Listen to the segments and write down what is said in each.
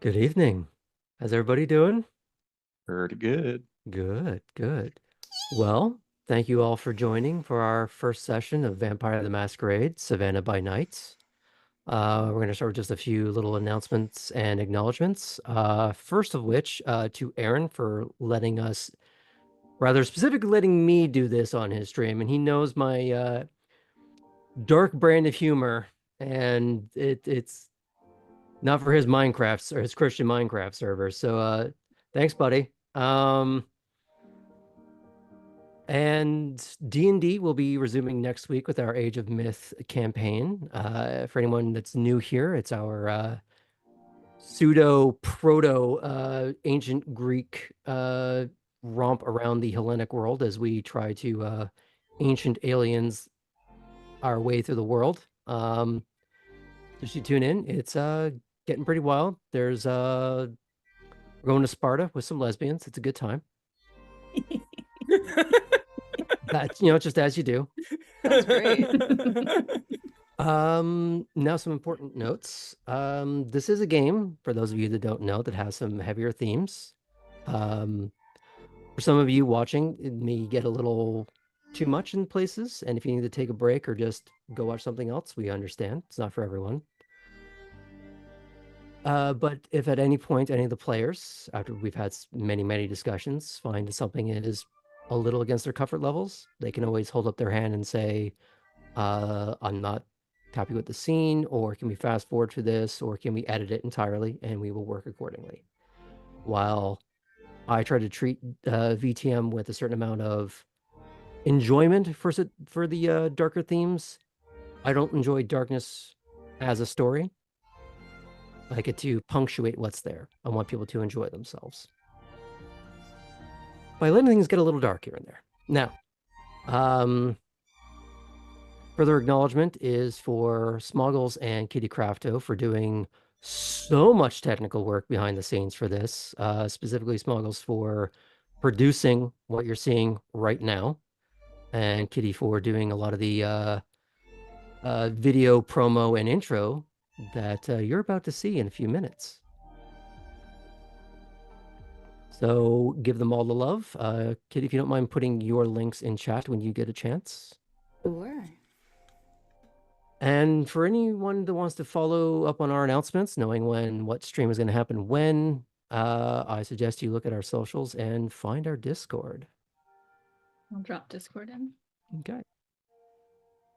Good evening. How's everybody doing? Pretty good. Good, good. Well, thank you all for joining for our first session of Vampire the Masquerade, Savannah by Knights. We're going to start with just a few little announcements and acknowledgements. First of which, to Aaron for letting us, rather specifically letting me do this on his stream, and he knows my dark brand of humor, and it's not for his Minecraft or his Christian Minecraft server. So, thanks, buddy. And D&D will be resuming next week with our Age of Myth campaign. For anyone that's new here, it's our pseudo proto ancient Greek romp around the Hellenic world as we try to ancient aliens our way through the world. Just you tune in. It's getting pretty wild. We're going to Sparta with some lesbians. It's a good time. That's just as you do. That's great. Now some important notes. This is a game, for those of you that don't know, that has some heavier themes. For some of you watching, it may get a little too much in places, and if you need to take a break or just go watch something else, we understand. It's not for everyone. But if at any point any of the players, after we've had many, many discussions, find something is a little against their comfort levels, they can always hold up their hand and say, I'm not happy with the scene, or can we fast forward to this, or can we edit it entirely, and we will work accordingly. While I try to treat VTM with a certain amount of enjoyment for the darker themes, I don't enjoy darkness as a story. I like it to punctuate what's there. I want people to enjoy themselves by letting things get a little dark here and there. Now, further acknowledgement is for Smoggles and KittyCrafto for doing so much technical work behind the scenes for this, specifically Smoggles for producing what you're seeing right now, and Kitty for doing a lot of the video promo and intro that you're about to see in a few minutes. So give them all the love. Kitty, if you don't mind putting your links in chat when you get a chance. Sure. And for anyone that wants to follow up on our announcements, knowing what stream is going to happen when, I suggest you look at our socials and find our Discord. I'll drop Discord in. Okay.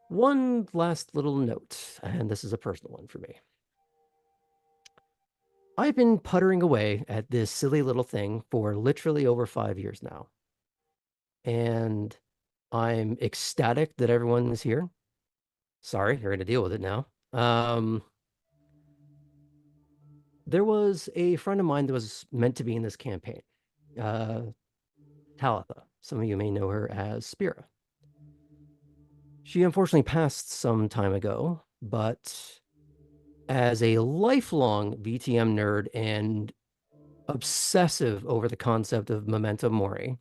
One last little note, and this is a personal one for me. I've been puttering away at this silly little thing for literally over 5 years now. And I'm ecstatic that everyone is here. Sorry, you're going to deal with it now. There was a friend of mine that was meant to be in this campaign. Talitha. Some of you may know her as Spira. She unfortunately passed some time ago, but as a lifelong VTM nerd and obsessive over the concept of memento mori,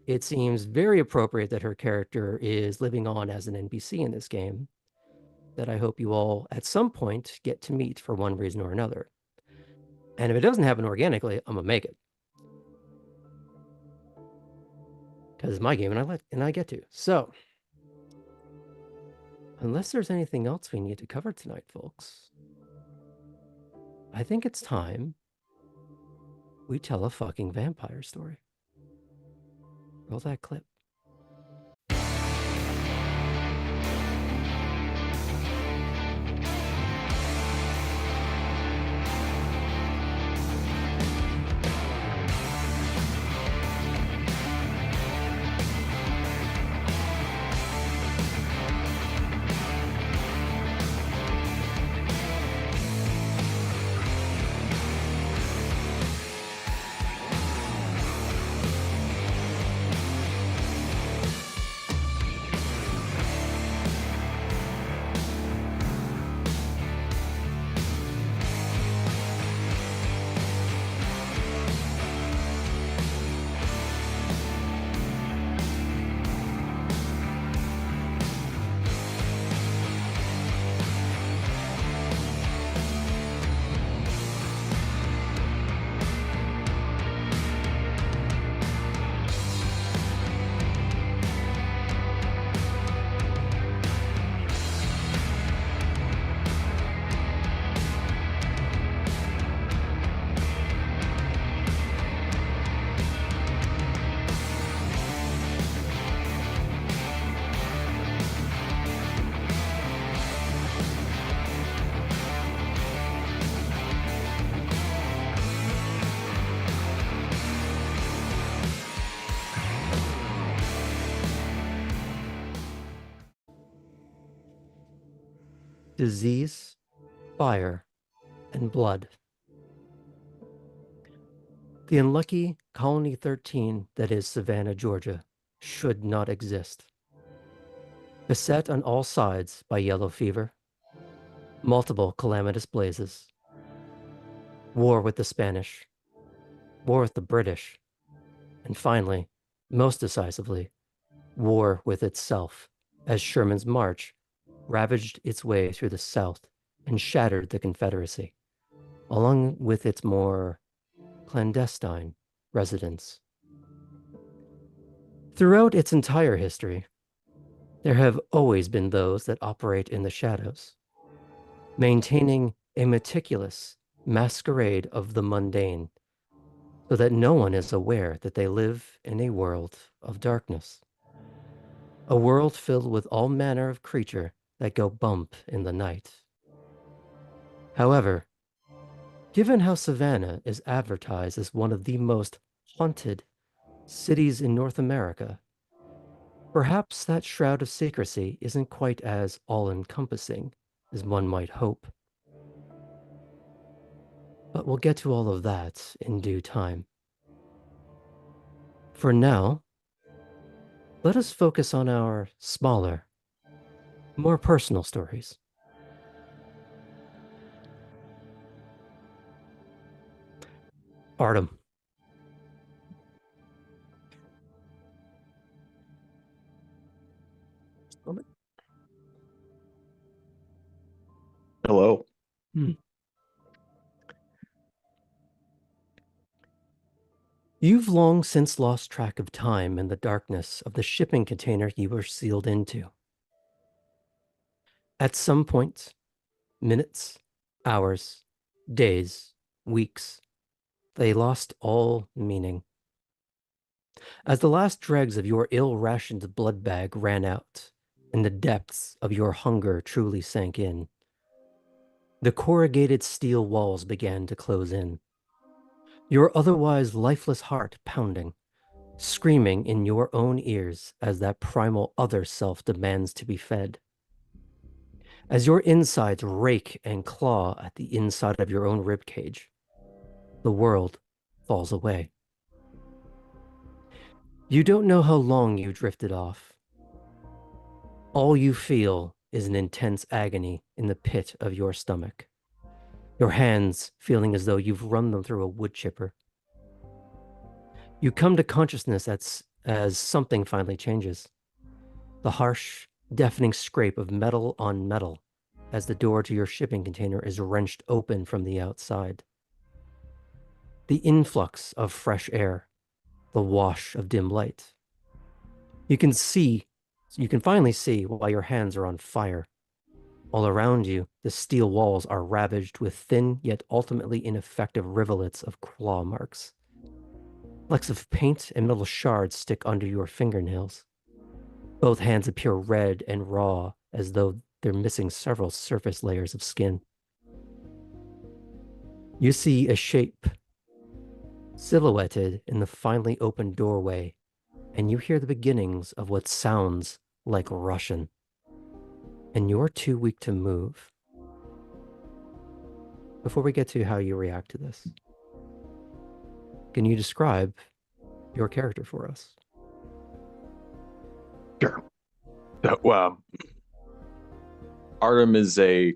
it seems very appropriate that her character is living on as an NPC in this game that I hope you all at some point get to meet for one reason or another. And if it doesn't happen organically, I'm gonna make it. Because it's my game and I get to. So, unless there's anything else we need to cover tonight, folks, I think it's time we tell a fucking vampire story. Roll that clip. disease, fire, and blood. The unlucky Colony 13 that is Savannah, Georgia, should not exist. Beset on all sides by yellow fever, multiple calamitous blazes, war with the Spanish, war with the British, and finally, most decisively, war with itself, as Sherman's march ravaged its way through the South and shattered the Confederacy, along with its more clandestine residents. Throughout its entire history, there have always been those that operate in the shadows, maintaining a meticulous masquerade of the mundane, so that no one is aware that they live in a world of darkness. A world filled with all manner of creature that go bump in the night. However, given how Savannah is advertised as one of the most haunted cities in North America, perhaps that shroud of secrecy isn't quite as all-encompassing as one might hope. But we'll get to all of that in due time. For now, let us focus on our smaller, more personal stories. Artem. Hello. You've long since lost track of time in the darkness of the shipping container you were sealed into. At some point, minutes, hours, days, weeks, they lost all meaning. As the last dregs of your ill-rationed blood bag ran out, and the depths of your hunger truly sank in, the corrugated steel walls began to close in. Your otherwise lifeless heart pounding, screaming in your own ears as that primal other self demands to be fed. As your insides rake and claw at the inside of your own ribcage, the world falls away. You don't know how long you drifted off. All you feel is an intense agony in the pit of your stomach, your hands feeling as though you've run them through a wood chipper. You come to consciousness as something finally changes. The harsh, deafening scrape of metal on metal as the door to your shipping container is wrenched open from the outside. The influx of fresh air, the wash of dim light. You can finally see why your hands are on fire. All around you, the steel walls are ravaged with thin yet ultimately ineffective rivulets of claw marks. Flecks of paint and metal shards stick under your fingernails. Both hands appear red and raw, as though they're missing several surface layers of skin. You see a shape silhouetted in the finely opened doorway, and you hear the beginnings of what sounds like Russian. And you're too weak to move. Before we get to how you react to this, can you describe your character for us? Sure. So, Artem is a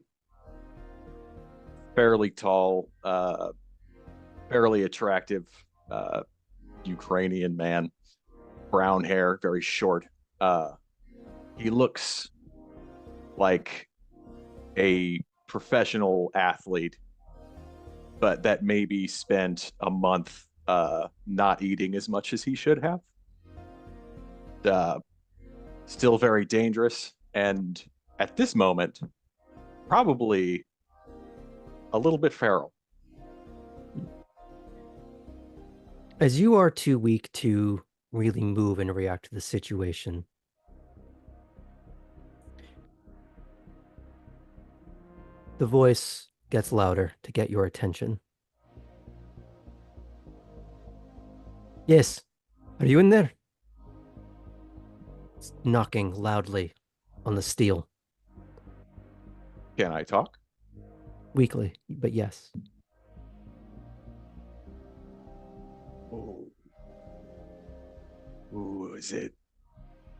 fairly tall, fairly attractive Ukrainian man, brown hair, very short. He looks like a professional athlete, but that maybe spent a month not eating as much as he should have. Still very dangerous, and at this moment, probably a little bit feral. As you are too weak to really move and react to the situation, the voice gets louder to get your attention. Yes, are you in there? It's knocking loudly on the steel. Can I talk? Weakly, but yes. Oh, who is it?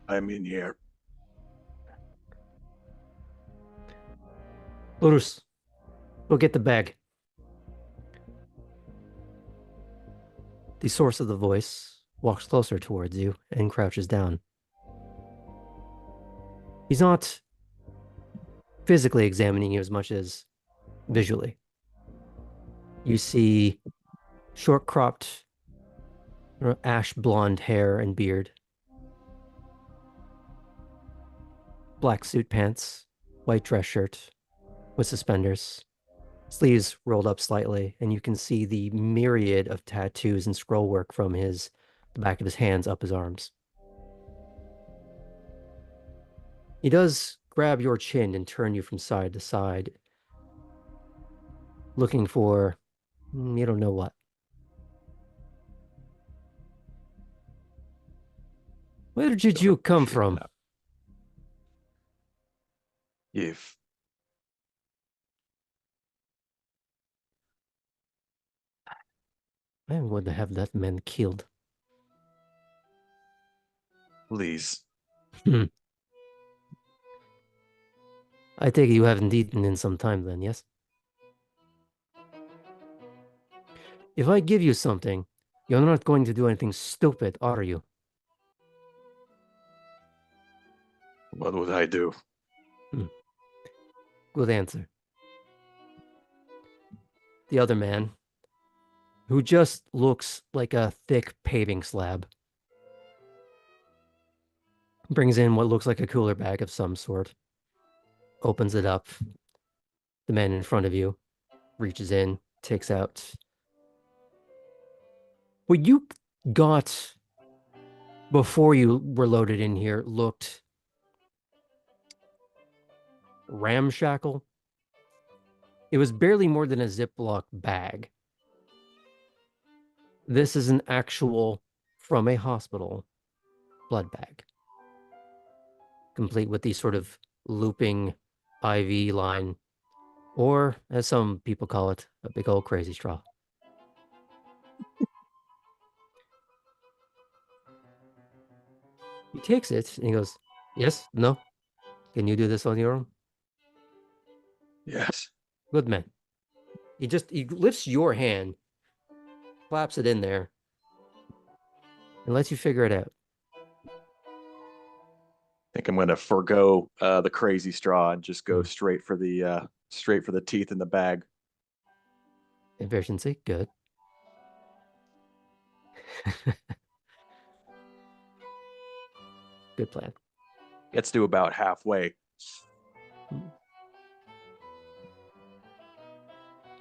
I'm in here. Urus, go get the bag. The source of the voice walks closer towards you and crouches down. He's not physically examining you as much as visually. You see short cropped ash blonde hair and beard, black suit pants, white dress shirt with suspenders, sleeves rolled up slightly, and you can see the myriad of tattoos and scroll work from the back of his hands up his arms. He does grab your chin and turn you from side to side, looking for you don't know what. Where did you come from? If I'm going to have that man killed. please, I take it you haven't eaten in some time then, yes? If I give you something, you're not going to do anything stupid, are you? what would I do? Good answer. The other man, who just looks like a thick paving slab, brings in what looks like a cooler bag of some sort, opens it up. The man in front of you reaches in, takes out what you got before you were loaded in here looked ramshackle. It was barely more than a Ziploc bag. This is an actual, from a hospital, blood bag, complete with the sort of looping IV line, or as some people call it, a big old crazy straw. He takes it and he goes, "Yes, no, can you do this on your own?" Yes. Good man. He lifts your hand, claps it in there, and lets you figure it out. I think I'm going to forego the crazy straw and just go Hmm. straight for the teeth in the bag. Efficiency, good. Good plan. Gets to about halfway.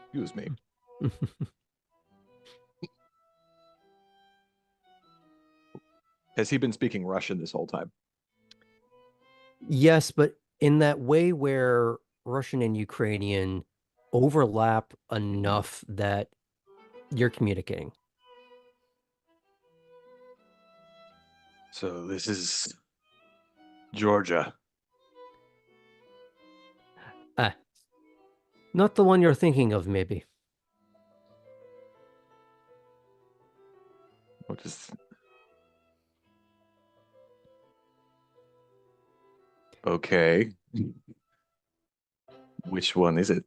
Excuse me. Has he been speaking Russian this whole time? Yes, but in that way where Russian and Ukrainian overlap enough that you're communicating. So this is Georgia. Ah, not the one you're thinking of, maybe. What is? Okay. Which one is it?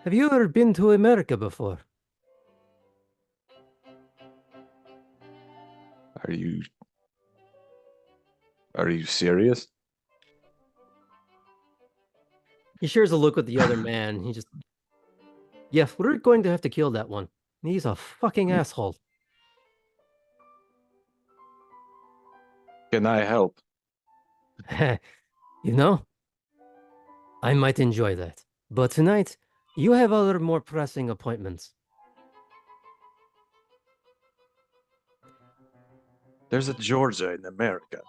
Have you ever been to America before? Are you are you serious? He shares a look with the other man. He just, yeah, we're going to have to kill that one. He's a fucking asshole. Can I help? You know, I might enjoy that. But tonight, you have other more pressing appointments. There's a Georgia in America.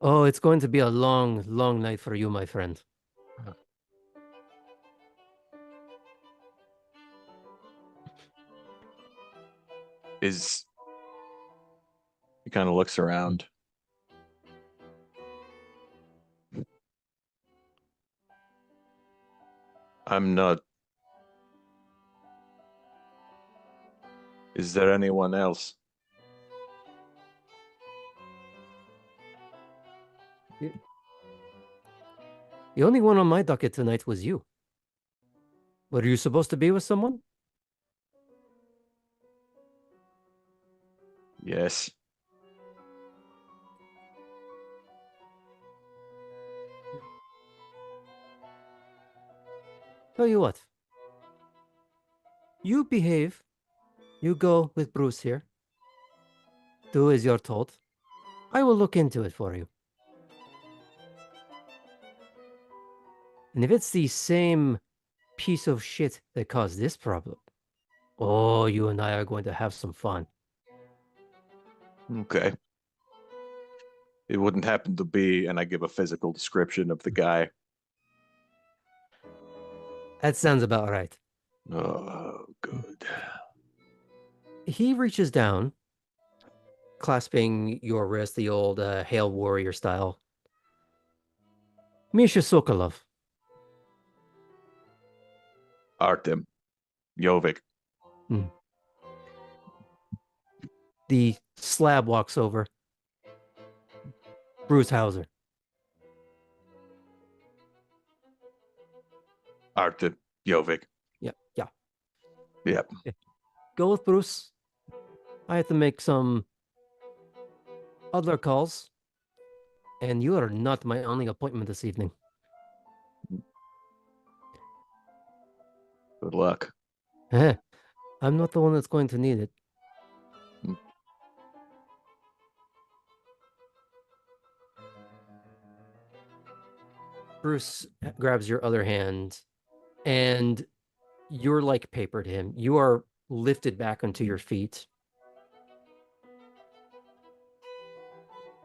Oh, it's going to be a long, long night for you, my friend. Is he kind of looks around. I'm not. Is there anyone else? The only one on my docket tonight was you. Were you supposed to be with someone? Yes. Tell you what. You behave. You go with Bruce here. Do as you're told. I will look into it for you. And if it's the same piece of shit that caused this problem, oh, you and I are going to have some fun. Okay. It wouldn't happen to be, and I give a physical description of the guy. That sounds about right. Oh, good. He reaches down, clasping your wrist, the old Hail Warrior style. Misha Sokolov. Artem. Jovic. The slab walks over. Bruce Hauser. Artem. Jovic. Yeah. Yep. Go with Bruce. I have to make some other calls. And you are not my only appointment this evening. Good luck. I'm not the one that's going to need it. Bruce grabs your other hand, and you're like paper to him. You are lifted back onto your feet.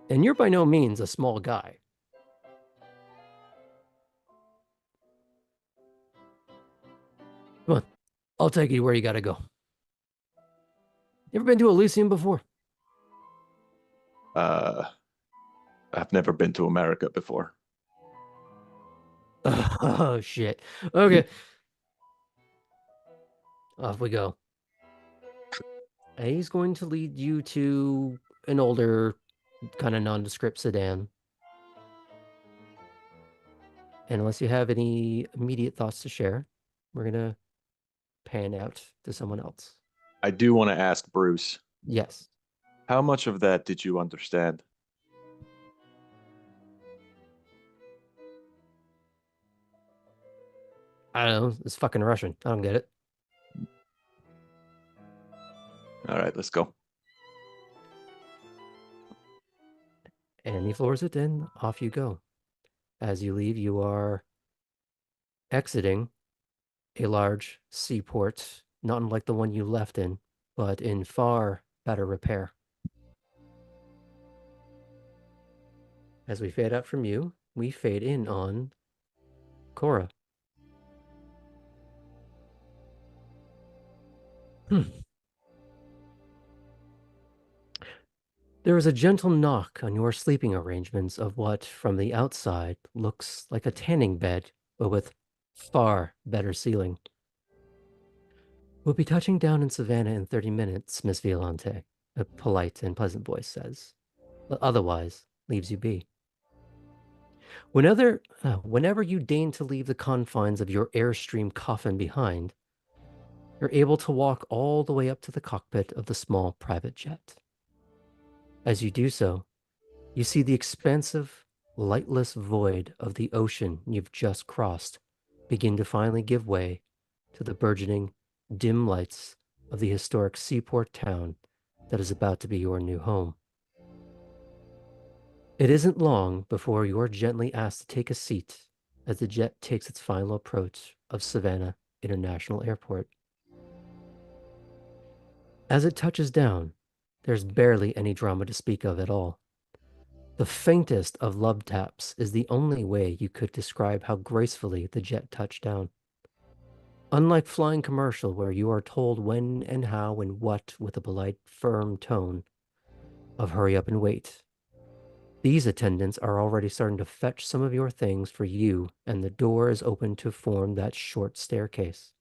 And you're by no means a small guy. Come on, I'll take you where you gotta go. You ever been to Elysium before? I've never been to America before. Oh, shit. Okay. Off we go. And he's going to lead you to an older, kind of nondescript sedan. And unless you have any immediate thoughts to share, we're going to pan out to someone else. I do want to ask Bruce, Yes. how much of that did you understand? I don't know. It's fucking Russian. I don't get it. All right, let's go. And he floors it, and off you go. As you leave, you are exiting a large seaport, not unlike the one you left in, but in far better repair. As we fade out from you, we fade in on Cora. There is a gentle knock on your sleeping arrangements of what, from the outside, looks like a tanning bed, but with far better ceiling. We'll be touching down in Savannah in 30 minutes, Miss Violante, a polite and pleasant voice says, but otherwise leaves you be. Whenever you deign to leave the confines of your Airstream coffin behind, you're able to walk all the way up to the cockpit of the small private jet. As you do so, you see the expansive, lightless void of the ocean you've just crossed begin to finally give way to the burgeoning, dim lights of the historic seaport town that is about to be your new home. It isn't long before you're gently asked to take a seat as the jet takes its final approach of Savannah International Airport. As it touches down, there's barely any drama to speak of at all. The faintest of love taps is the only way you could describe how gracefully the jet touched down. Unlike flying commercial where you are told when and how and what with a polite, firm tone of hurry up and wait, These attendants are already starting to fetch some of your things for you, and the door is open to form that short staircase.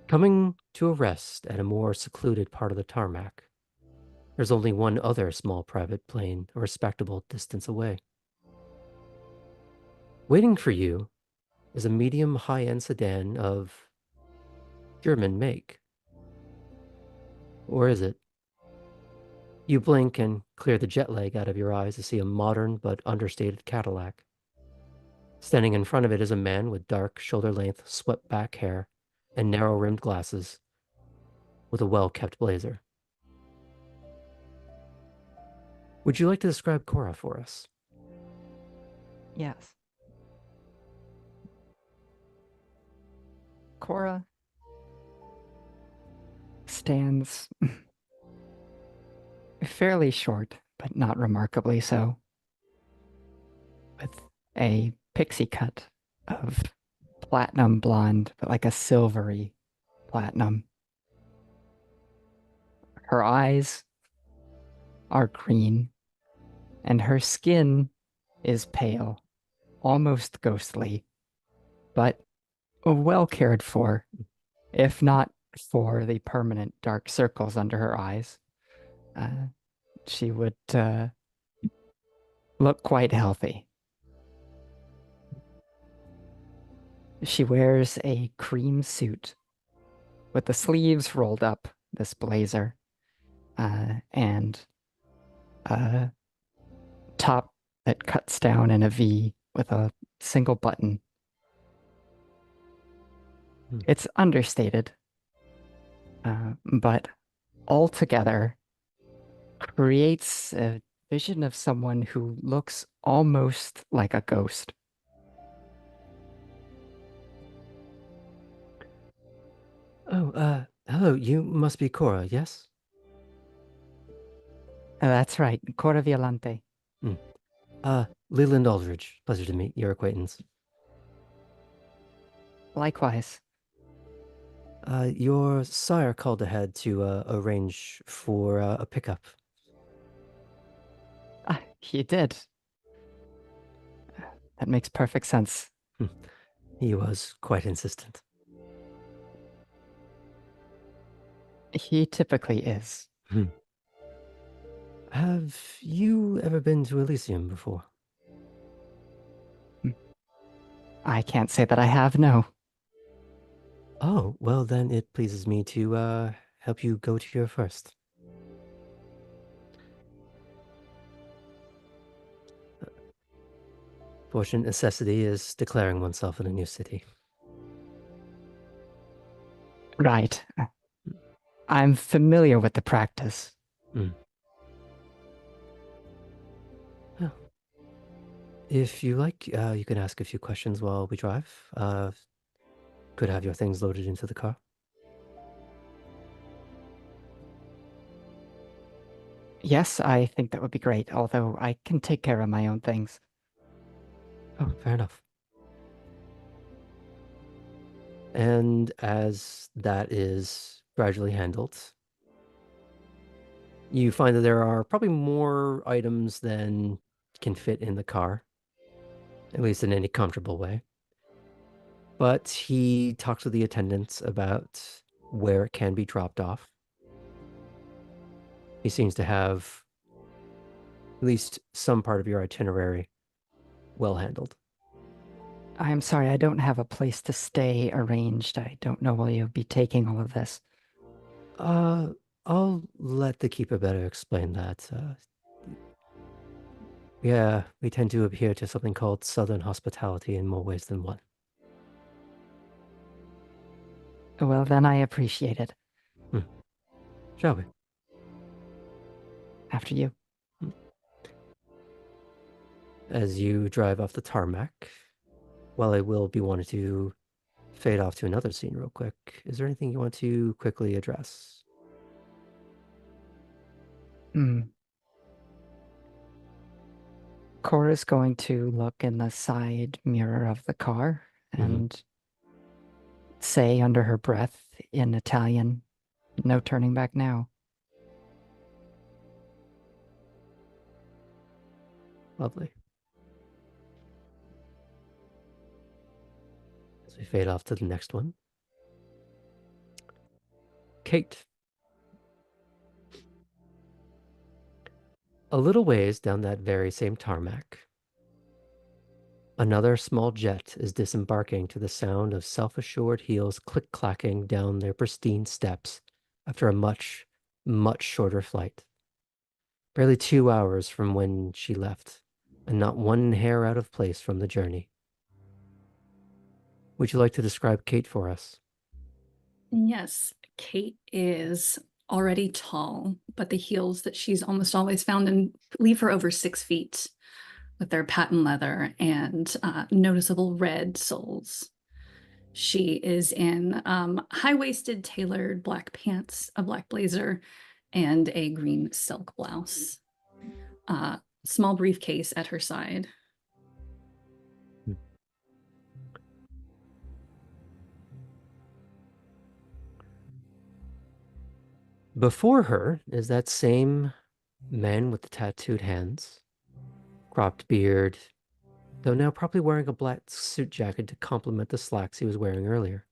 Coming to a rest at a more secluded part of the tarmac, there's only one other small private plane a respectable distance away. Waiting for you is a medium high-end sedan of German make. Or is it? You blink and clear the jet lag out of your eyes to see a modern but understated Cadillac. Standing in front of it is a man with dark, shoulder-length, swept-back hair and narrow-rimmed glasses with a well-kept blazer. Would you like to describe Cora for us? Yes. Cora stands fairly short, but not remarkably so, with a pixie cut of platinum blonde, but like a silvery platinum. Her eyes are green, and her skin is pale, almost ghostly, but well cared for, if not for the permanent dark circles under her eyes. She would look quite healthy. She wears a cream suit with the sleeves rolled up, this blazer, and a top that cuts down in a V with a single button. It's understated, but altogether creates a vision of someone who looks almost like a ghost. Oh, hello, you must be Cora, yes? That's right, Cora Violante. Leland Aldridge. Pleasure to meet your acquaintance. Likewise. Your sire called ahead to arrange for a pickup. He did. That makes perfect sense. He was quite insistent. He typically is. Have you ever been to Elysium before? I can't say that I have, no. Oh, well then it pleases me to help you go to your first. Fortunate necessity is declaring oneself in a new city. Right. I'm familiar with the practice. Well, if you like, you can ask a few questions while we drive. Could have your things loaded into the car. Yes, I think that would be great, although I can take care of my own things. Oh, fair enough. And as that is gradually handled, you find that there are probably more items than can fit in the car, at least in any comfortable way. But he talks to the attendants about where it can be dropped off. He seems to have at least some part of your itinerary well handled. I'm sorry, I don't have a place to stay arranged. I don't know where you'll be taking all of this. I'll let the keeper better explain that. Yeah, we tend to adhere to something called Southern hospitality in more ways than one. Well, then I appreciate it. Shall we? After you. As you drive off the tarmac, while I will be wanting to fade off to another scene real quick, is there anything you want to quickly address? Cora's going to look in the side mirror of the car and say under her breath in Italian, "No turning back now." Lovely. As we fade off to the next one. Kate. A little ways down that very same tarmac, another small jet is disembarking to the sound of self-assured heels click-clacking down their pristine steps after a much, much shorter flight. Barely 2 hours from when she left, and not one hair out of place from the journey. Would you like to describe Kate for us? Yes, Kate is already tall, but the heels that she's almost always found in leave her over 6 feet with their patent leather and noticeable red soles. She is in high-waisted tailored black pants, a black blazer, and a green silk blouse. Small briefcase at her side. Before her is that same man with the tattooed hands, cropped beard, though now probably wearing a black suit jacket to complement the slacks he was wearing earlier.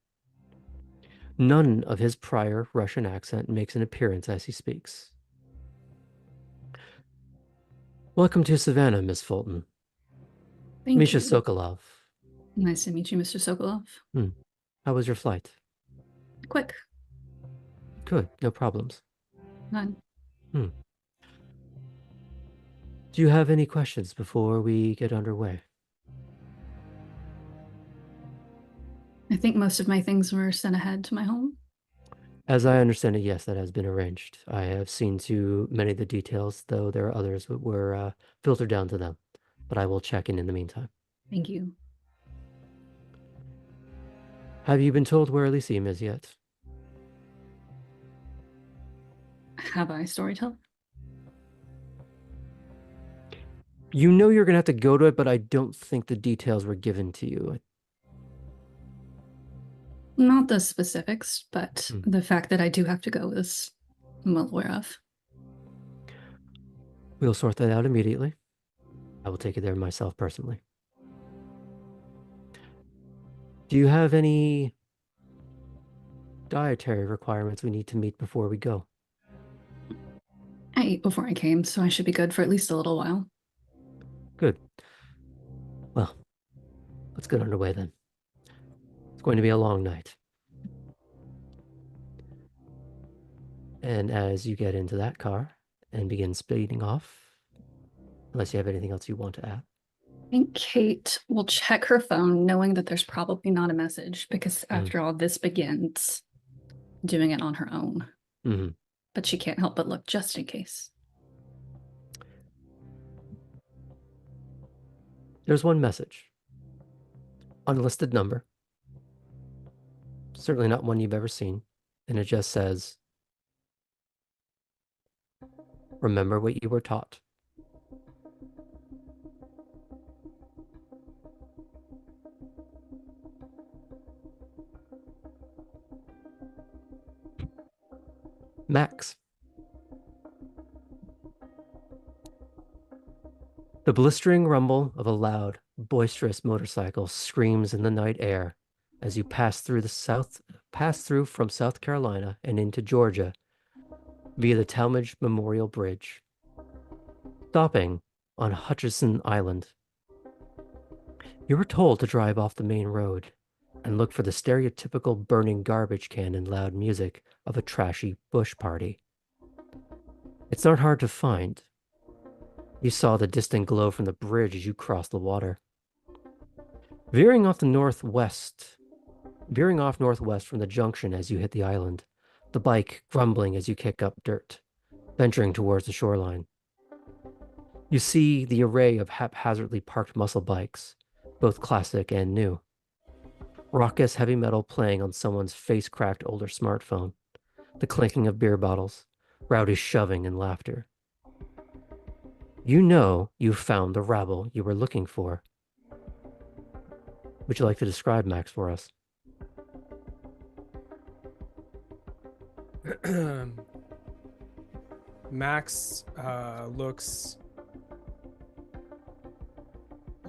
None of his prior Russian accent makes an appearance as he speaks. Welcome to Savannah, Miss Fulton. Thank Misha you. Sokolov. Nice to meet you, Mr. Sokolov. How was your flight? Quick. Good, no problems. None. Do you have any questions before we get underway? I think most of my things were sent ahead to my home. As I understand it, yes, that has been arranged. I have seen to many of the details, though there are others that were filtered down to them. But I will check in the meantime. Thank you. Have you been told where Elysium is yet? Have I, storyteller? You know you're going to have to go to it, but I don't think the details were given to you. Not the specifics, but the fact that I do have to go is I'm well aware of. We'll sort that out immediately. I will take you there myself personally. Do you have any dietary requirements we need to meet before we go? I ate before I came, so I should be good for at least a little while. Good. Well, let's get underway then. It's going to be a long night. And as you get into that car and begin speeding off, unless you have anything else you want to add. I think Kate will check her phone knowing that there's probably not a message because after all, this begins doing it on her own. But she can't help but look just in case. There's one message. Unlisted number. Certainly not one you've ever seen. And it just says, remember what you were taught. Max. The blistering rumble of a loud, boisterous motorcycle screams in the night air as you pass through from South Carolina and into Georgia via the Talmadge Memorial Bridge, stopping on Hutchinson Island. You were told to drive off the main road and look for the stereotypical burning garbage can and loud music of a trashy bush party. It's not hard to find. You saw the distant glow from the bridge as you crossed the water. Veering off northwest from the junction as you hit the island, the bike grumbling as you kick up dirt, venturing towards the shoreline. You see the array of haphazardly parked muscle bikes, both classic and new. Raucous heavy metal playing on someone's face-cracked older smartphone, the clinking of beer bottles, rowdy shoving and laughter. You know you've found the rabble you were looking for. Would you like to describe Max for us? Max looks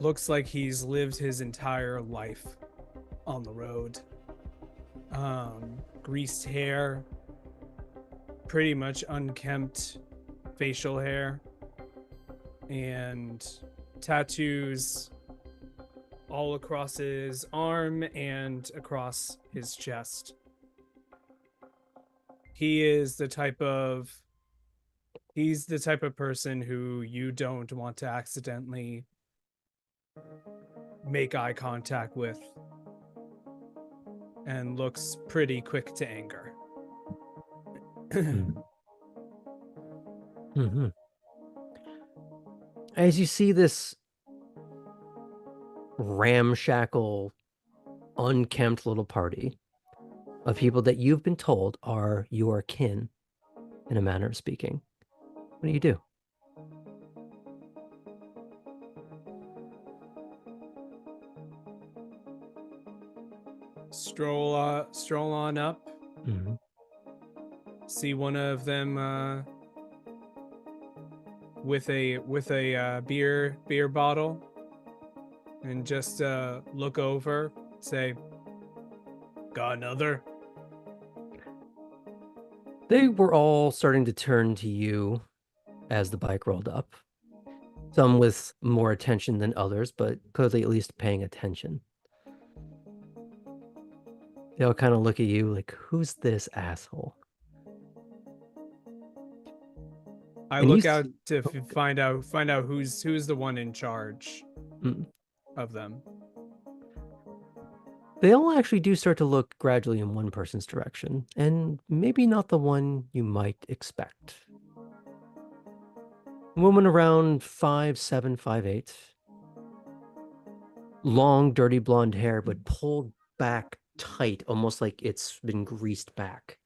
looks like he's lived his entire life on the road. Greased hair, pretty much unkempt facial hair, and tattoos all across his arm and across his chest. He's the type of person who you don't want to accidentally make eye contact with, and looks pretty quick to anger. Mm-hmm. As you see this ramshackle, unkempt little party of people that you've been told are your kin, in a manner of speaking, what do you do? Stroll on up. Mm-hmm. See one of them with a beer bottle, and just look over, say, "Got another?" They were all starting to turn to you as the bike rolled up. Some with more attention than others, but clearly at least paying attention. They all kind of look at you like, who's this asshole? I And look you out to oh, find out who's the one in charge Mm. of them. They all actually do start to look gradually in one person's direction, and maybe not the one you might expect. A woman around 5'7", 5'8". Long, dirty blonde hair, but pulled back tight, almost like it's been greased back.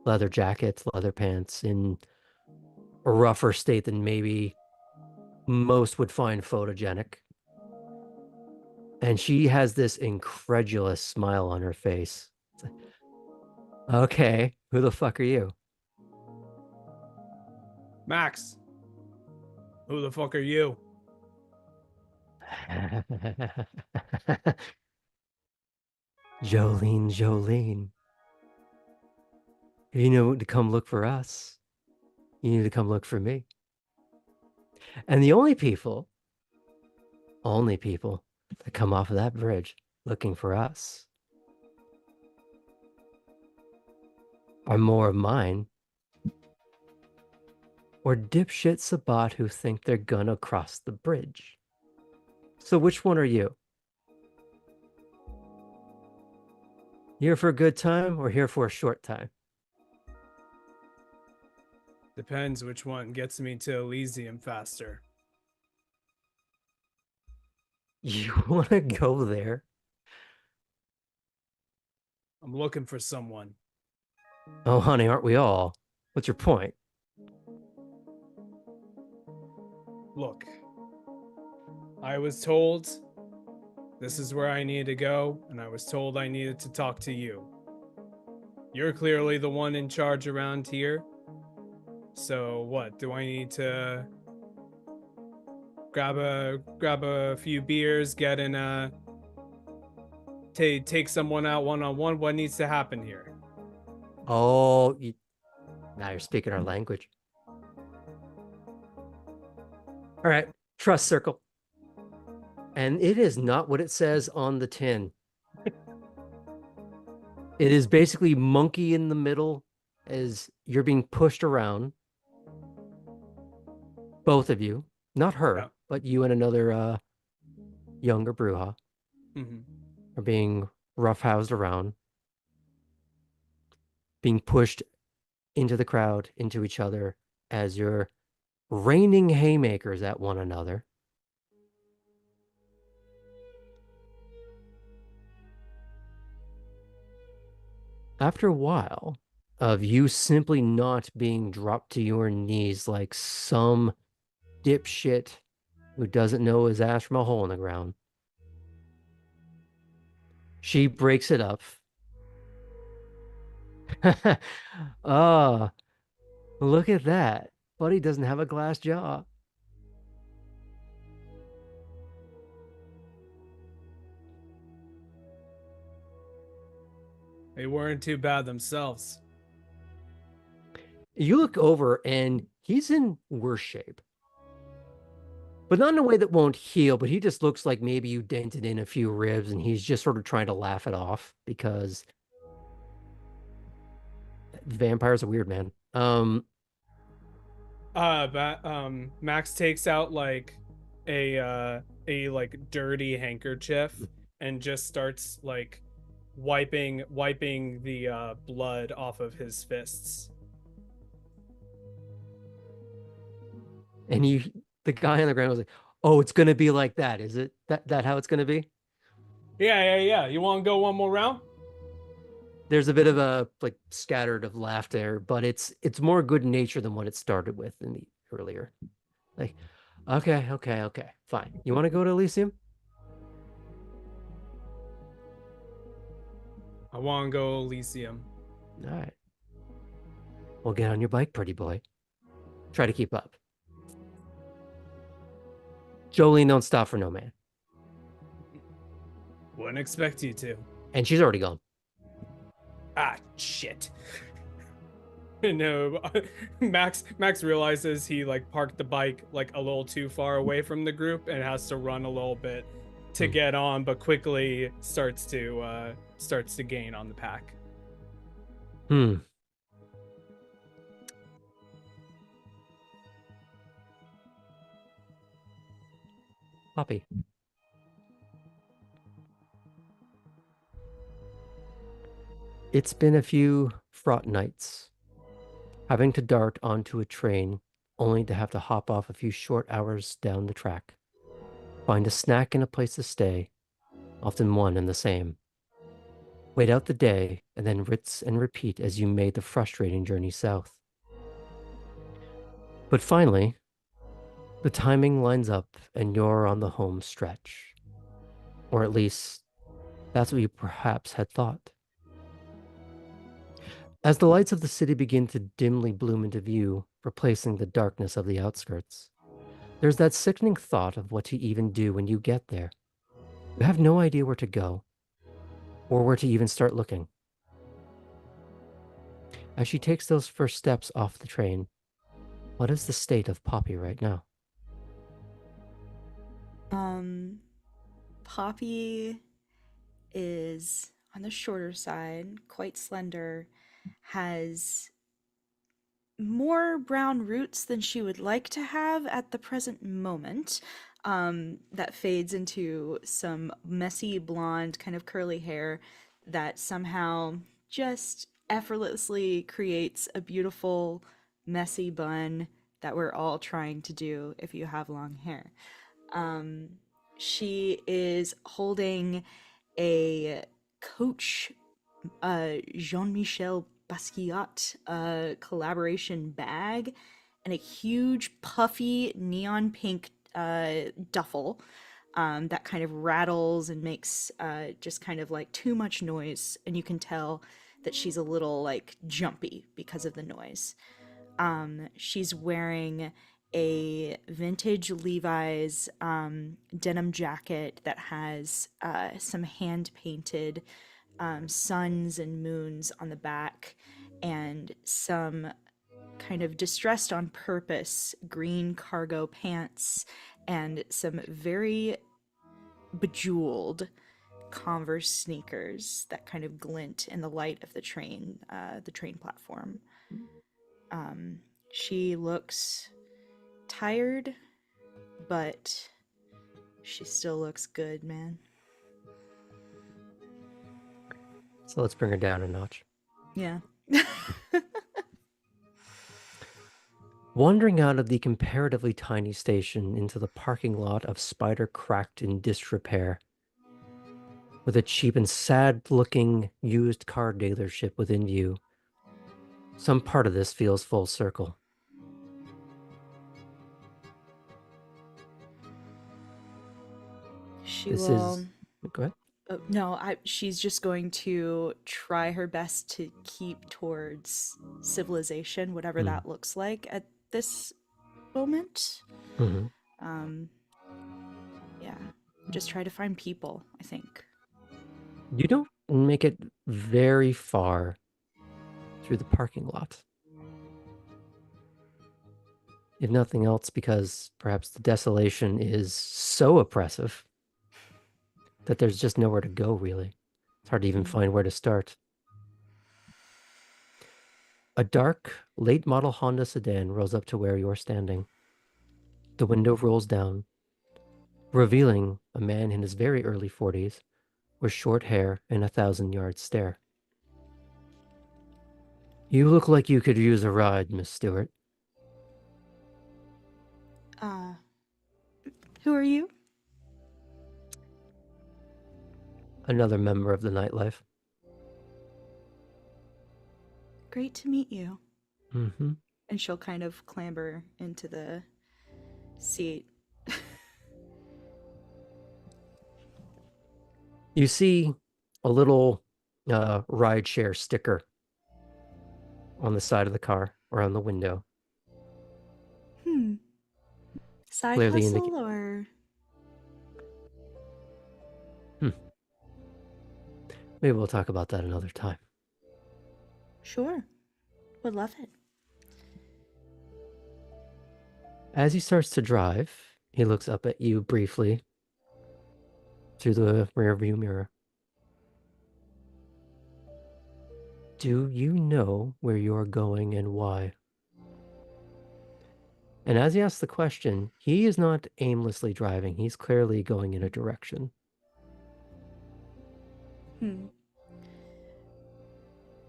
Leather jacket, leather pants, in a rougher state than maybe most would find photogenic. And she has this incredulous smile on her face. Like, okay, who the fuck are you? Max, who the fuck are you? Jolene. If you know to come look for us, you need to come look for me. And the only people that come off of that bridge looking for us are more of mine or dipshit Sabat who think they're gonna cross the bridge. So which one are you? Here for a good time or here for a short time? Depends which one gets me to Elysium faster. You want to go there? I'm looking for someone. Oh, honey, aren't we all? What's your point? Look, I was told this is where I needed to go, and I was told I needed to talk to you. You're clearly the one in charge around here. So what, do I need to grab a few beers, get in a take someone out one-on-one? What needs to happen here? Oh, now you're speaking our language. All right, trust circle. And it is not what it says on the tin. It is basically monkey in the middle as you're being pushed around. Both of you, not her, Yeah. but you and another younger Bruja are being roughhoused around, being pushed into the crowd, into each other as you're raining haymakers at one another. After a while of you simply not being dropped to your knees like some dipshit who doesn't know his ass from a hole in the ground, she breaks it up. Oh, look at that. Buddy doesn't have a glass jaw. They weren't too bad themselves. You look over and he's in worse shape. But not in a way that won't heal, but he just looks like maybe you dented in a few ribs and he's just sort of trying to laugh it off because vampires are weird, man. Max takes out like a like dirty handkerchief and just starts like wiping the blood off of his fists. And the guy on the ground was like, "Oh, it's gonna be like that, is it? That how it's gonna be?" Yeah. You want to go one more round? There's a bit of a like scattered of laughter, but it's more good nature than what it started with in the earlier. Like, okay, fine. You want to go to Elysium? I want to go Elysium. All right. Well, get on your bike, pretty boy. Try to keep up. Jolene, don't stop for no man. Wouldn't expect you to. And she's already gone. Ah, shit. No, Max realizes he like parked the bike like a little too far away from the group and has to run a little bit to get on, but quickly starts to gain on the pack. Poppy. It's been a few fraught nights, having to dart onto a train only to have to hop off a few short hours down the track, find a snack and a place to stay, often one and the same. Wait out the day and then rinse and repeat as you made the frustrating journey south. But finally, the timing lines up and you're on the home stretch. Or at least, that's what you perhaps had thought. As the lights of the city begin to dimly bloom into view, replacing the darkness of the outskirts, there's that sickening thought of what to even do when you get there. You have no idea where to go, or where to even start looking. As she takes those first steps off the train, what is the state of Poppy right now? Poppy is on the shorter side, quite slender, has more brown roots than she would like to have at the present moment. That fades into some messy blonde, kind of curly hair that somehow just effortlessly creates a beautiful, messy bun that we're all trying to do if you have long hair. She is holding a Coach Jean-Michel Basquiat collaboration bag and a huge puffy neon pink duffel that kind of rattles and makes just kind of like too much noise, and you can tell that she's a little like jumpy because of the noise. She's wearing a vintage Levi's denim jacket that has some hand painted suns and moons on the back, and some kind of distressed on purpose green cargo pants, and some very bejeweled Converse sneakers that kind of glint in the light of the train platform. She looks tired, but she still looks good, man. So let's bring her down a notch. Yeah. Wandering out of the comparatively tiny station into the parking lot of Spider cracked in disrepair, with a cheap and sad-looking used car dealership within view, some part of this feels full circle. She will. Go ahead. No, she's just going to try her best to keep towards civilization, whatever that looks like at this moment. Mm-hmm. Yeah, just try to find people, I think. You don't and make it very far through the parking lot. If nothing else, because perhaps the desolation is so oppressive that there's just nowhere to go, really. It's hard to even find where to start. A dark, late-model Honda sedan rolls up to where you're standing. The window rolls down, revealing a man in his very early 40s with short hair and a 1,000-yard stare. You look like you could use a ride, Miss Stewart. Who are you? Another member of the nightlife. Great to meet you. Mm-hmm. And she'll kind of clamber into the seat. You see a little rideshare sticker on the side of the car or on the window. Side Clearly hustle or? Maybe we'll talk about that another time. Sure. Would love it. As he starts to drive, he looks up at you briefly through the rearview mirror. Do you know where you're going and why? And as he asks the question, he is not aimlessly driving. He's clearly going in a direction.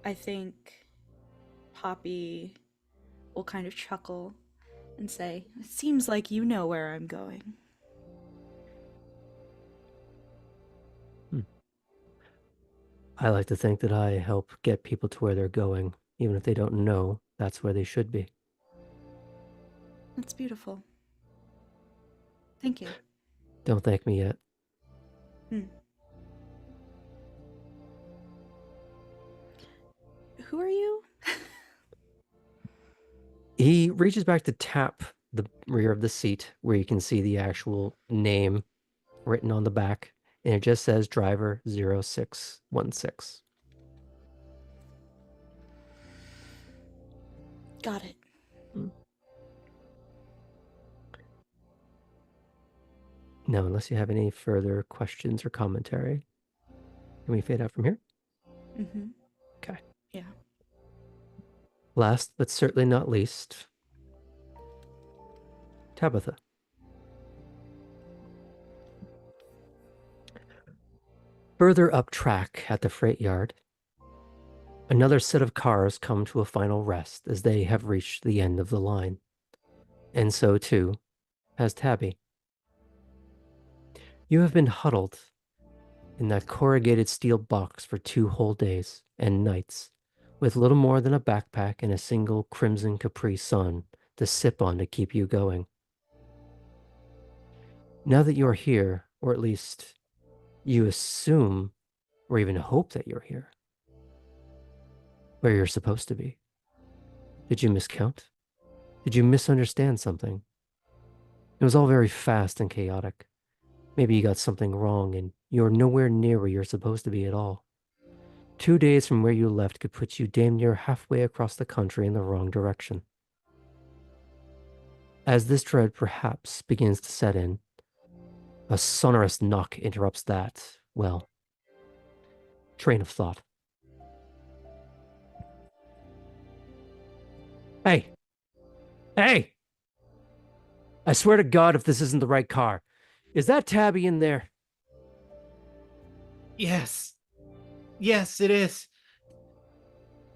I think Poppy will kind of chuckle and say, "It seems like you know where I'm going." I like to think that I help get people to where they're going, even if they don't know that's where they should be. That's beautiful. Thank you. Don't thank me yet. Who are you? He reaches back to tap the rear of the seat where you can see the actual name written on the back, and it just says driver 0616. Got it. Now, unless you have any further questions or commentary, can we fade out from here? Okay. Yeah. Last but certainly not least, Tabitha. Further up track at the freight yard, another set of cars come to a final rest as they have reached the end of the line. And so too has Tabby. You have been huddled in that corrugated steel box for 2 whole days and nights, with little more than a backpack and a single crimson Capri Sun to sip on to keep you going. Now that you're here, or at least you assume or even hope that you're here, where you're supposed to be, did you miscount? Did you misunderstand something? It was all very fast and chaotic. Maybe you got something wrong and you're nowhere near where you're supposed to be at all. 2 days from where you left could put you damn near halfway across the country in the wrong direction. As this dread perhaps begins to set in, a sonorous knock interrupts that, well, train of thought. Hey! Hey! I swear to God if this isn't the right car. Is that Tabby in there? Yes. Yes, it is.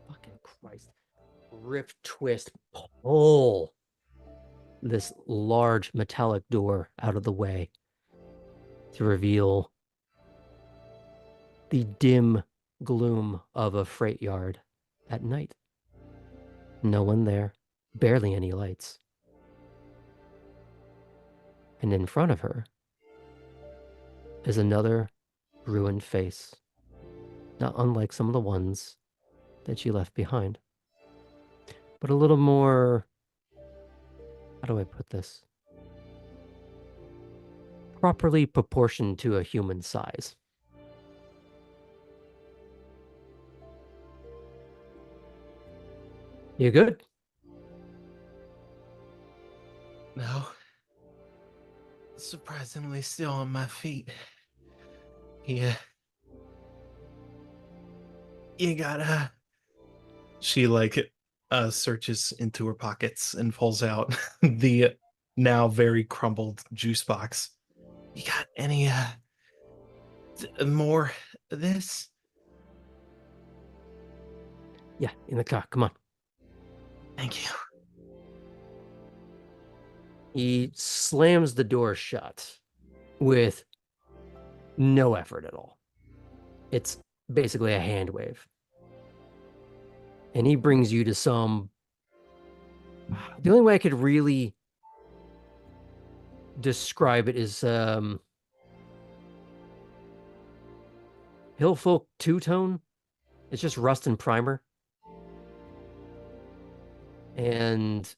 Fucking Christ. Rip, twist, pull this large metallic door out of the way to reveal the dim gloom of a freight yard at night. No one there, barely any lights. And in front of her is another ruined face, not unlike some of the ones that she left behind, but a little more, how do I put this? Properly proportioned to a human size. You good? No. Surprisingly still on my feet. Yeah. You gotta. She searches into her pockets and pulls out the now very crumbled juice box. You got any more of this? Yeah, in the car. Come on. Thank you. He slams the door shut with no effort at all. It's basically a hand wave. And he brings you to some... The only way I could really describe it is Hillfolk two-tone. It's just rust and primer. And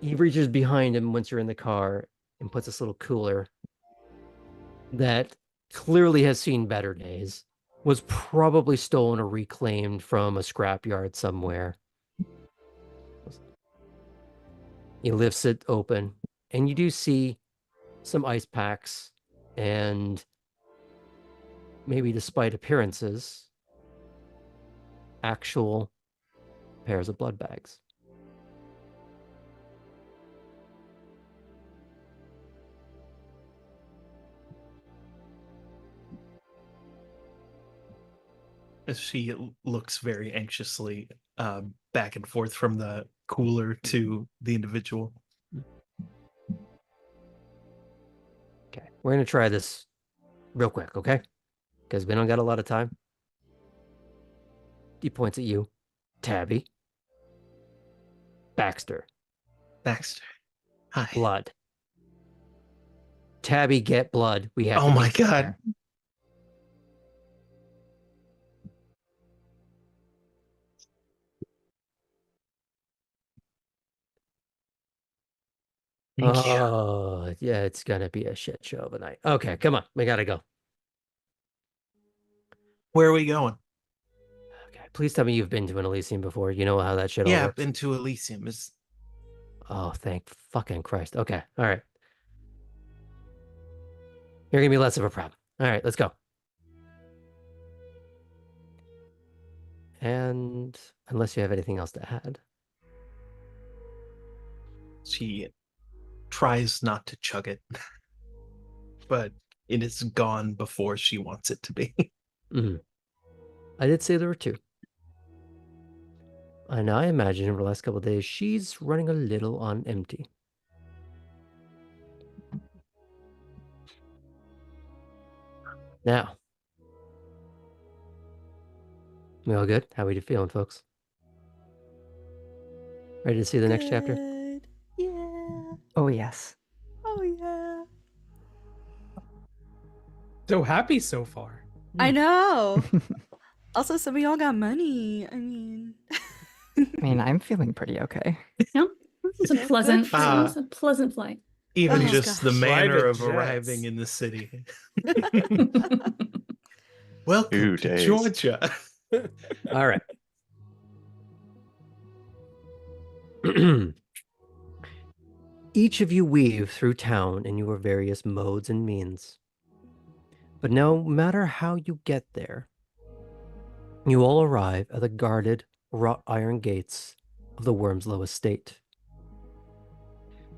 he reaches behind him once you're in the car and puts this little cooler that clearly has seen better days, was probably stolen or reclaimed from a scrapyard somewhere. He lifts it open, and you do see some ice packs and, maybe despite appearances, actual pairs of blood bags. She looks very anxiously back and forth from the cooler to the individual. Okay, we're going to try this real quick, okay? Because we don't got a lot of time. He points at you. Tabby. Baxter. Baxter. Hi. Blood. Tabby, get blood. We have Oh to my get god. there. Thank you. Oh, yeah, it's gonna be a shit show of a night. Okay, come on. We gotta go. Where are we going? Okay, please tell me you've been to an Elysium before. You know how that shit all Yeah, I've works. been to Elysium. Oh, thank fucking Christ. Okay, all right. You're gonna be less of a problem. All right, let's go. And unless you have anything else to add. She tries not to chug it, but it is gone before she wants it to be. I did say there were two. And I imagine over the last couple of days, she's running a little on empty. Now, we all good? How we feeling, folks? Ready to see the next chapter? Good. Yeah. Oh, yes. Oh yeah. So happy so far. I know. Also, some of y'all got money. I mean, I'm feeling pretty okay. Yeah, it was a pleasant, Ah. it was a pleasant flight. Even Oh, just the gosh. manner Private of jets. arriving in the city. Welcome 2 to days. Georgia. All right. Each of you weave through town in your various modes and means. But no matter how you get there, you all arrive at the guarded wrought iron gates of the Wormslow estate.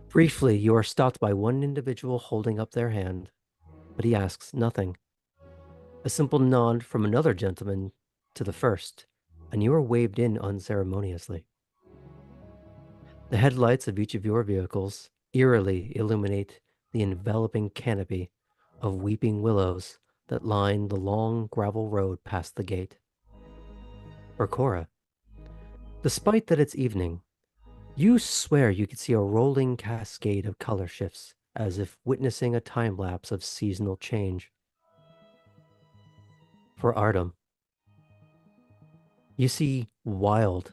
Briefly, you are stopped by one individual holding up their hand, but he asks nothing. A simple nod from another gentleman to the first, and you are waved in unceremoniously. The headlights of each of your vehicles eerily illuminate the enveloping canopy of weeping willows that line the long gravel road past the gate. For Cora, despite that it's evening, you swear you could see a rolling cascade of color shifts, as if witnessing a time lapse of seasonal change. For Artem, you see wild,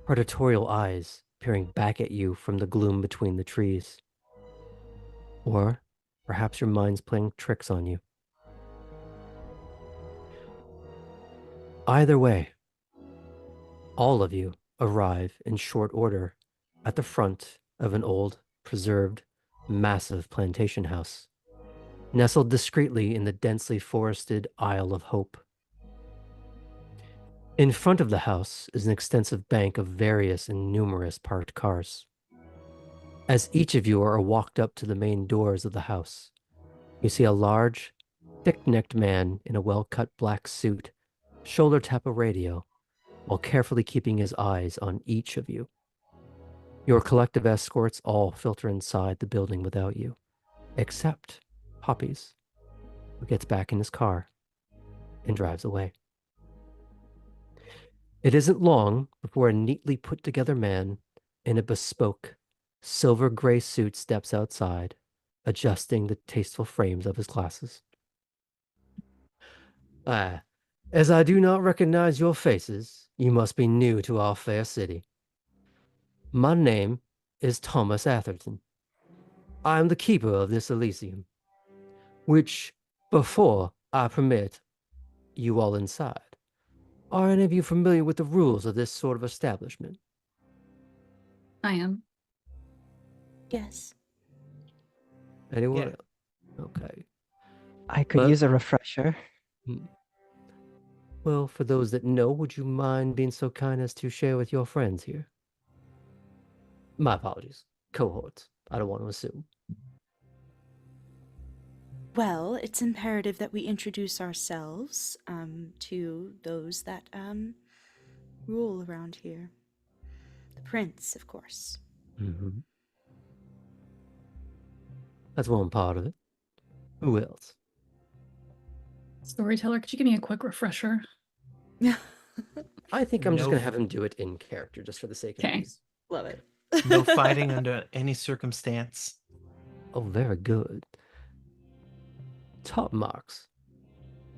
predatorial eyes peering back at you from the gloom between the trees. Or perhaps your mind's playing tricks on you. Either way, All of you arrive in short order at the front of an old, preserved, massive plantation house, nestled discreetly in the densely forested Isle of Hope. In front of the house is an extensive bank of various and numerous parked cars. As each of you are walked up to the main doors of the house, you see a large, thick-necked man in a well-cut black suit shoulder tap a radio while carefully keeping his eyes on each of you. Your collective escorts all filter inside the building without you, except Poppy's, who gets back in his car and drives away. It isn't long before a neatly put together man in a bespoke silver gray suit steps outside, adjusting the tasteful frames of his glasses. As I do not recognize your faces, you must be new to our fair city. My name is Thomas Atherton. I am the keeper of this Elysium, which, before I permit you all inside, are any of you familiar with the rules of this sort of establishment? I am. Yes. Anyone? Yeah. Okay. I could But- use a refresher. Well, for those that know, would you mind being so kind as to share with your friends here? My apologies. Cohorts. I don't want to assume. Well, it's imperative that we introduce ourselves to those that rule around here. The prince, of course. Mm-hmm. That's one part of it. Who else? Storyteller, could you give me a quick refresher? I think I'm just No going to f- have him do it in character just for the sake of Okay. ease. Love it. No fighting under any circumstance. Oh, very good. Top marks.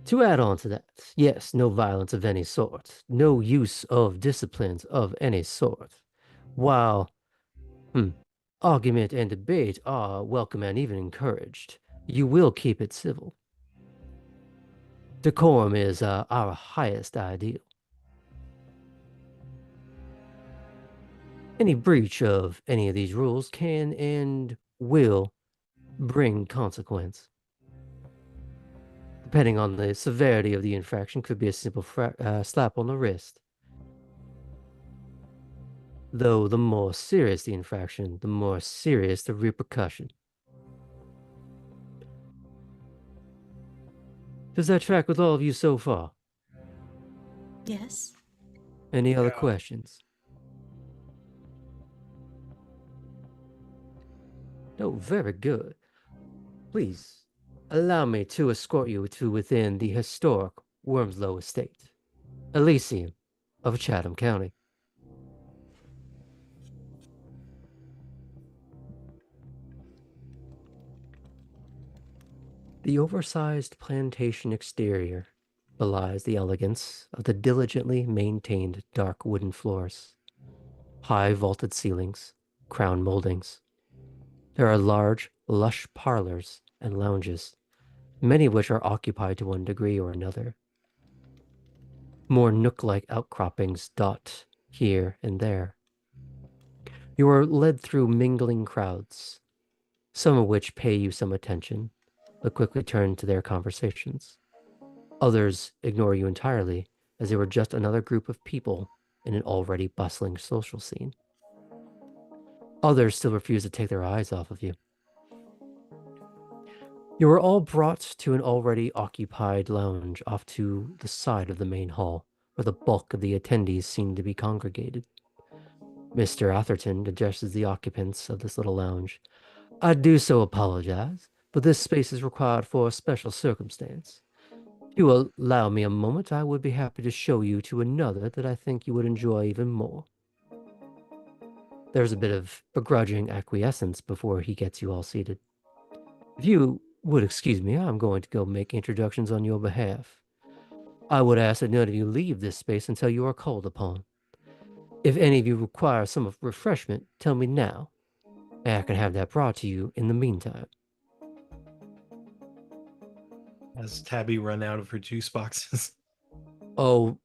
To add on to that, yes, no violence of any sort, no use of disciplines of any sort. While argument and debate are welcome and even encouraged, you will keep it civil. Decorum is our highest ideal. Any breach of any of these rules can and will bring consequence. Depending on the severity of the infraction, could be a simple slap on the wrist. Though the more serious the infraction, the more serious the repercussion. Does that track with all of you so far? Yes. Any other Yeah. questions? Oh, very good. Please, allow me to escort you to within the historic Wormslow Estate, Elysium of Chatham County. The oversized plantation exterior belies the elegance of the diligently maintained dark wooden floors, high vaulted ceilings, crown moldings. There are large, lush parlors and lounges, many of which are occupied to one degree or another. More nook-like outcroppings dot here and there. You are led through mingling crowds, some of which pay you some attention, but quickly turn to their conversations. Others ignore you entirely, as they were just another group of people in an already bustling social scene. Others still refuse to take their eyes off of you. You were all brought to an already occupied lounge off to the side of the main hall, where the bulk of the attendees seemed to be congregated. Mr. Atherton addresses the occupants of this little lounge. I do so apologize, but this space is required for a special circumstance. If you allow me a moment, I would be happy to show you to another that I think you would enjoy even more. There's a bit of begrudging acquiescence before he gets you all seated. If you would excuse me, I'm going to go make introductions on your behalf. I would ask that none of you leave this space until you are called upon. If any of you require some refreshment, tell me now, and I can have that brought to you in the meantime. Has Tabby run out of her juice boxes? Oh,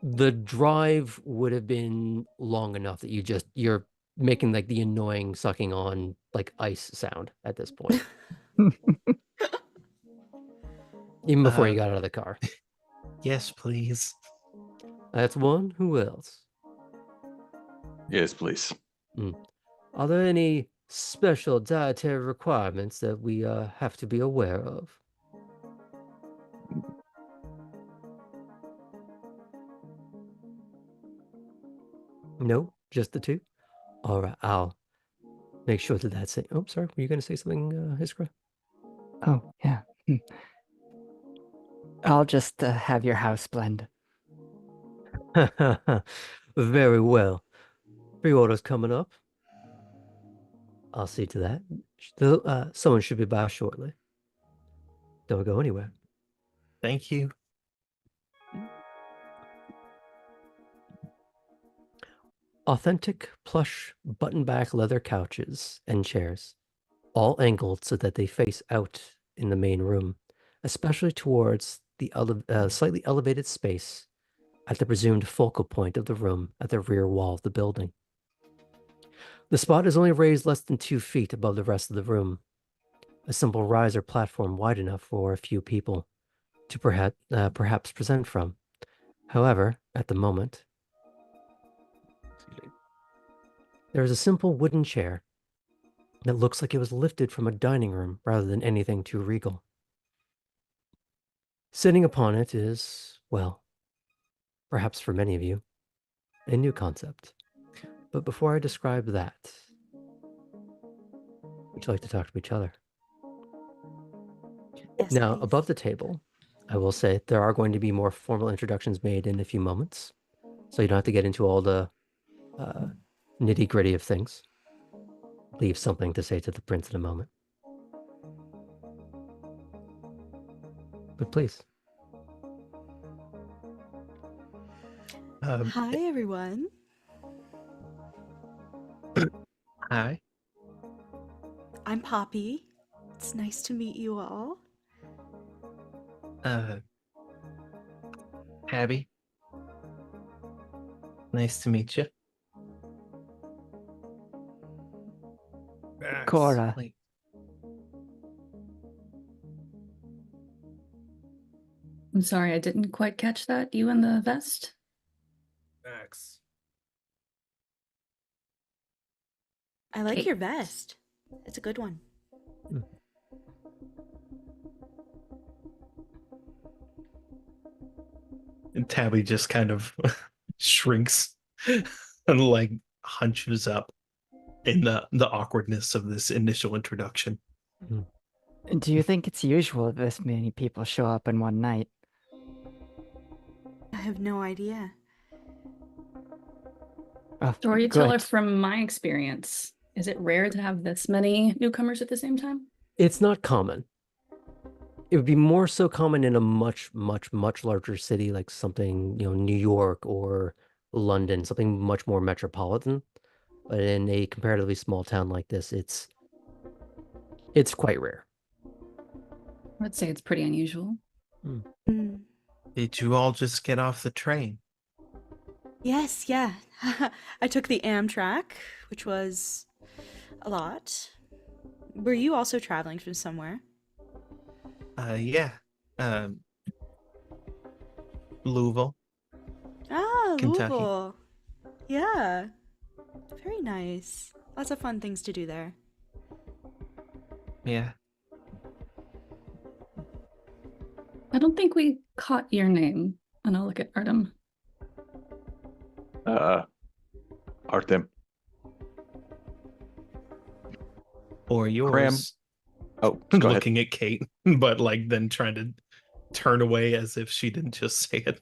The drive would have been long enough that you're making like the annoying sucking on like ice sound at this point. Even before you got out of the car. Yes, please. That's one. Who else? Yes, please. Are there any special dietary requirements that we have to be aware of? No, just the two? All right, I'll make sure that that's it. Oh, sorry, were you going to say something, Iskra? Oh, yeah. I'll just have your house blend. Very well. Pre-order's coming up. I'll see to that. Someone should be by shortly. Don't go anywhere. Thank you. Authentic plush button-back leather couches and chairs, all angled so that they face out in the main room, especially towards the slightly elevated space at the presumed focal point of the room at the rear wall of the building. The spot is only raised less than 2 feet above the rest of the room, a simple riser platform wide enough for a few people to perhaps present from. However, at the moment, there is a simple wooden chair that looks like it was lifted from a dining room rather than anything too regal. Sitting upon it is, well, perhaps for many of you, a new concept. But before I describe that, would you like to talk to each other? Yes, Now, please. above the table, I will say there are going to be more formal introductions made in a few moments, so you don't have to get into all the nitty-gritty of things. Leave something to say to the prince in a moment. But please. Hi, everyone. Hi. I'm Poppy. It's nice to meet you all. Abby. Nice to meet you. Max. Cora. Like, I'm sorry, I didn't quite catch that. You in the vest? Max. I like Kate. your vest. It's a good one. and Tabby just kind of shrinks and like hunches up in the awkwardness of this initial introduction. Do you think it's usual this many people show up in one night? I have no idea. Oh, Storyteller, good. from my experience, is it rare to have this many newcomers at the same time? It's not common. It would be more so common in a much, much, much larger city like something, New York or London, something much more metropolitan. But in a comparatively small town like this, it's quite rare. I would say it's pretty unusual. Mm. Did you all just get off the train? Yes, yeah. I took the Amtrak, which was a lot. Were you also traveling from somewhere? Yeah. Louisville. Ah, Kentucky. Louisville. Yeah. Very nice. Lots of fun things to do there. Yeah. I don't think we caught your name. And I'll look at Artem. Artem. Or yours. Cram. Oh, go ahead. Looking at Kate, but like then trying to turn away as if she didn't just say it.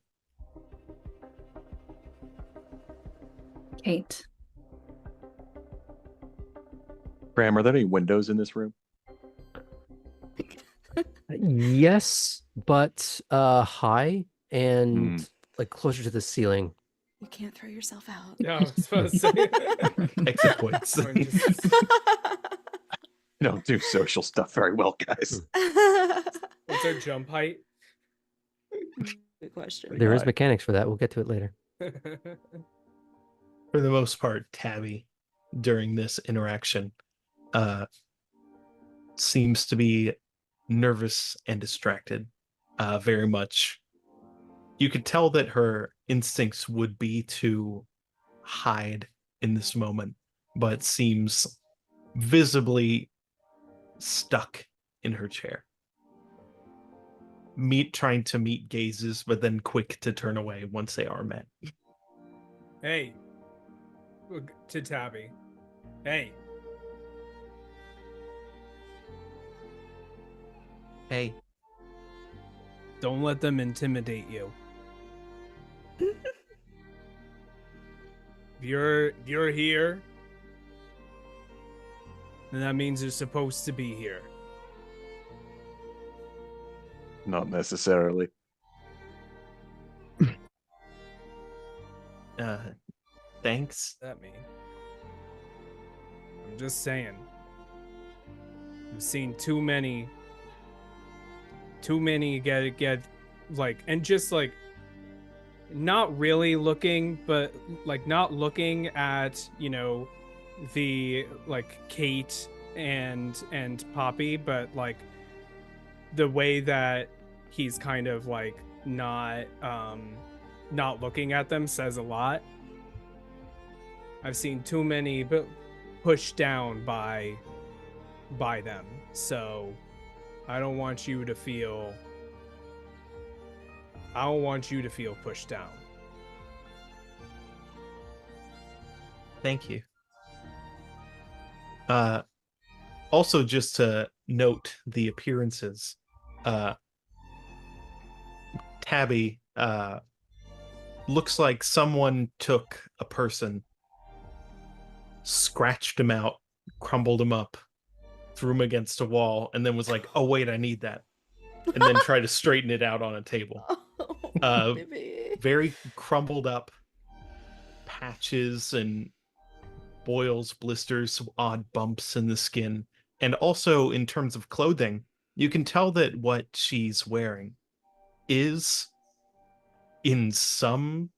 Kate. Cram, are there any windows in this room? Yes, but high and like closer to the ceiling. You can't throw yourself out. Yeah, I was supposed to say. Exit points. You don't do social stuff very well, guys. What's our jump height? Good question. Pretty There is high. mechanics for that. We'll get to it later. For the most part, Tabby, during this interaction, seems to be nervous and distracted. Very much. You could tell that her instincts would be to hide in this moment, but seems visibly stuck in her chair. Trying to meet gazes, but then quick to turn away once they are met. Hey. To Tabby. Hey. Hey, Don't let them intimidate you. If you're here, then that means you're supposed to be here. Not necessarily. Thanks. That mean? I'm just saying. I've seen too many get like, and just like not really looking, but like not looking at, you know, the like Kate and Poppy, but like the way that he's kind of like not looking at them says a lot. I've seen too many but pushed down by them. So I don't want you to feel pushed down. Thank you. Also, just to note the appearances, Tabby looks like someone took a person, scratched him out, crumbled him up, threw him against a wall, and then was like, "Oh wait, I need that," and then try to straighten it out on a table. Baby. Very crumbled up, patches and boils, blisters, odd bumps in the skin. And also in terms of clothing, you can tell that what she's wearing is in some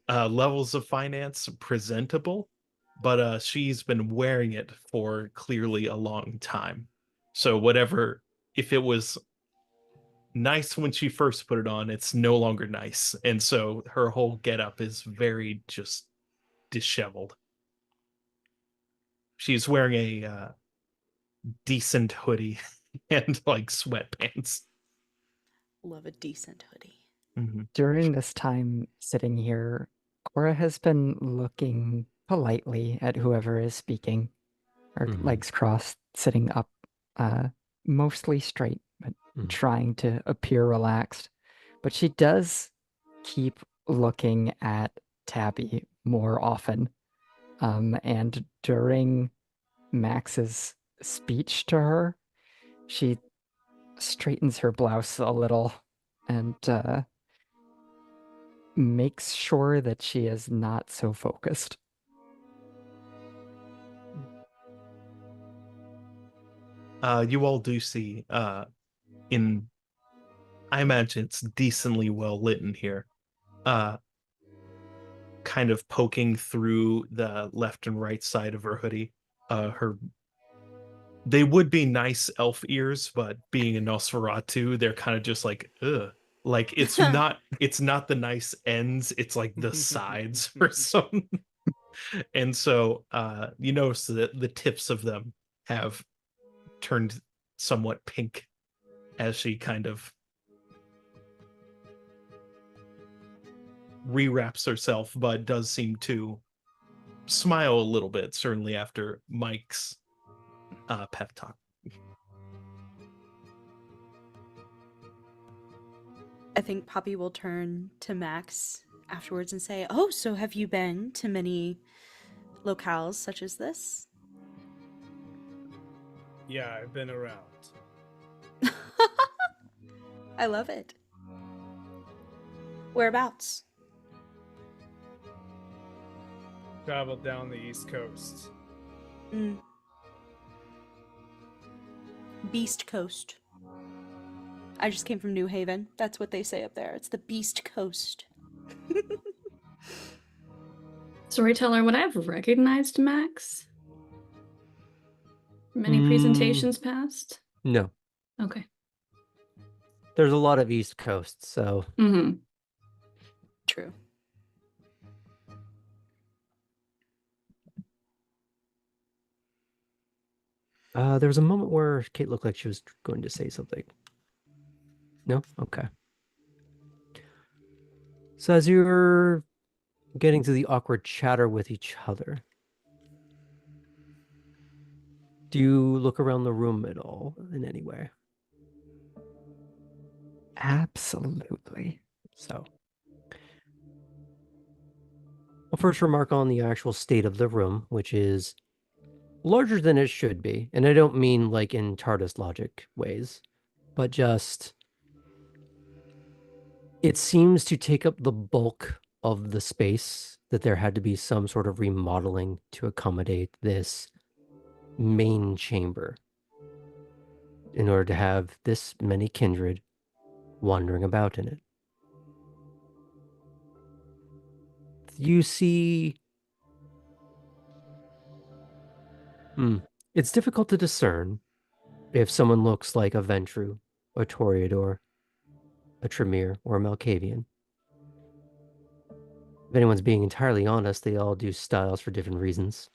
levels of finance presentable, but she's been wearing it for clearly a long time. So whatever, if it was nice when she first put it on, it's no longer nice. And so her whole getup is very just disheveled. She's wearing a decent hoodie and like sweatpants. Love a decent hoodie. Mm-hmm. During this time sitting here, Cora has been looking politely at whoever is speaking, her Mhm. legs crossed, sitting up, mostly straight, but Mhm. trying to appear relaxed. But she does keep looking at Tabby more often. And during Max's speech to her, she straightens her blouse a little and makes sure that she is not so focused. You all do see in, I imagine it's decently well lit in here, kind of poking through the left and right side of her hoodie, they would be nice elf ears, but being a Nosferatu, they're kind of just like, ugh. Like it's not the nice ends, it's like the sides or something. And so you notice that the tips of them have turned somewhat pink as she kind of rewraps herself, but does seem to smile a little bit, certainly after Mike's pep talk. I think Poppy will turn to Max afterwards and say, "Oh, so have you been to many locales such as this?" Yeah, I've been around. I love it. Whereabouts? Traveled down the East Coast. Beast Coast. I just came from New Haven. That's what they say up there. It's the Beast Coast. Storyteller, would I have recognized Max? Many presentations past? No. Okay. There's a lot of East Coast, so Mm-hmm. True. there was a moment where Kate looked like she was going to say something. No? Okay. So as you're getting to the awkward chatter with each other, do you look around the room at all in any way? Absolutely. So, I'll first remark on the actual state of the room, which is larger than it should be. And I don't mean like in TARDIS logic ways, but just it seems to take up the bulk of the space, that there had to be some sort of remodeling to accommodate this main chamber in order to have this many kindred wandering about in it. You see, it's difficult to discern if someone looks like a Ventru, a Toreador, a Tremere, or a Malkavian. If anyone's being entirely honest, they all do styles for different reasons.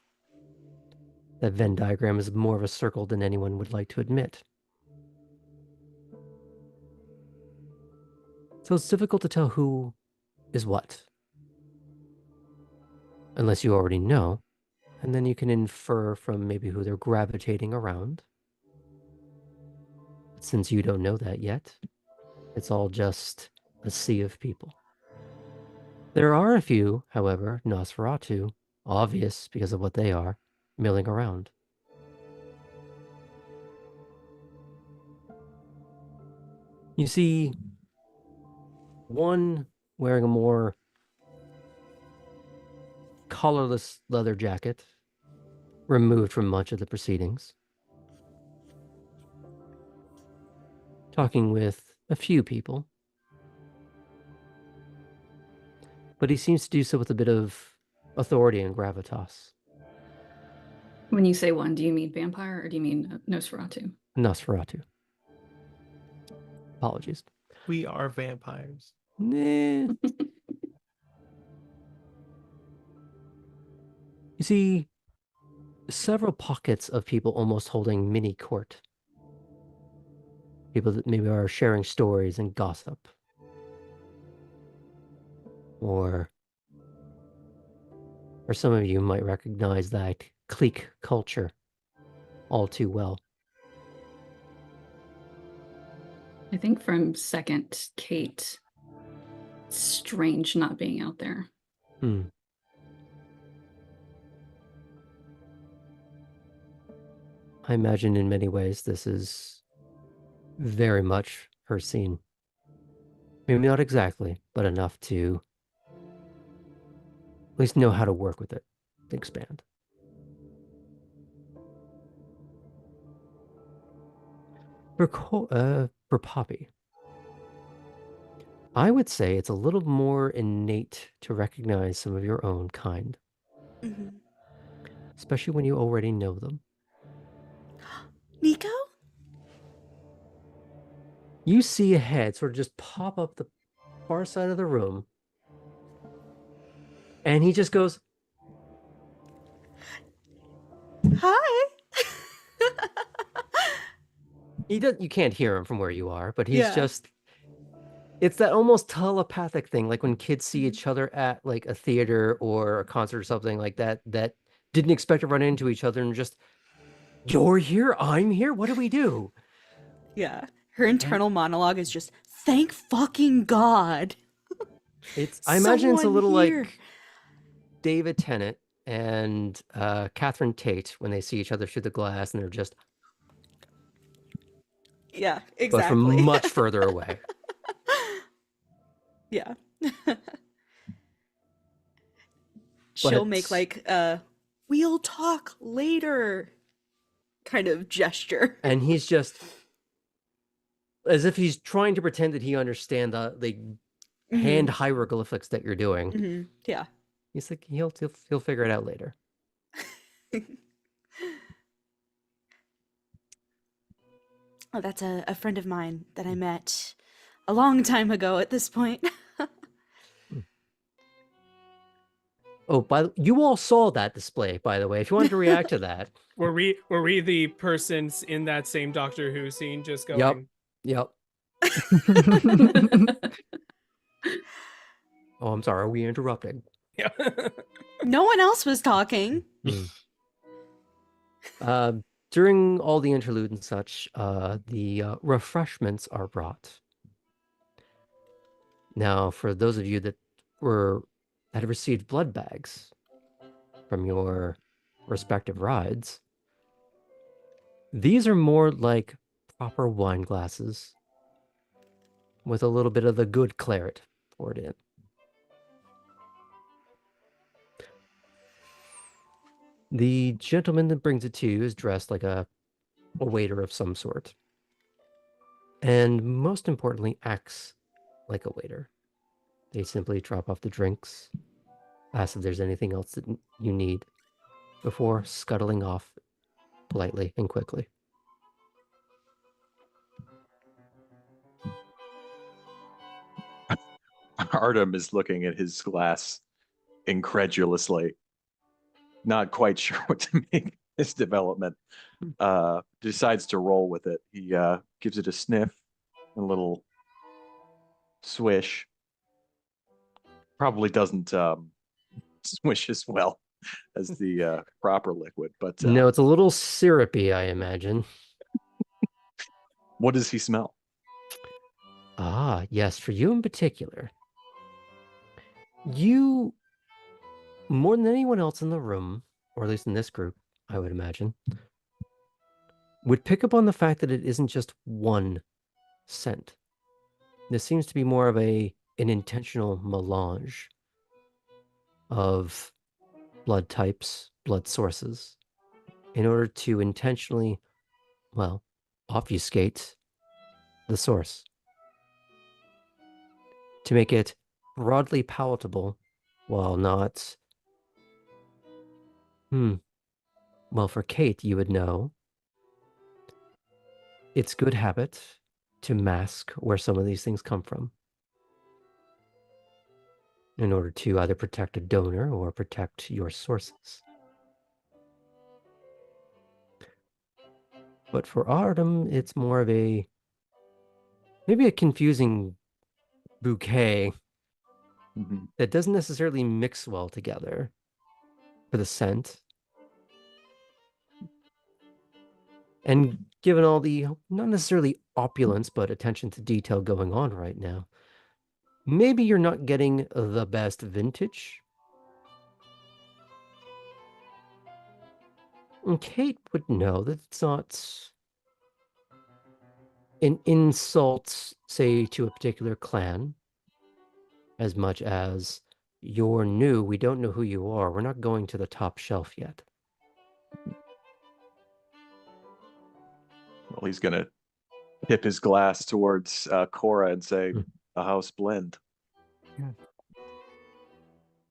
That Venn diagram is more of a circle than anyone would like to admit. So it's difficult to tell who is what. Unless you already know, and then you can infer from maybe who they're gravitating around. But since you don't know that yet, it's all just a sea of people. There are a few, however, Nosferatu, obvious because of what they are, milling around. You see one wearing a more collarless leather jacket, removed from much of the proceedings, talking with a few people. But he seems to do so with a bit of authority and gravitas. When you say one, do you mean vampire or do you mean Nosferatu? Nosferatu. Apologies. We are vampires. Nah. You see several pockets of people almost holding mini court. People that maybe are sharing stories and gossip. Or some of you might recognize that clique culture all too well. I think from second, Kate, it's strange not being out there. I imagine in many ways this is very much her scene. Maybe not exactly, but enough to at least know how to work with it, to expand. For Poppy, I would say it's a little more innate to recognize some of your own kind. Mm-hmm. Especially when you already know them. Nico? You see a head sort of just pop up the far side of the room, and he just goes, Hi. you can't hear him from where you are, but he's Yeah. just, it's that almost telepathic thing, like when kids see each other at like a theater or a concert or something like that, that didn't expect to run into each other and just, you're here, I'm here, what do we do? Yeah. Her internal monologue is just, thank fucking God. I imagine it's a Someone little here. like David Tennant and Catherine Tate when they see each other through the glass and they're just, Yeah, but exactly. from much further away. Yeah. She'll make like a we'll talk later kind of gesture. And he's just, as if he's trying to pretend that he understands the hand hieroglyphics that you're doing. Yeah. He's like, he'll figure it out later. Oh, that's a friend of mine that I met a long time ago at this point. Oh, you all saw that display, by the way. If you wanted to react to that. Were we the persons in that same Doctor Who scene just going? Yep. Oh, I'm sorry. Are we interrupting? Yeah. No one else was talking. During all the interlude and such, the refreshments are brought. Now, for those of you that had received blood bags from your respective rides, these are more like proper wine glasses with a little bit of the good claret poured in. The gentleman that brings it to you is dressed like a waiter of some sort. And most importantly, acts like a waiter. They simply drop off the drinks, ask if there's anything else that you need, before scuttling off politely and quickly. Artem is looking at his glass incredulously, not quite sure what to make this development. Decides to roll with it. He gives it a sniff, a little swish. Probably doesn't swish as well as the proper liquid, but No, it's a little syrupy, I imagine. What does he smell? Ah, yes, for you in particular. You, more than anyone else in the room, or at least in this group, I would imagine, would pick up on the fact that it isn't just one scent. This seems to be more of an intentional melange of blood types, blood sources, in order to intentionally, well, obfuscate the source. To make it broadly palatable while not... Well, for Kate, you would know it's good habit to mask where some of these things come from in order to either protect a donor or protect your sources. But for Artem, it's more of maybe a confusing bouquet that doesn't necessarily mix well together for the scent. And given all the, not necessarily opulence, but attention to detail going on right now, maybe you're not getting the best vintage. And Kate would know that it's not an insult, say, to a particular clan, as much as you're new, we don't know who you are, we're not going to the top shelf yet. Well, he's gonna tip his glass towards Cora and say, "A house blend." Yeah.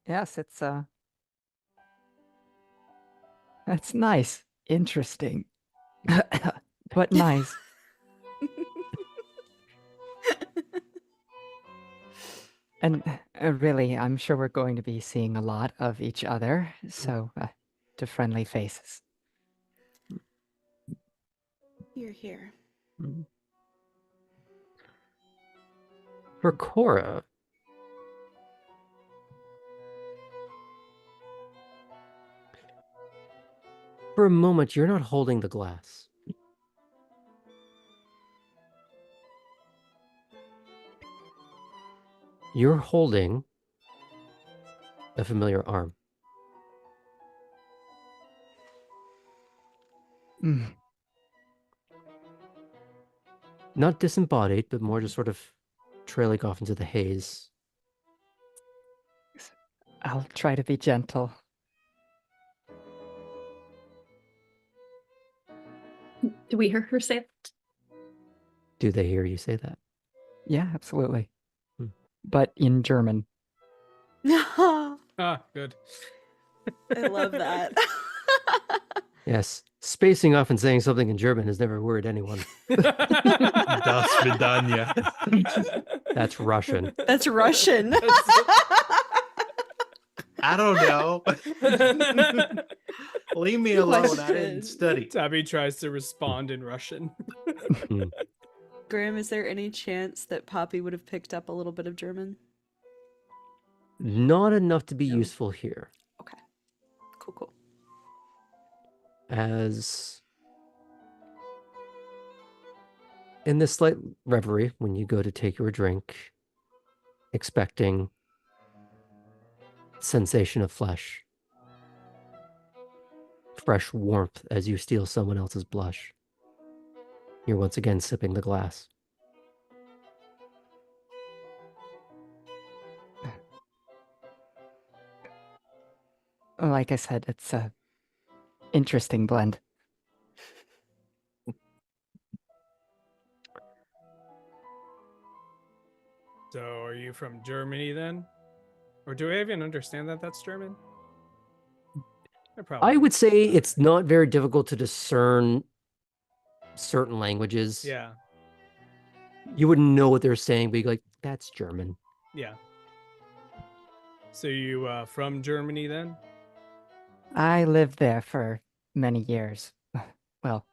Yes, that's nice. Interesting. But nice. And really, I'm sure we're going to be seeing a lot of each other, so to friendly faces. Here. For Cora, for a moment, you're not holding the glass. You're holding a familiar arm. Not disembodied, but more just sort of trailing off into the haze. I'll try to be gentle. Do we hear her say that? Do they hear you say that? Yeah, absolutely. Hmm. But in German. I Ah, good. love that. Yes. Spacing off and saying something in German has never worried anyone. Das Vidanya. That's Russian. That's Russian. I don't know. Leave me alone. I didn't Question. study. Tabby tries to respond in Russian. Hmm. Graham, is there any chance that Poppy would have picked up a little bit of German? Not enough to be No. useful here. Okay. Cool. As in this slight reverie, when you go to take your drink, expecting sensation of flesh, fresh warmth as you steal someone else's blush, you're once again sipping the glass. Like I said, it's a interesting blend. So, are you from Germany then? Or do I even understand that that's German? I would say it's not very difficult to discern certain languages. Yeah, You wouldn't know what they're saying, but you're like, that's German. yeah. So you from Germany then? I lived there for many years. Well,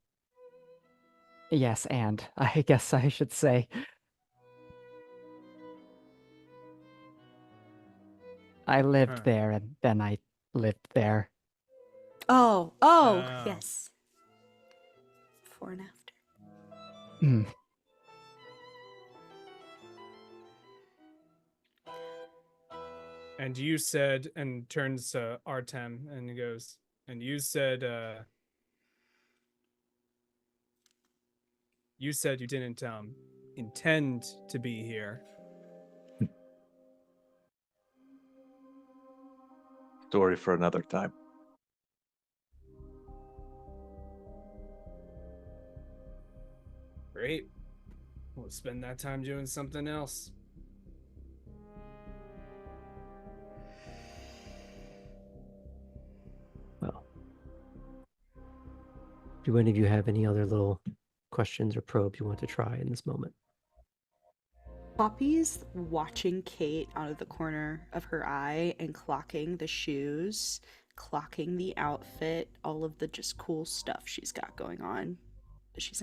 yes, and I guess I should say. I lived Huh. there and then I lived there. Oh, Oh. yes. Before and after. Hmm. And you said, and turns to Artem and he goes, and you said you didn't intend to be here. Story for another time. Great. We'll spend that time doing something else. Well, do any of you have any other little questions or probes you want to try in this moment? Poppy's watching Kate out of the corner of her eye and clocking the shoes, clocking the outfit, all of the just cool stuff she's got going on. But she's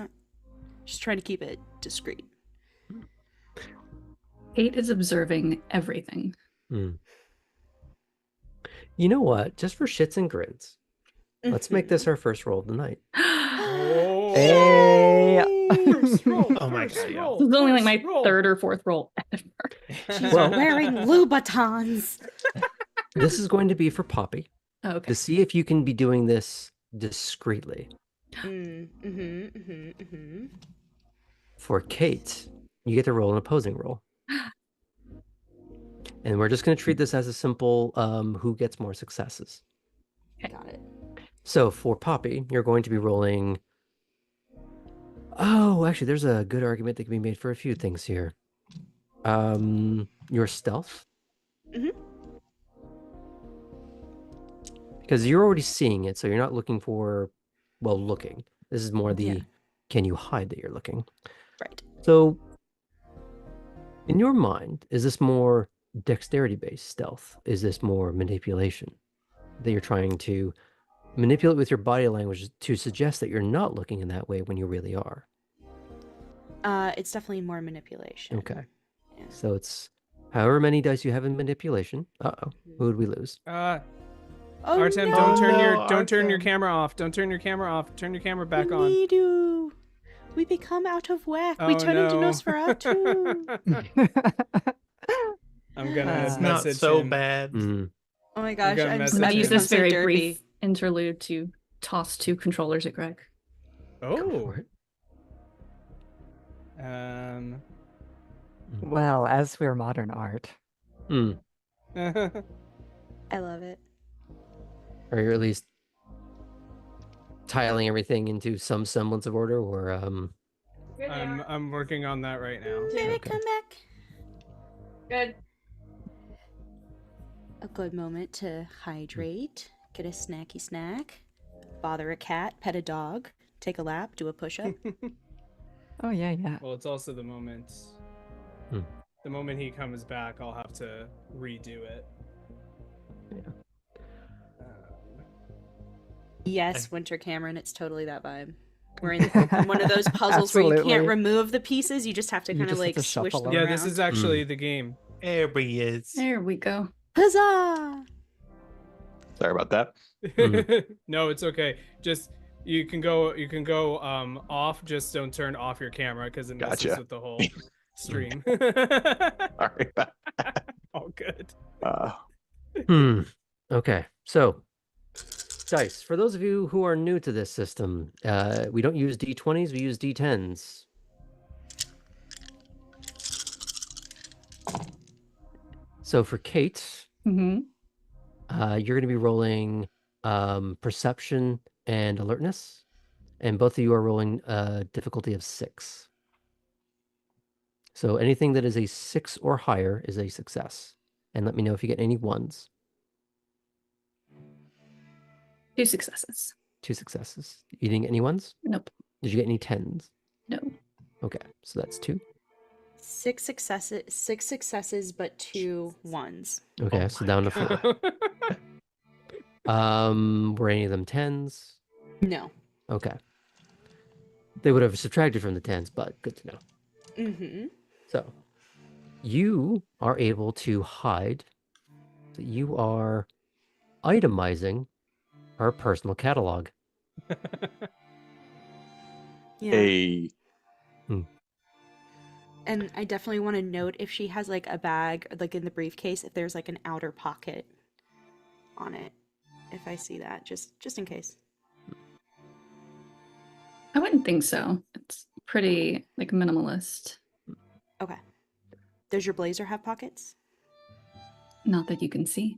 trying to keep it discreet. Kate is observing everything. Hmm. You know what? Just for shits and grins, let's make this our first roll of the night. Oh, Hey! First roll, Oh my first God, yeah. roll, This is only like first my roll. third or fourth roll ever. She's Well- wearing Louboutins. This is going to be for Poppy Okay. to see if you can be doing this discreetly. For Kate, you get to roll an opposing roll. And we're just going to treat this as a simple who gets more successes. Got it. So for Poppy, you're going to be rolling. Oh, actually, there's a good argument that can be made for a few things here. Your stealth. Mhm. Because you're already seeing it, so you're not looking for, well, looking. This is more the Yeah. can you hide that you're looking. Right. So, in your mind, is this more dexterity-based stealth? Is this more manipulation? That you're trying to manipulate with your body language to suggest that you're not looking in that way when you really are. It's definitely more manipulation. Okay. Yeah. So it's however many dice you have in manipulation. Uh-oh. Who would we lose? Oh, Artem, no. don't turn your Artem. camera off. Don't turn your camera off. Turn your camera back on. We do. We become out of whack. We Oh, turn into no. Nosferatu. I'm gonna It's Not message so him. bad. Mm. Oh my gosh, gonna I'm message I'm about gonna to use him. become this so very derpy. brief interlude to toss 2 controllers at Greg. Go Oh. for it. Well, as we're modern art. Mm. I love it. Or you're at least tiling everything into some semblance of order, or I'm working on that right now. Baby, Okay. come back. Good. A good moment to hydrate, get a snacky snack, bother a cat, pet a dog, take a lap, do a push-up. Oh yeah, yeah. Well, it's also the moment. Hmm. The moment he comes back, I'll have to redo it. Yeah. Yes, Winter Cameron, it's totally that vibe. We're in one of those puzzles where you can't Absolutely. remove the pieces, you just have to You kind of just have like to swish shuffle them them. Yeah, around. this is actually the game. There he is. There we go. Huzzah! Sorry about that. No, it's okay. Just you can go off. Just don't turn off your camera because it messes Gotcha. with the whole stream. Sorry about All good. Okay, so dice. For those of you who are new to this system, we don't use d20s, we use d10s. So for Kate, Mm-hmm. you're going to be rolling perception and alertness, and both of you are rolling difficulty of 6. So anything that is a 6 or higher is a success. And let me know if you get any 1s. 2 successes. 2 successes. You didn't get any 1s? Nope. Did you get any 10s? No. Okay, so that's 2. 6 successes, but 2 ones. Okay, Oh so my down to God. 4. Were any of them 10s? No. Okay. They would have subtracted from the 10s, but good to know. Mm-hmm. So you are able to hide. So you are itemizing our personal catalog. Yeah. A And I definitely want to note if she has like a bag, like in the briefcase, if there's like an outer pocket on it. If I see that, just in case. I wouldn't think so. It's pretty like minimalist. Okay. Does your blazer have pockets? Not that you can see.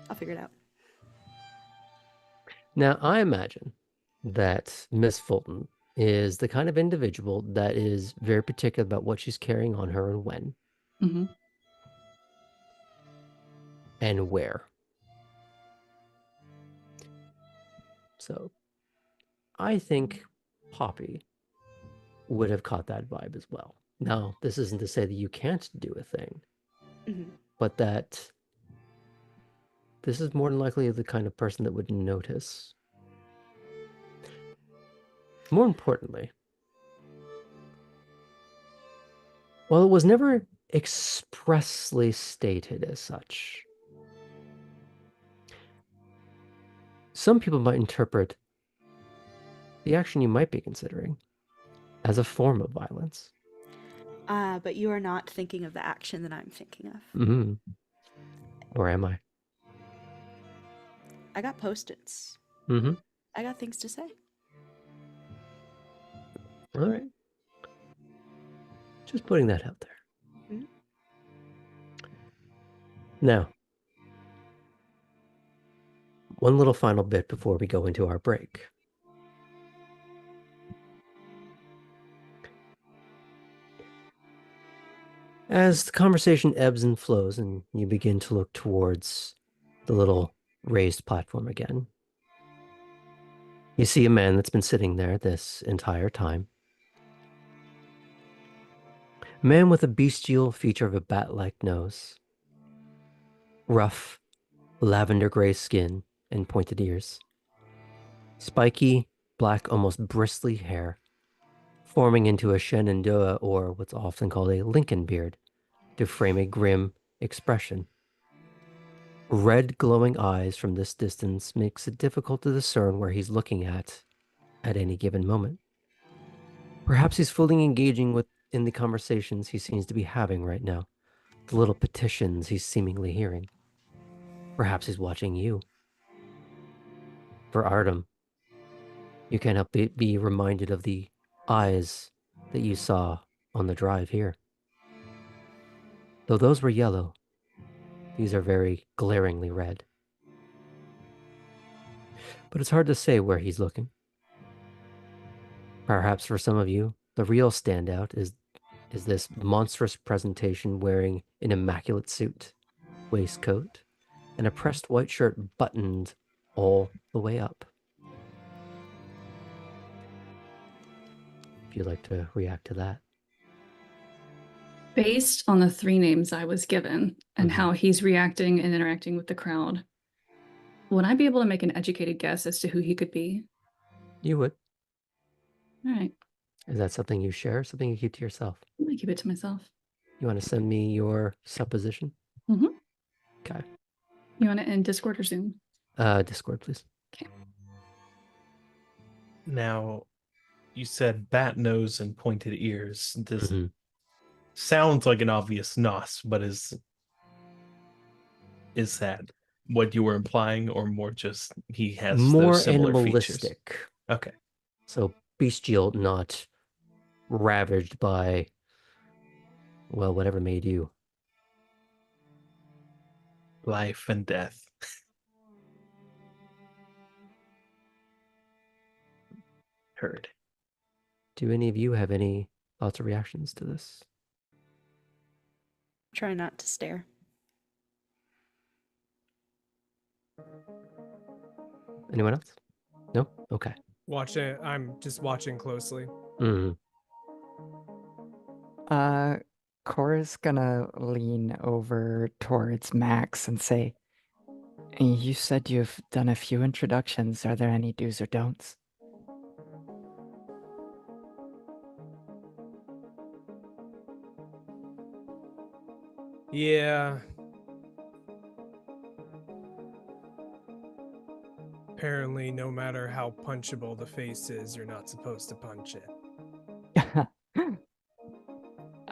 I'll figure it out. Now, I imagine that Miss Fulton is the kind of individual that is very particular about what she's carrying on her and when Mm-hmm. and where. So I think Poppy would have caught that vibe as well. Now, this isn't to say that you can't do a thing, but that this is more than likely the kind of person that would notice. More importantly, while it was never expressly stated as such, some people might interpret the action you might be considering as a form of violence. But you are not thinking of the action that I'm thinking of. Mm-hmm. Or am I? I got post-its. Mm-hmm. I got things to say. All right. Just putting that out there. Mhm. Now, one little final bit before we go into our break. As the conversation ebbs and flows and you begin to look towards the little raised platform again, you see a man that's been sitting there this entire time. A man with a bestial feature of a bat-like nose, rough, lavender gray skin, and pointed ears. Spiky, black, almost bristly hair, forming into a Shenandoah, or what's often called a Lincoln beard, to frame a grim expression. Red glowing eyes from this distance makes it difficult to discern where he's looking at any given moment. Perhaps he's fully engaging in the conversations he seems to be having right now, the little petitions he's seemingly hearing. Perhaps he's watching you. For Artem, you can't help but be reminded of the eyes that you saw on the drive here. Though those were yellow, these are very glaringly red. But it's hard to say where he's looking. Perhaps for some of you, the real standout is this monstrous presentation wearing an immaculate suit, waistcoat, and a pressed white shirt buttoned all the way up. If you'd like to react to that. Based on the 3 names I was given and Mhm. how he's reacting and interacting with the crowd, would I be able to make an educated guess as to who he could be? You would. All right. Is that something you share, something you keep to yourself? I'm going to keep it to myself. You want to send me your supposition? Mm-hmm. Okay. You want it in Discord or Zoom? Discord, please. Now, you said bat nose and pointed ears. This Mhm. sounds like an obvious nos, but is that what you were implying, or more just he has More those similar animalistic. features? Okay. So bestial, not ravaged by, well, whatever made you. Life and death. Heard. Do any of you have any thoughts or reactions to this? Try not to stare. Anyone else? No? Okay. I'm just watching closely. Mhm. Cora's gonna lean over towards Max and say, "You said you've done a few introductions. Are there any do's or don'ts?" Yeah. Apparently, no matter how punchable the face is, you're not supposed to punch it.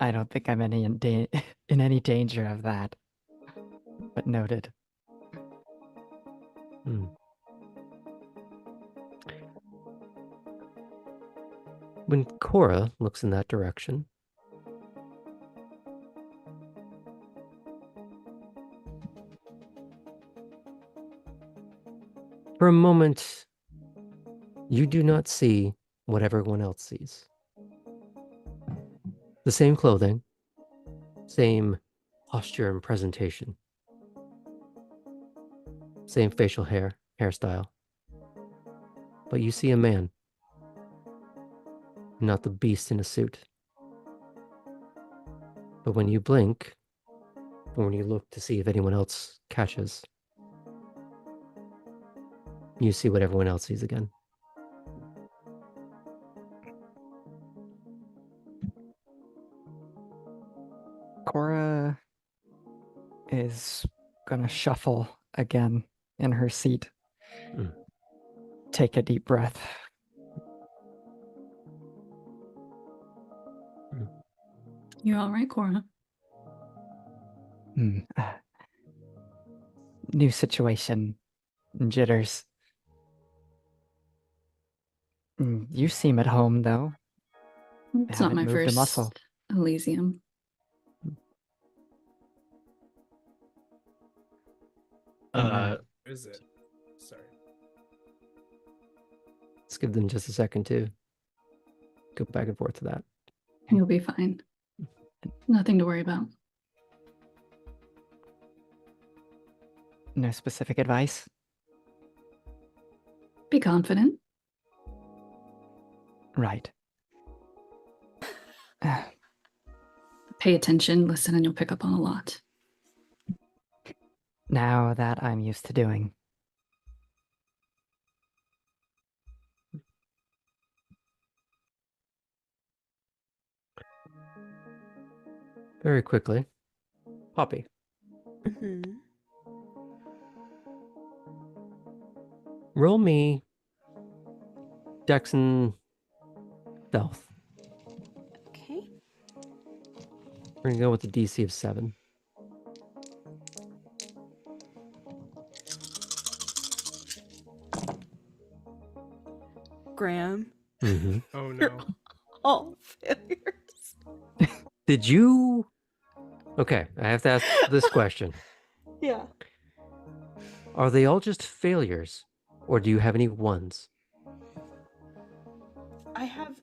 I don't think I'm in any danger of that. But noted. Hmm. When Cora looks in that direction, for a moment, you do not see what everyone else sees. The same clothing, same posture and presentation, same facial hairstyle. But you see a man, not the beast in a suit. But when you blink, or when you look to see if anyone else catches, you see what everyone else sees again. Cora is gonna shuffle again in her seat. Mm. Take a deep breath. You all right, Cora? New situation. Jitters. You seem at home, though. It's not Haven't my moved a first muscle. Elysium. Is it? Sorry. Let's give them just a second to go back and forth to that. You'll be fine. Nothing to worry about. No specific advice? Be confident. Right. Pay attention, listen, and you'll pick up on a lot. Now that I'm used to doing. Very quickly, Poppy. Mm-hmm. Roll me Dex and Stealth. Okay. We're gonna go with the DC of 7. Graham. Mm-hmm. Oh You're no. all failures. Did you? Okay, I have to ask this question. Yeah. Are they all just failures, or do you have any ones? I have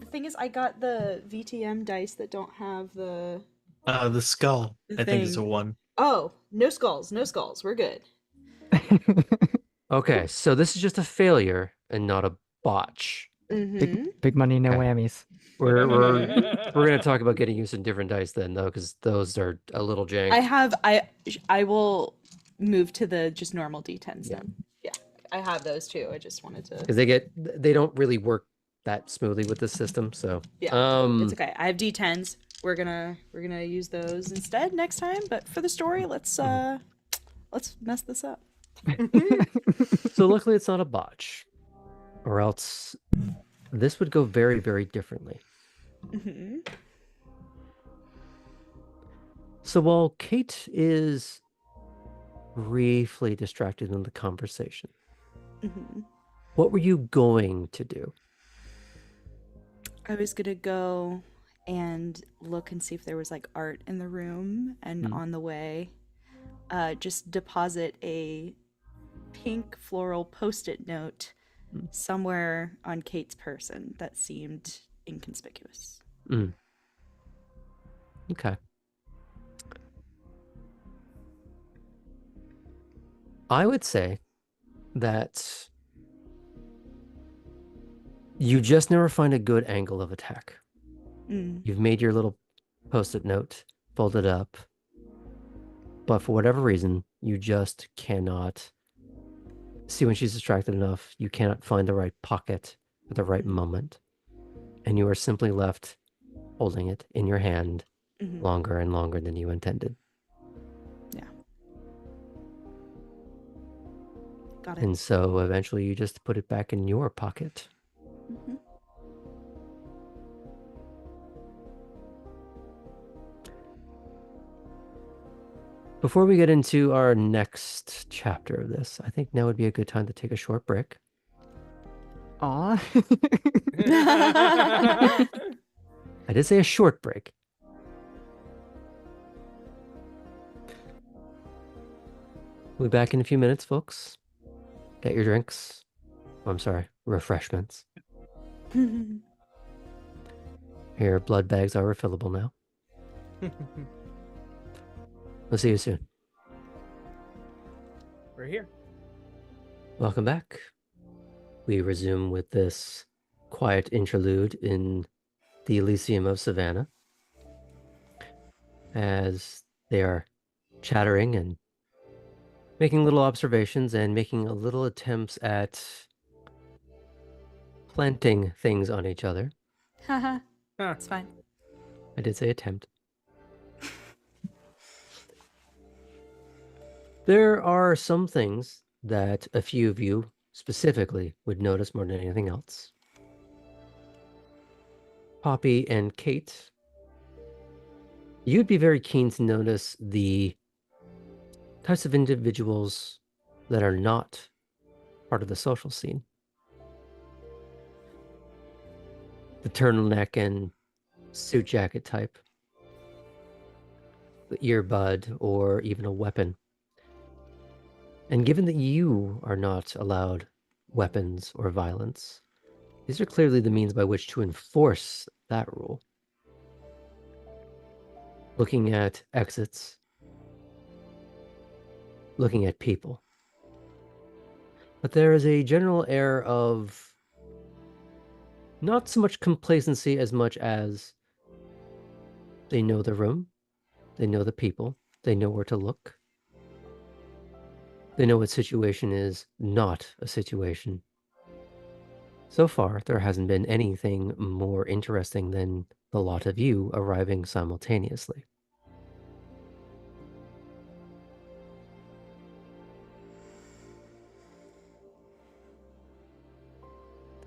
The thing is, I got the VTM dice that don't have the The skull, The I think, is a thing. 1. Oh, no skulls, no skulls. We're good. Okay, so this is just a failure and not a botch. Mm-hmm. Big money, no Okay. whammies. We're gonna talk about getting you some different dice then, though, because those are a little jank. I will move to the just normal D10s Yeah. then. Yeah, I have those too. I just wanted to. Because they don't really work that smoothly with this system. So Yeah, it's okay. I have D10s. We're gonna use those instead next time. But for the story, let's mess this up. So luckily it's not a botch, or else this would go very, very differently. Mm-hmm. So while Kate is briefly distracted in the conversation, Mm-hmm. what were you going to do? I was gonna go and look and see if there was like art in the room, and on the way, just deposit a pink floral post-it note somewhere on Kate's person that seemed inconspicuous. Okay. I would say that you just never find a good angle of attack. You've made your little post-it note, folded up, but for whatever reason, you just cannot see when she's distracted enough. You cannot find the right pocket at the right moment. And you are simply left holding it in your hand longer and longer than you intended. Yeah. Got it. And so eventually you just put it back in your pocket. Before we get into our next chapter of this, I think now would be a good time to take a short break. Aw. I did say a short break. We'll be back in a few minutes, folks. Get your drinks. Oh, I'm sorry, refreshments. Your blood bags are refillable now. We'll see you soon. We're here. Welcome back. We resume with this quiet interlude in the Elysium of Savannah, as they are chattering and making little observations and making a little attempts at planting things on each other. Haha. It's fine. I did say attempt. There are some things that a few of you specifically would notice more than anything else. Poppy and Kate, you'd be very keen to notice the types of individuals that are not part of the social scene. The turtleneck and suit jacket type, the earbud, or even a weapon. And given that you are not allowed weapons or violence, these are clearly the means by which to enforce that rule. Looking at exits, looking at people. But there is a general air of not so much complacency as much as they know the room, they know the people, they know where to look. They know what situation is not a situation. So far, there hasn't been anything more interesting than the lot of you arriving simultaneously.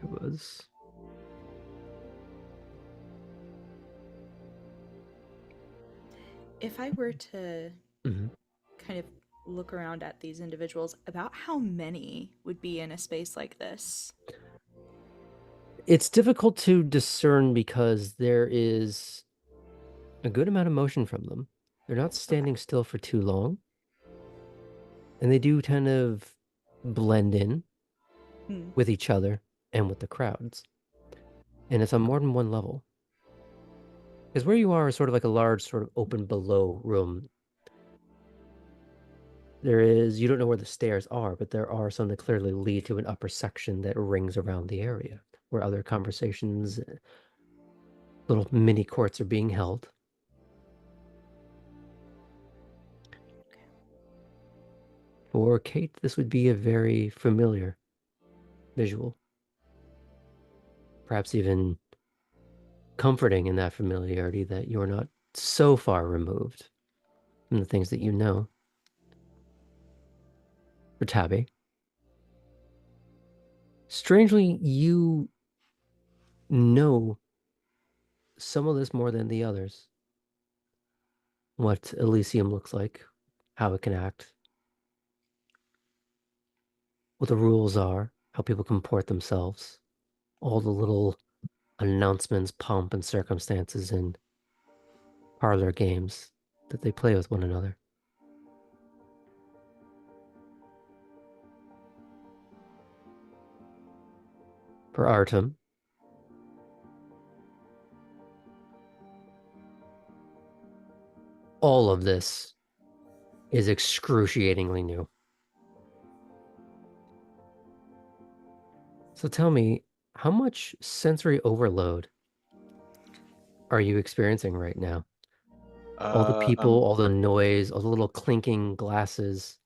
There was... If I were to kind of look around at these individuals, about how many would be in a space like this? It's difficult to discern because there is a good amount of motion from them. They're not standing still for too long. And they do kind of blend in with each other and with the crowds. And it's on more than one level. Because where you are is sort of like a large, sort of open below room. You don't know where the stairs are, but there are some that clearly lead to an upper section that rings around the area where other conversations, little mini courts are being held. For Kate, this would be a very familiar visual. Perhaps even comforting in that familiarity that you're not so far removed from the things that you know. For Tabby, strangely, you know some of this more than the others. What Elysium looks like, how it can act, what the rules are, how people comport themselves, all the little announcements, pomp, and circumstances in parlor games that they play with one another. For Artem, all of this is excruciatingly new. So tell me, how much sensory overload are you experiencing right now? All the people, all the noise, all the little clinking glasses,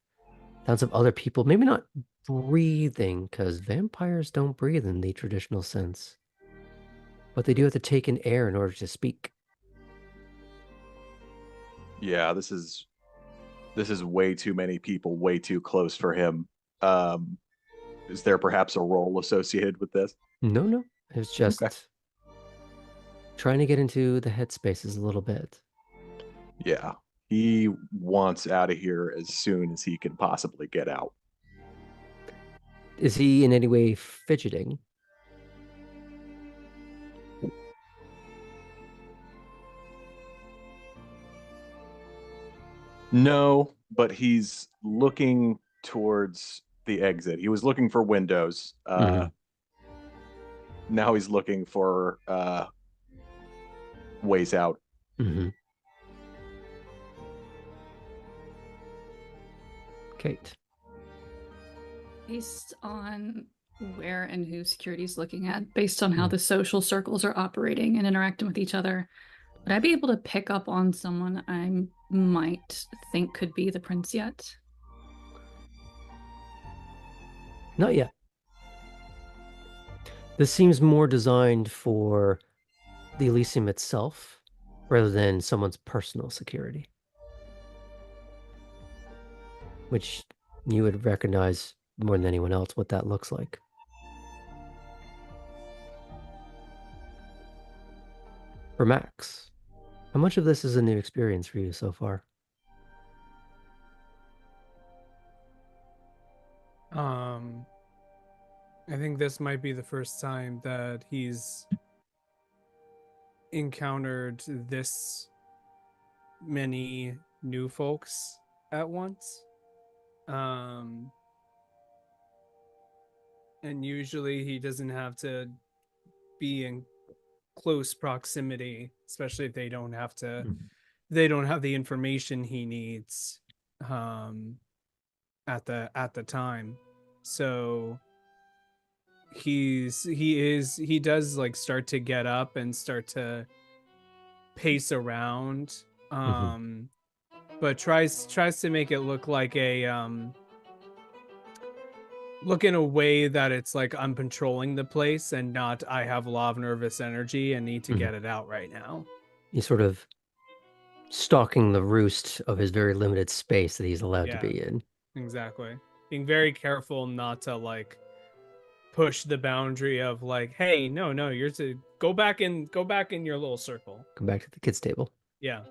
sounds of other people, maybe not breathing, because vampires don't breathe in the traditional sense, but they do have to take in air in order to speak. Yeah, this is way too many people, way too close for him. Is there perhaps a role associated with this? No, it's just Okay. trying to get into the headspaces a little bit. Yeah, he wants out of here as soon as he can possibly get out. Is he in any way fidgeting? No, but he's looking towards the exit. He was looking for windows. Now he's looking for ways out. Kate. Based on where and who security's looking at, based on how the social circles are operating and interacting with each other, would I be able to pick up on someone I might think could be the prince yet? Not yet. This seems more designed for the Elysium itself rather than someone's personal security, which you would recognize more than anyone else what that looks like. For Max, how much of this is a new experience for you so far? I think this might be the first time that he's encountered this many new folks at once. And usually he doesn't have to be in close proximity, especially if they don't have the information he needs at the time. So he does like start to get up and start to pace around, but tries to make it look like look in a way that it's like I'm controlling the place and not I have a lot of nervous energy and need to get it out right now. He's sort of stalking the roost of his very limited space that he's allowed to be in. Exactly. Being very careful not to like push the boundary of like, hey, no, you're to go back in your little circle. Come back to the kids' table. Yeah.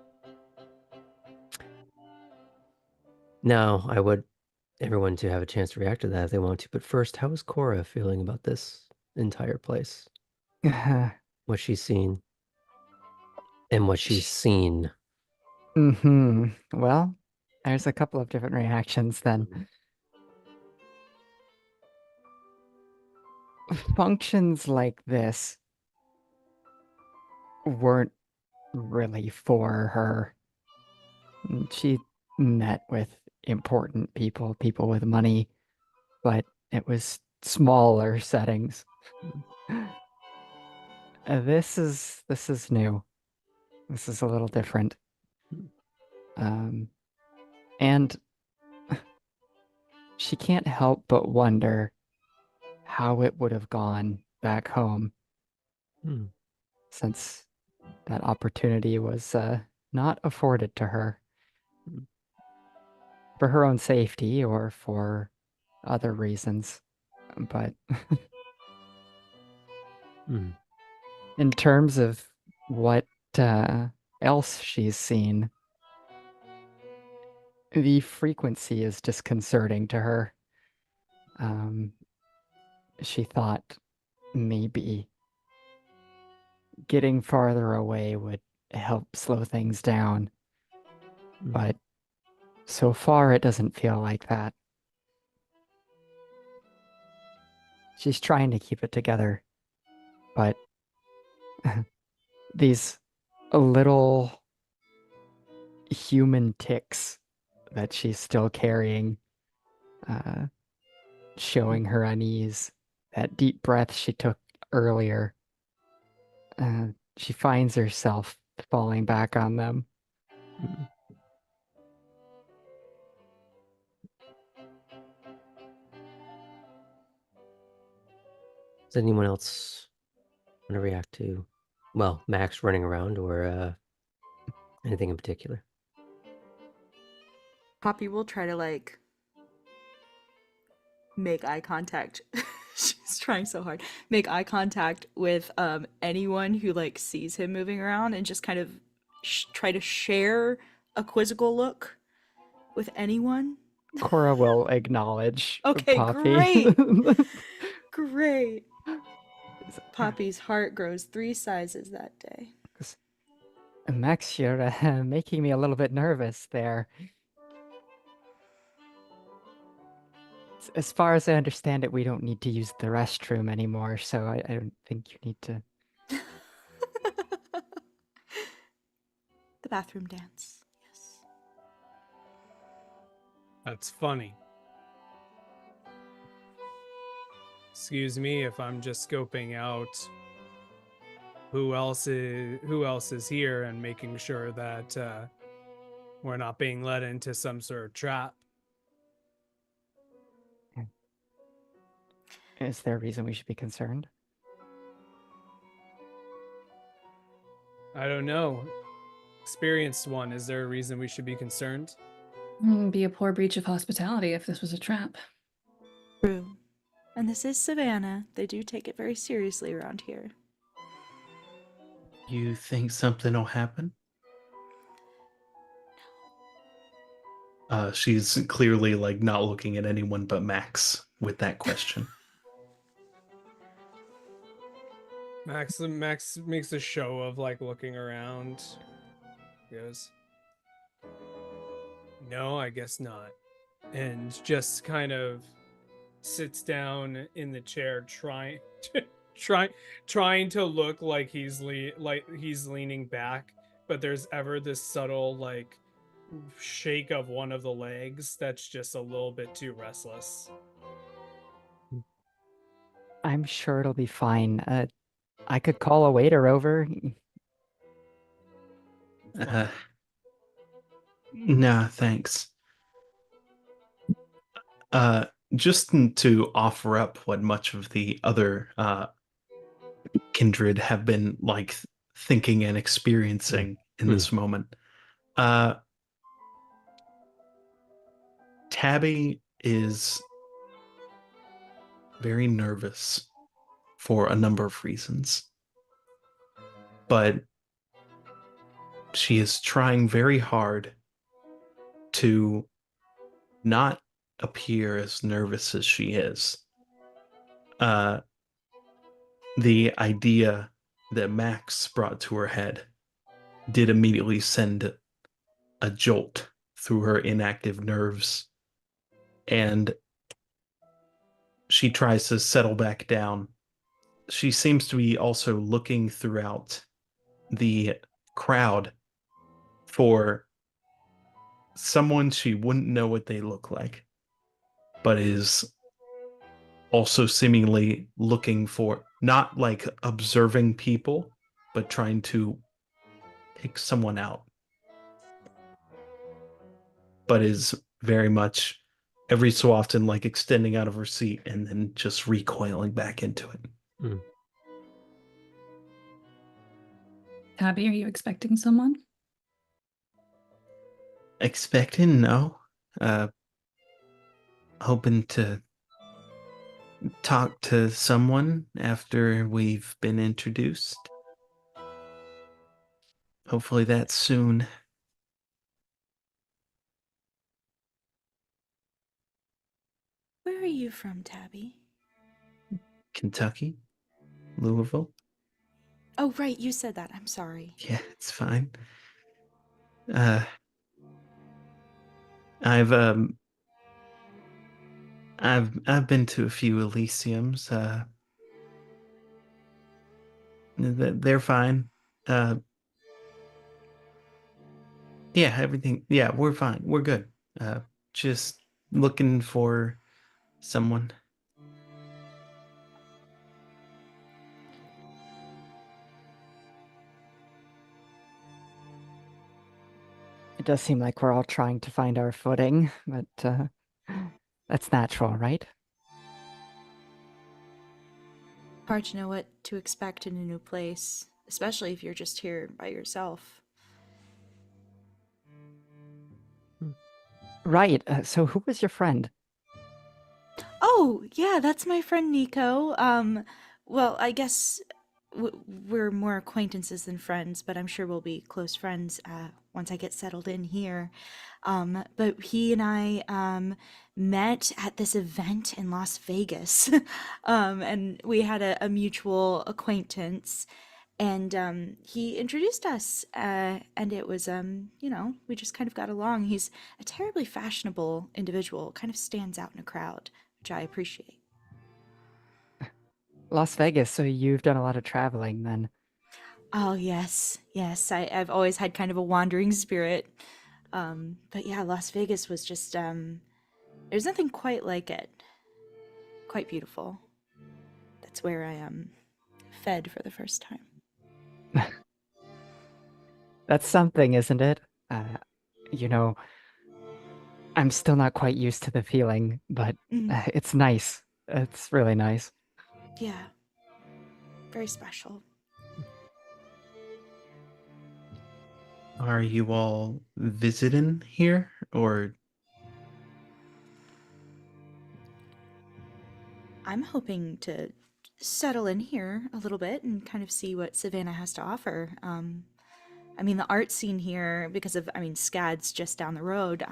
Now, I would everyone to have a chance to react to that if they want to. But first, how is Cora feeling about this entire place? What she's seen and what she's seen. Well, there's a couple of different reactions then. Functions like this weren't really for her. She met with important people, people with money, but it was smaller settings. This is new. This is a little different. And she can't help but wonder how it would have gone back home, since that opportunity was not afforded to her for her own safety or for other reasons. But in terms of what else she's seen, the frequency is disconcerting to her. She thought maybe getting farther away would help slow things down, but so far it doesn't feel like that. She's trying to keep it together, but these little human ticks that she's still carrying, showing her unease, that deep breath she took earlier, she finds herself falling back on them. Does anyone else want to react to, well, Max running around or anything in particular? Poppy will try to like make eye contact. She's trying so hard. Make eye contact with anyone who like sees him moving around and just kind of try to share a quizzical look with anyone. Cora will acknowledge Okay, Poppy. Great. Poppy's heart grows 3 sizes that day. Max, you're making me a little bit nervous there. As far as I understand it, we don't need to use the restroom anymore, so I don't think you need to. The bathroom dance, yes. That's funny. Excuse me if I'm just scoping out who else is here and making sure that we're not being led into some sort of trap. Is there a reason we should be concerned? I don't know. Experienced one, is there a reason we should be concerned? Be a poor breach of hospitality if this was a trap. True. And this is Savannah. They do take it very seriously around here. You think something will happen? She's clearly like not looking at anyone but Max with that question. Max makes a show of like looking around. He goes, no, I guess not. And just kind of sits down in the chair, trying to look like he's leaning back, but there's ever this subtle like shake of one of the legs that's just a little bit too restless. I'm sure it'll be fine. I could call a waiter over. Nah, thanks. Just to offer up what much of the other kindred have been like thinking and experiencing in this moment. Tabby is very nervous for a number of reasons, but she is trying very hard to not appear as nervous as she is. The idea that Max brought to her head did immediately send a jolt through her inactive nerves, and she tries to settle back down. She seems to be also looking throughout the crowd for someone she wouldn't know what they look like, but is also seemingly looking for, not like observing people, but trying to pick someone out, but is very much every so often like extending out of her seat and then just recoiling back into it. Tabby, are you expecting someone? Expecting? No. Hoping to talk to someone after we've been introduced. Hopefully that's soon. Where are you from, Tabby? Kentucky? Louisville? Oh, right, you said that. I'm sorry. Yeah, it's fine. I've been to a few Elysiums. They're fine. Yeah, everything. Yeah, we're fine. We're good. Just looking for someone. It does seem like we're all trying to find our footing, but that's natural, right? Hard to know what to expect in a new place, especially if you're just here by yourself. Right. So who was your friend? Oh, yeah, that's my friend Nico. Well, I guess we're more acquaintances than friends, but I'm sure we'll be close friends once I get settled in here. But he and I met at this event in Las Vegas, and we had a mutual acquaintance. And he introduced us, and it was, we just kind of got along. He's a terribly fashionable individual, kind of stands out in a crowd, which I appreciate. Las Vegas, so you've done a lot of traveling then. Oh, yes, yes. I've always had kind of a wandering spirit. But yeah, Las Vegas was just, there's nothing quite like it. Quite beautiful. That's where I fed for the first time. That's something, isn't it? You know, I'm still not quite used to the feeling, but Mhm. it's nice. It's really nice. Yeah. Very special. Are you all visiting here, or I'm hoping to settle in here a little bit and kind of see what Savannah has to offer. I mean, the art scene here, because of, SCAD's just down the road.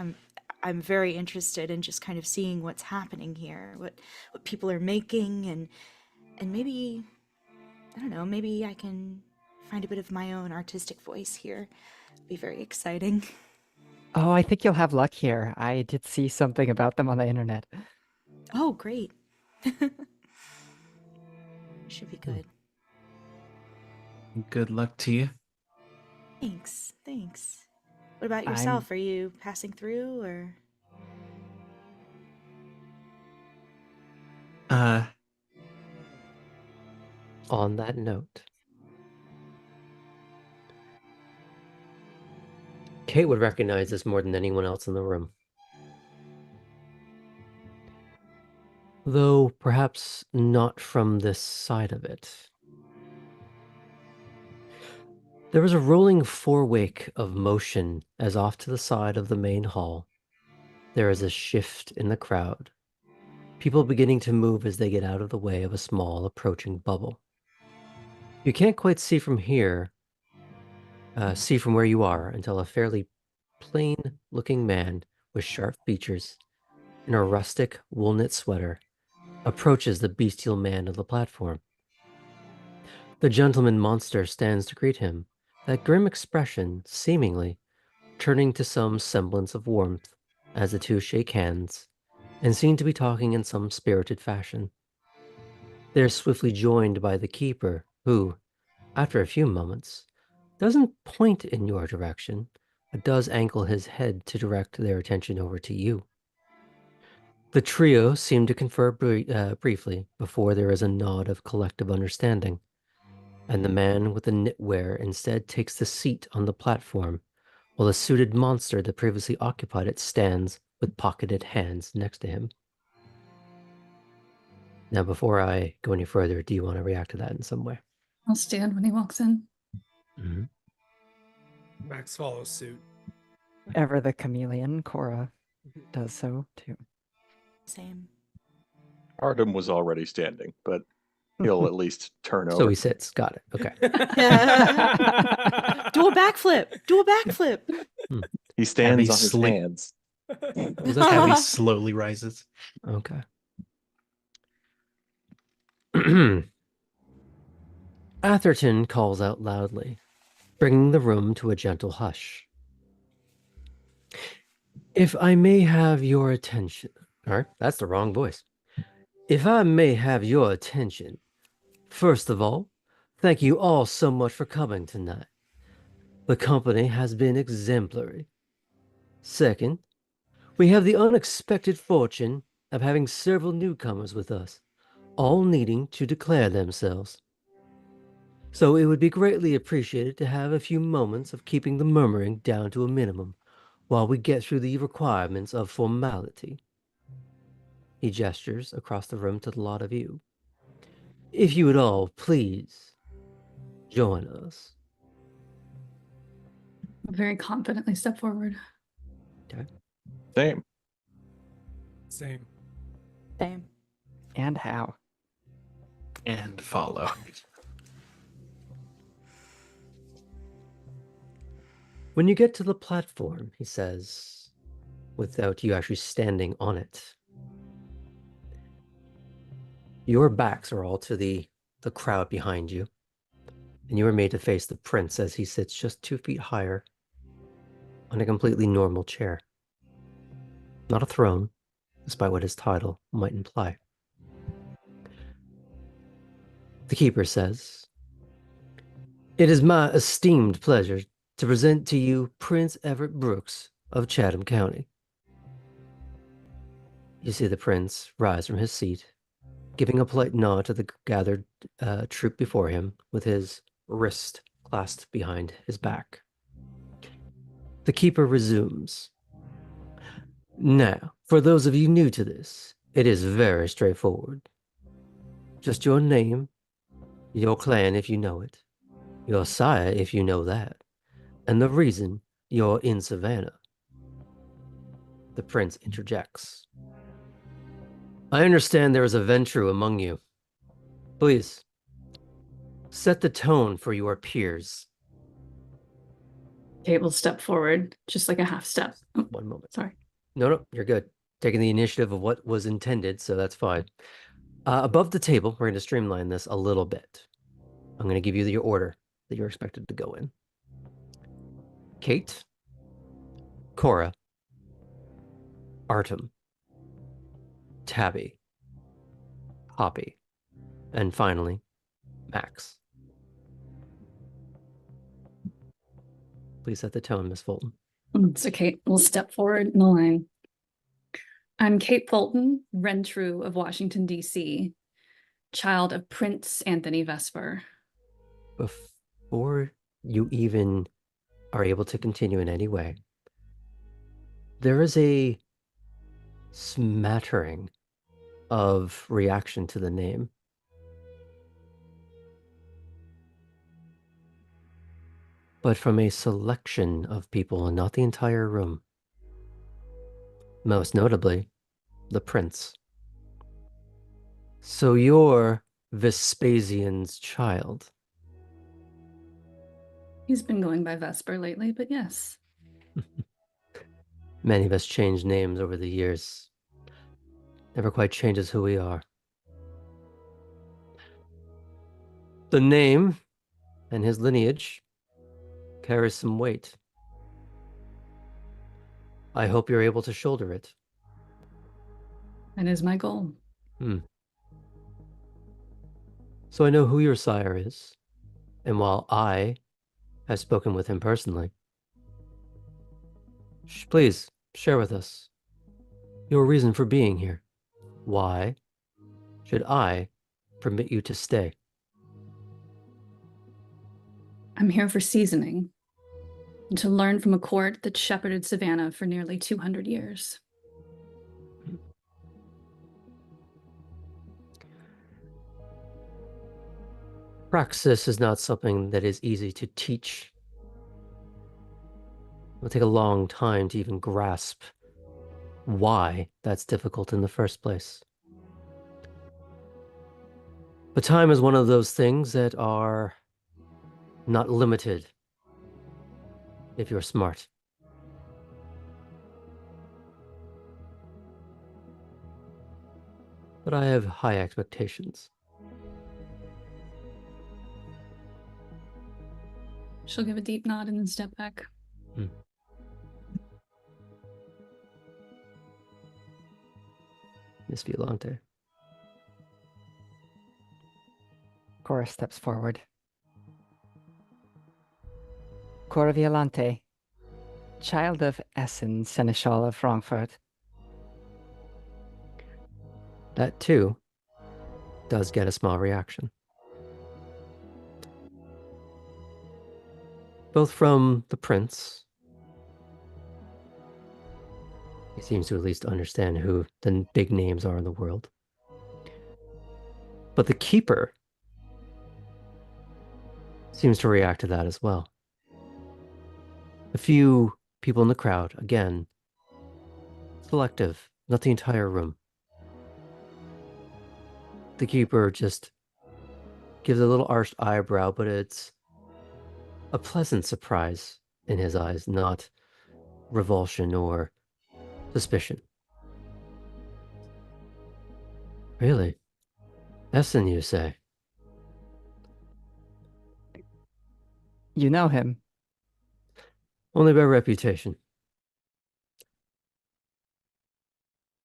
I'm very interested in just kind of seeing what's happening here, what people are making, and maybe, I don't know, maybe I can find a bit of my own artistic voice here. Be very exciting. Oh, I think you'll have luck here. I did see something about them on the internet. Oh, great. Should be good. good luck to you? Thanks. Thanks. What about I'm yourself? Are you passing through or? On that note, Kate would recognize this more than anyone else in the room. Though perhaps not from this side of it. There was a rolling forewake of motion as off to the side of the main hall. There is a shift in the crowd. People beginning to move as they get out of the way of a small approaching bubble. You can't quite see from here, see from where you are until a fairly plain-looking man with sharp features in a rustic wool-knit sweater approaches the bestial man of the platform. The gentleman monster stands to greet him, that grim expression seemingly turning to some semblance of warmth as the two shake hands and seem to be talking in some spirited fashion. They are swiftly joined by the keeper, who, after a few moments, doesn't point in your direction, but does angle his head to direct their attention over to you. The trio seem to confer briefly before there is a nod of collective understanding, and the man with the knitwear instead takes the seat on the platform, while the suited monster that previously occupied it stands with pocketed hands next to him. Now, before I go any further, do you want to react to that in some way? I'll stand when he walks in. Mm-hmm. Max follows suit. Ever the chameleon, Cora does so too. Same. Artem was already standing, but he'll at least turn So over. he sits. Got it. Okay. Do a backflip. Do a backflip. He stands Abby on his sleep. hands. Was that Abby slowly rises. Okay. Atherton calls out loudly, bringing the room to a gentle hush. If I may have your attention. All right, that's the wrong voice. If I may have your attention, first of all, thank you all so much for coming tonight. The company has been exemplary. Second, we have the unexpected fortune of having several newcomers with us, all needing to declare themselves. So it would be greatly appreciated to have a few moments of keeping the murmuring down to a minimum while we get through the requirements of formality. He gestures across the room to the lot of you. If you would all please join us. Very confidently step forward. Same. Same. Same. And how? And follow. When you get to the platform, he says, without you actually standing on it, your backs are all to the crowd behind you, and you are made to face the prince as he sits just 2 feet higher on a completely normal chair. Not a throne, despite what his title might imply. The keeper says, "It is my esteemed pleasure to present to you Prince Everett Brooks of Chatham County." You see the prince rise from his seat, giving a polite nod to the gathered troop before him with his wrist clasped behind his back. The keeper resumes. Now, for those of you new to this, it is very straightforward. Just your name, your clan if you know it, your sire if you know that, and the reason you're in Savannah. The prince interjects. I understand there is a Ventru among you. Please, set the tone for your peers. Kate will step forward, just like a half step. Oh, One moment. sorry. No, you're good. Taking the initiative of what was intended, so that's fine. Above the table, we're going to streamline this a little bit. I'm going to give you your order that you're expected to go in. Kate, Cora, Artem, Tabby, Poppy, and finally, Max. Please set the tone, Miss Fulton. So Kate will step forward in the line. I'm Kate Fulton, Rentrue of Washington, D.C., child of Prince Anthony Vesper. Before you even are able to continue in any way, there is a smattering of reaction to the name. But from a selection of people and not the entire room. Most notably, the prince. So you're Vespasian's child. He's been going by Vesper lately, but yes. Many of us change names over the years. Never quite changes who we are. The name and his lineage carries some weight. I hope you're able to shoulder it. That is my goal. So I know who your sire is, and while I has spoken with him personally. Please, share with us your reason for being here. Why should I permit you to stay? I'm here for seasoning and to learn from a court that shepherded Savannah for nearly 200 years. Praxis is not something that is easy to teach. It will take a long time to even grasp why that's difficult in the first place. But time is one of those things that are not limited if you're smart. But I have high expectations. She'll give a deep nod and then step back. Miss Violante. Cora steps forward. Cora Violante, child of Essen, Seneschal of Frankfurt. That too does get a small reaction. Both from the prince. He seems to at least understand who the big names are in the world. But the keeper seems to react to that as well. A few people in the crowd, again, selective, not the entire room. The keeper just gives a little arched eyebrow, but it's a pleasant surprise in his eyes, not revulsion or suspicion. Really? Essen, you say? You know him. Only by reputation.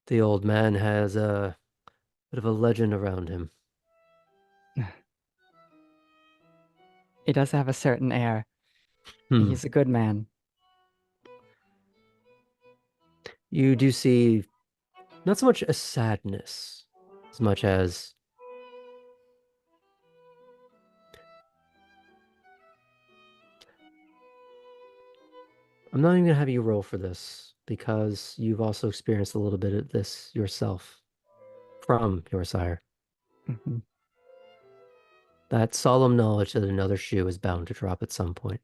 The old man has a bit of a legend around him. He does have a certain air. He's a good man. You do see not so much a sadness, as much as I'm not even going to have you roll for this, because you've also experienced a little bit of this yourself from your sire. Mm-hmm. That solemn knowledge that another shoe is bound to drop at some point.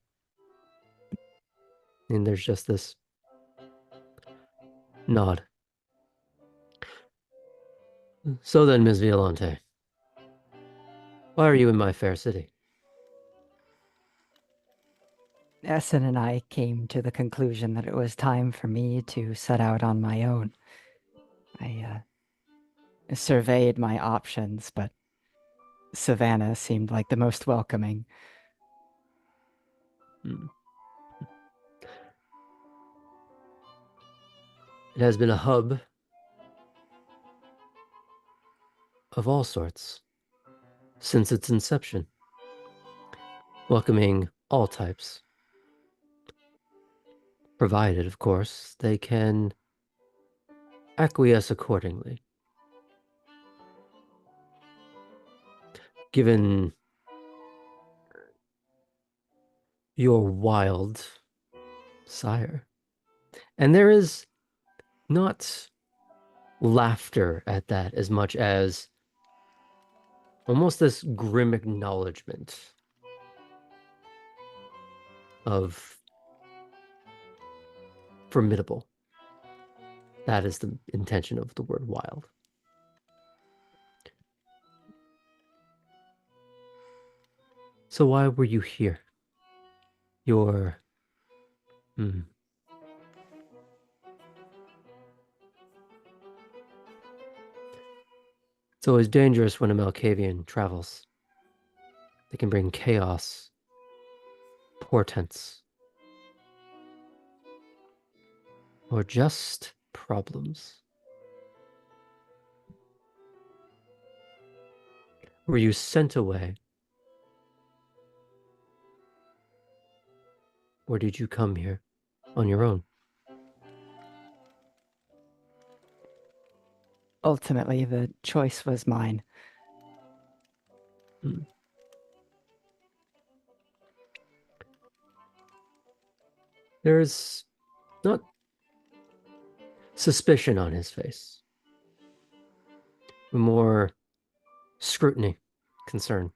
And there's just this nod. So then, Ms. Violante, why are you in my fair city? Essen and I came to the conclusion that it was time for me to set out on my own. I surveyed my options, but Savannah seemed like the most welcoming. It has been a hub of all sorts since its inception, welcoming all types, provided, of course, they can acquiesce accordingly. Given your wild sire. And there is not laughter at that as much as almost this grim acknowledgement of formidable. That is the intention of the word wild. So why were you here? Your... It's always dangerous when a Malkavian travels. They can bring chaos, portents, or just problems. Were you sent away or did you come here on your own? Ultimately, the choice was mine. There's not suspicion on his face, more scrutiny, concern.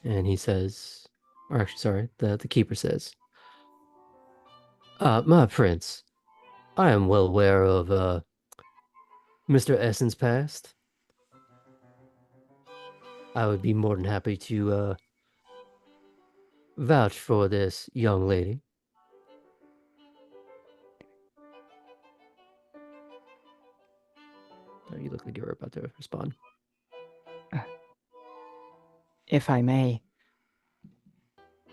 And he says, or actually, sorry, the keeper says, my prince, I am well aware of Mr. Essen's past. I would be more than happy to vouch for this young lady. Oh, you look like you're about to respond. If I may,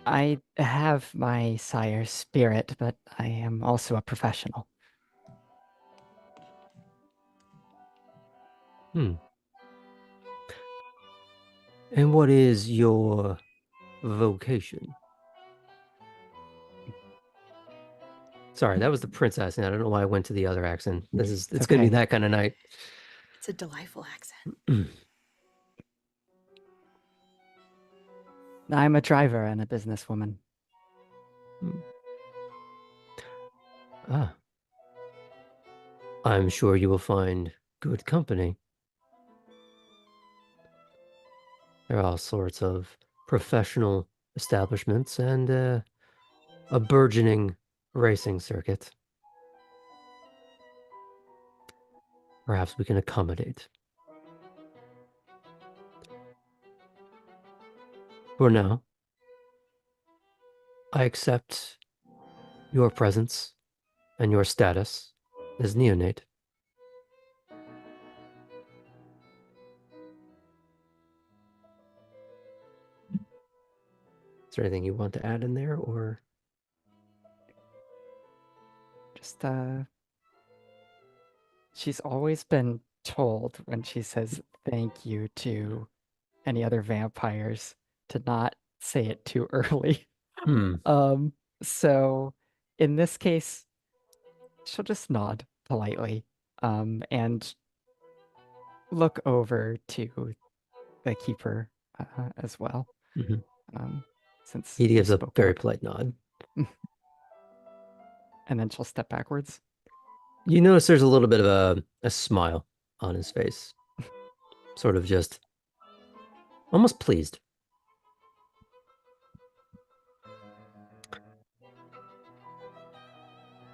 I have my sire's spirit, but I am also a professional. And what is your vocation? Sorry, that was the prince accent. I don't know why I went to the other accent. It's gonna be okay. that kind of night. It's a delightful accent. I'm a driver and a businesswoman. I'm sure you will find good company. There are all sorts of professional establishments and a burgeoning racing circuit. Perhaps we can accommodate. For now, I accept your presence and your status as neonate. Is there anything you want to add in there, or Just, she's always been told when she says thank you to any other vampires to not say it too early. So in this case, she'll just nod politely, and look over to the keeper as well. Since he gives a spoke very up. polite nod. And then she'll step backwards. You notice there's a little bit of a smile on his face, sort of just almost pleased.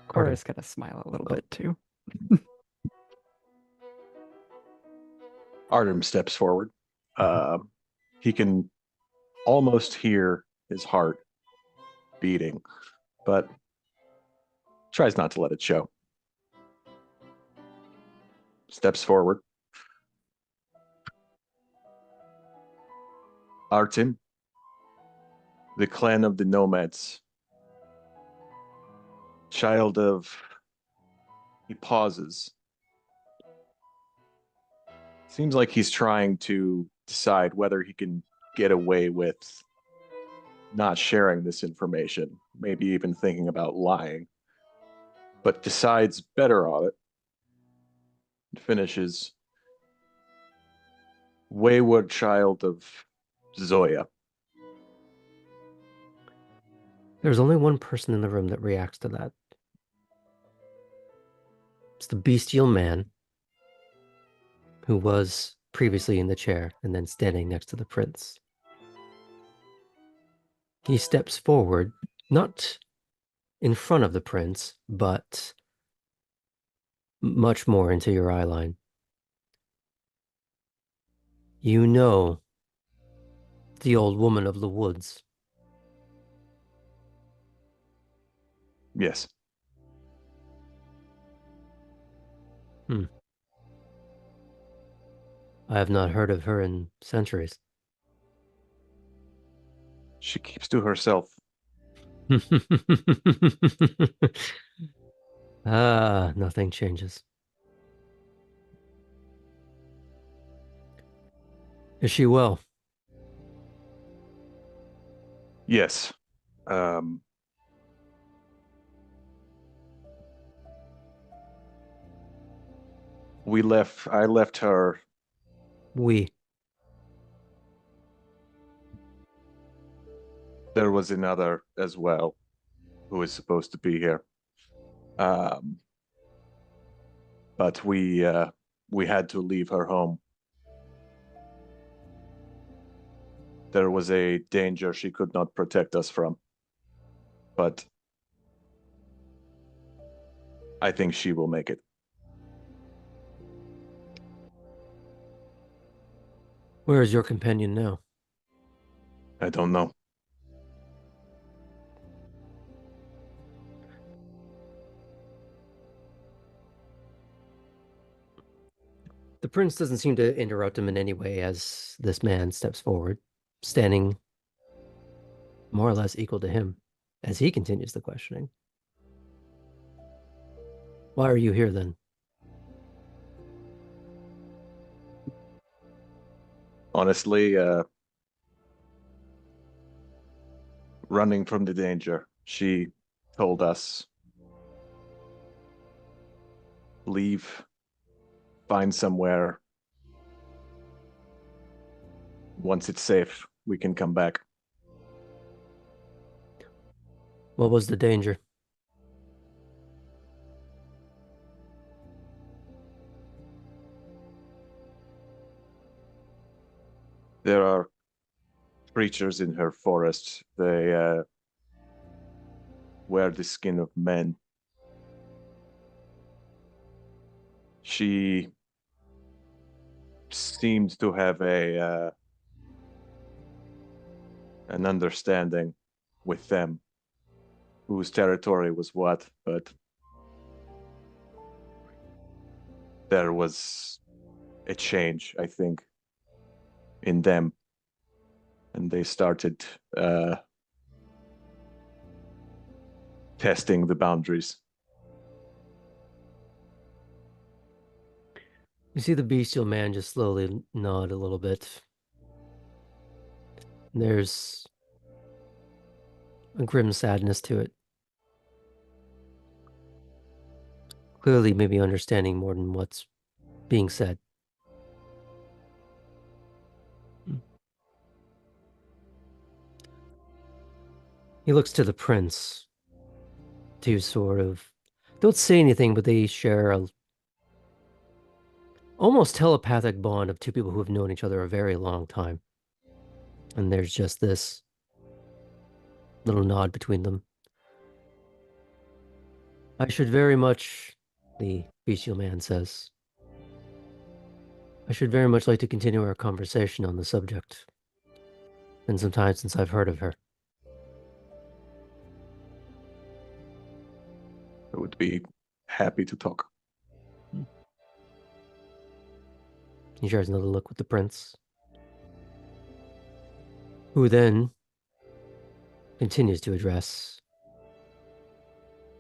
Cora's gonna smile a little bit too. Artem steps forward. He can almost hear his heart beating, but tries not to let it show. Steps forward. Artem, the clan of the Nomads, child of... He pauses. Seems like he's trying to decide whether he can get away with not sharing this information, maybe even thinking about lying, but decides better on it and finishes. Wayward child of Zoya. There's only one person in the room that reacts to that. It's the bestial man who was previously in the chair and then standing next to the prince. He steps forward, not in front of the prince, but much more into your eye line. You know the old woman of the woods. Yes. I have not heard of her in centuries. She keeps to herself. Nothing changes. Is she well? Yes. I left her. There was another as well who is supposed to be here. But we had to leave her home. There was a danger she could not protect us from. But I think she will make it. Where is your companion now? I don't know. The prince doesn't seem to interrupt him in any way as this man steps forward, standing more or less equal to him as he continues the questioning. Why are you here then? Honestly, running from the danger. She told us, leave, find somewhere. Once it's safe, we can come back. What was the danger? There are creatures in her forest. They wear the skin of men. She seemed to have an understanding with them, whose territory was what, but there was a change, I think, in them, and they started testing the boundaries. You see the bestial man just slowly nod a little bit. There's a grim sadness to it. Clearly, maybe understanding more than what's being said. He looks to the prince to sort of, don't say anything, but they share a almost telepathic bond of two people who have known each other a very long time. And there's just this little nod between them. I should very much, the bestial man says, I should very much like to continue our conversation on the subject. Been some time since I've heard of her. I would be happy to talk. He shares another look with the prince, who then continues to address,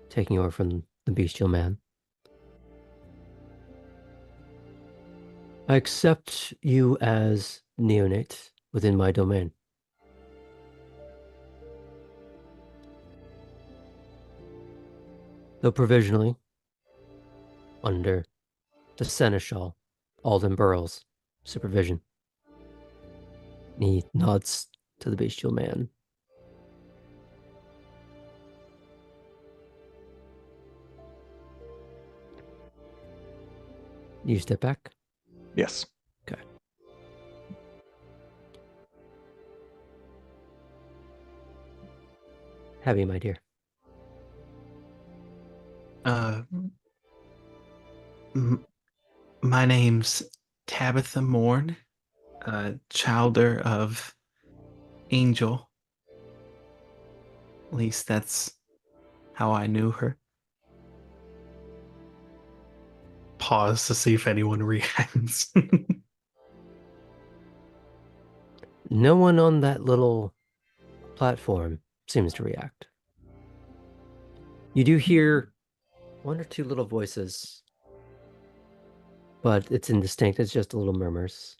taking over from the bestial man. I accept you as neonate within my domain. Though provisionally, under the Seneschal Alden Burrell's supervision. He nods to the bestial man. You step back? Yes. Okay. Heavy, my dear. My name's Tabitha Morn, childer of Angel. At least that's how I knew her. Pause to see if anyone reacts. No one on that little platform seems to react. You do hear one or two little voices, but it's indistinct. It's just little murmurs.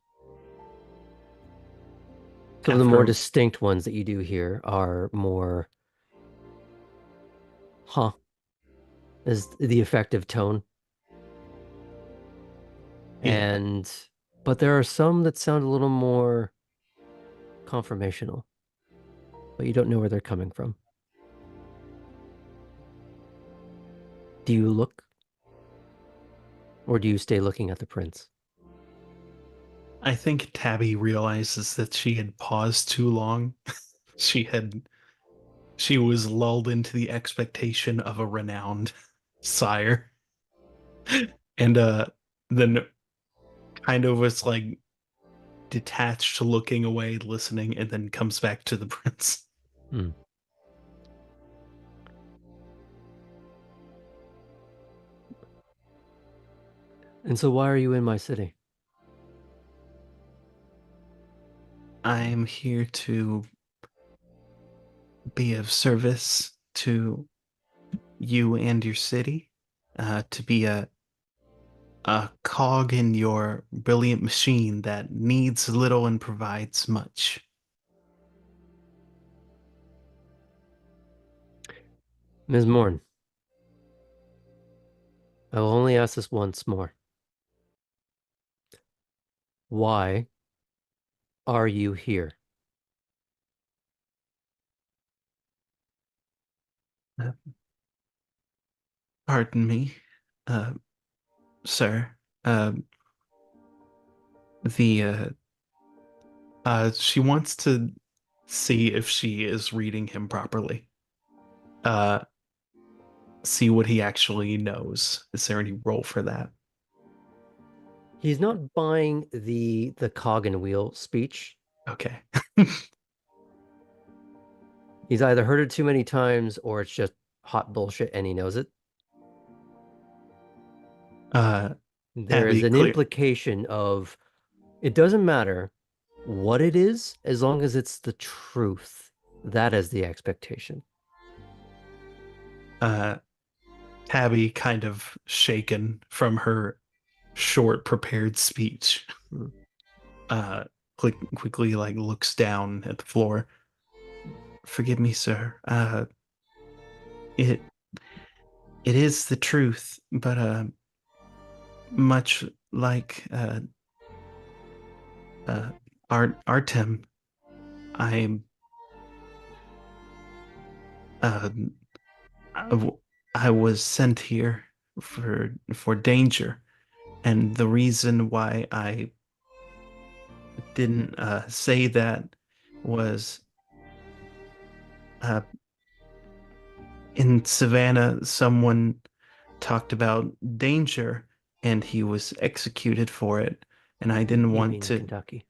Some of the more distinct ones that you do hear are more, huh, is the effective tone. Yeah. But there are some that sound a little more confirmational, but you don't know where they're coming from. Do you look? Or do you stay looking at the prince? I think Tabby realizes that she had paused too long. she was lulled into the expectation of a renowned sire. And then kind of was like detached, looking away, listening, and then comes back to the prince. Hmm. And so why are you in my city? I'm here to be of service to you and your city, to be a cog in your brilliant machine that needs little and provides much. Ms. Morn, I will only ask this once more. Why are you here? Uh, Pardon me, uh, sir. Uh, the she wants to see if she is reading him properly. Uh, see what he actually knows. Is there any role for that? He's not buying the cog and wheel speech. Okay. He's either heard it too many times or it's just hot bullshit and he knows it. There is Abby, an clear. implication of it doesn't matter what it is as long as it's the truth. That is the expectation. Tabby kind of shaken from her short prepared speech. Hmm. Quickly like looks down at the floor. Forgive me, sir. It it is the truth, but much like Artem, I'm uh, I, w- I was sent here for danger, and the reason why I didn't say that was uh, in Savannah, someone talked about danger, and he was executed for it, and I didn't You want mean to. Kentucky?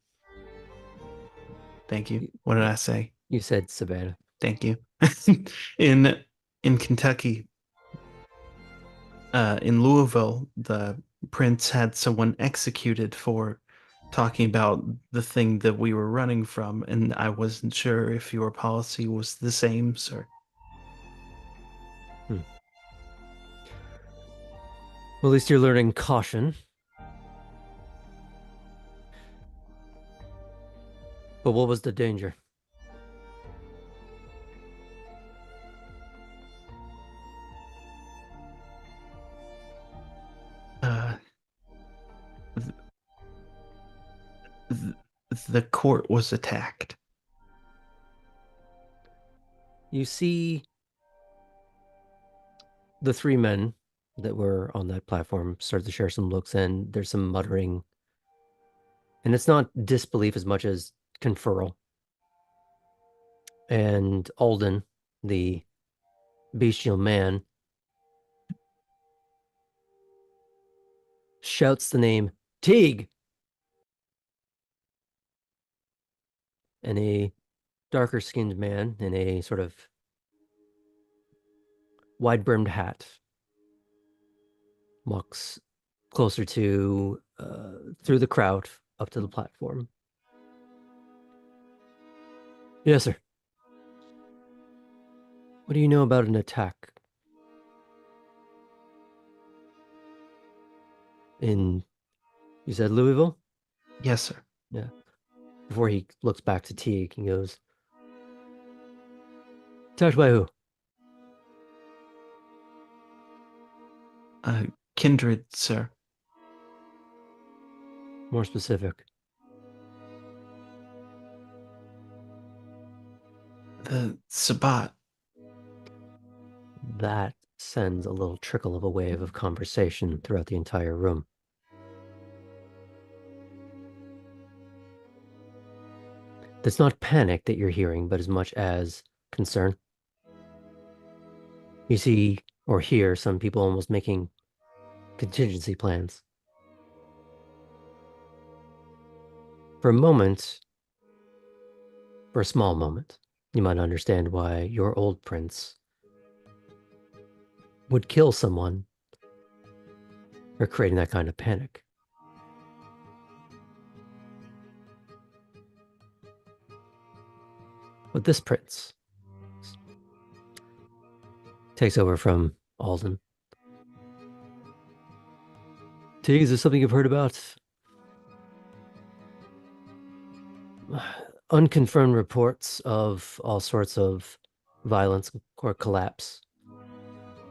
Thank you. What did I say? You said Savannah. Thank you. in in Kentucky, in Louisville, the prince had someone executed for talking about the thing that we were running from, and I wasn't sure if your policy was the same, sir. Well, at least you're learning caution. But what was the danger? Uh, th- th- the court was attacked. You see the three men that were on that platform start to share some looks, and there's some muttering. And it's not disbelief as much as conferral. And Alden, the bestial man, shouts the name Teague. And a darker skinned man in a sort of wide brimmed hat walks closer to through the crowd up to the platform. Yes, sir. What do you know about an attack in, you said Louisville? Yes, sir. Yeah. Before he looks back to Teague, he goes, attacked by who? Kindred, sir. More specific. The Sabbat. That sends a little trickle of a wave of conversation throughout the entire room. It's not panic that you're hearing, but as much as concern. You see or hear some people almost making contingency plans. For a moment, for a small moment, you might understand why your old prince would kill someone for creating that kind of panic. But this prince takes over from Alden. Tig, is this something you've heard about? Unconfirmed reports of all sorts of violence or collapse.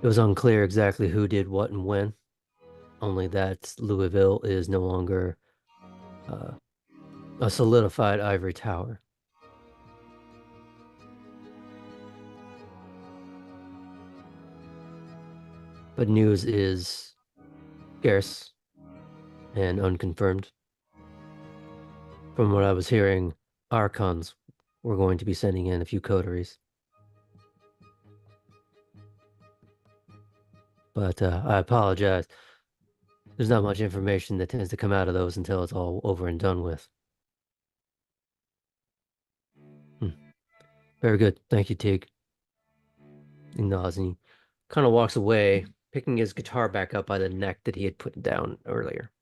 It was unclear exactly who did what and when, only that Louisville is no longer a solidified ivory tower. But news is scarce and unconfirmed. From what I was hearing, Archons were going to be sending in a few coteries. But I apologize. There's not much information that tends to come out of those until it's all over and done with. Very good. Thank you, Tig. He nods and he kind of walks away, picking his guitar back up by the neck that he had put down earlier.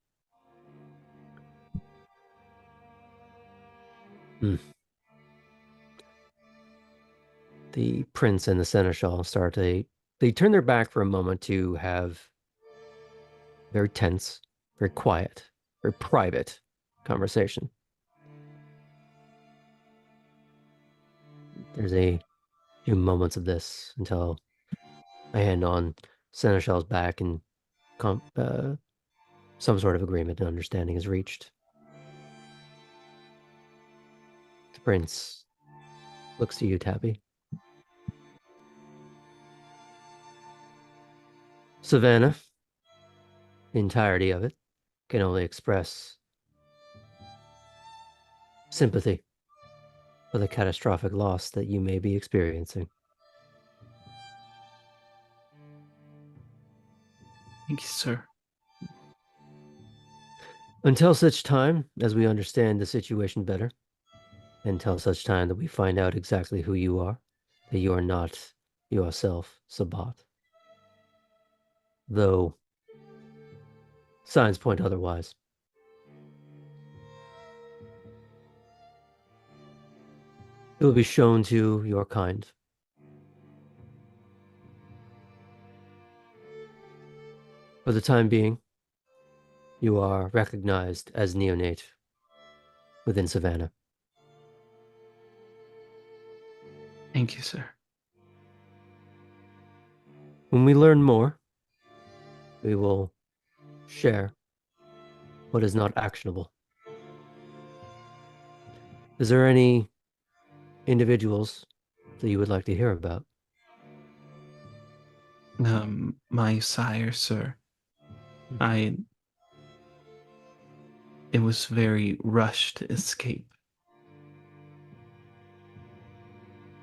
The prince and the seneschal they turn their back for a moment to have very tense, very quiet, very private conversation. There's a few moments of this until a hand on seneschal's back and some sort of agreement and understanding is reached. The prince looks to you, Tabby. Savannah, the entirety of it, can only express sympathy for the catastrophic loss that you may be experiencing. Thank you, sir. Until such time as we understand the situation better, until such time that we find out exactly who you are, that you are not yourself, Sabbat. Though signs point otherwise. It will be shown to your kind. For the time being, you are recognized as Neonate within Savannah. Thank you, sir. When we learn more, we will share what is not actionable. Is there any individuals that you would like to hear about? My sire, sir. It was very rushed escape.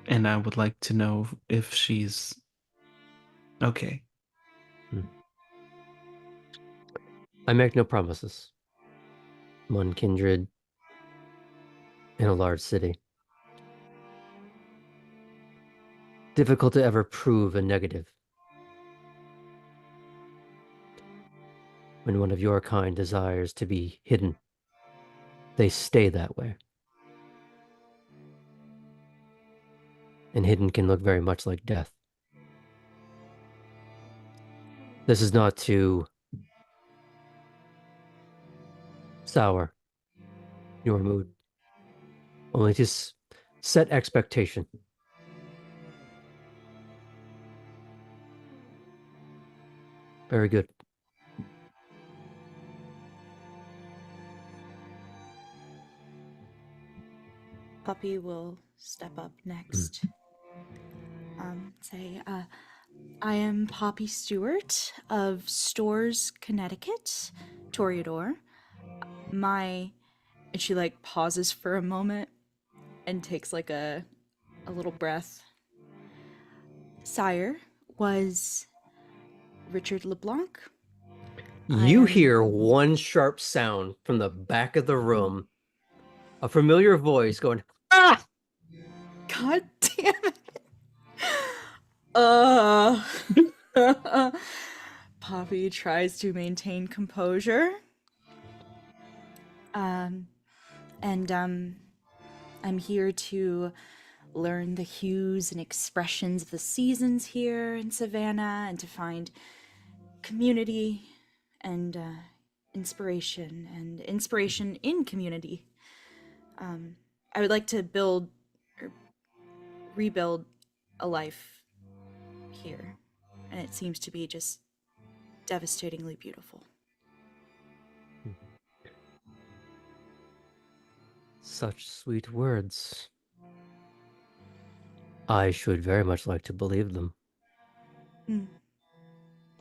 And I would like to know if she's okay. I make no promises. One kindred in a large city. Difficult to ever prove a negative. When one of your kind desires to be hidden, they stay that way. And hidden can look very much like death. This is not to sour your mood, only to set expectation. Very good. Puppy will step up next. Say, I am Poppy Stewart of Stores, Connecticut, Toreador. And she like pauses for a moment and takes like a little breath. Sire was Richard LeBlanc. You hear one sharp sound from the back of the room. A familiar voice going, "Ah!" God damn it. Poppy tries to maintain composure. I'm here to learn the hues and expressions of the seasons here in Savannah and to find community and inspiration in community. I would like to build or rebuild a life here, and it seems to be just devastatingly beautiful. Such sweet words. I should very much like to believe them.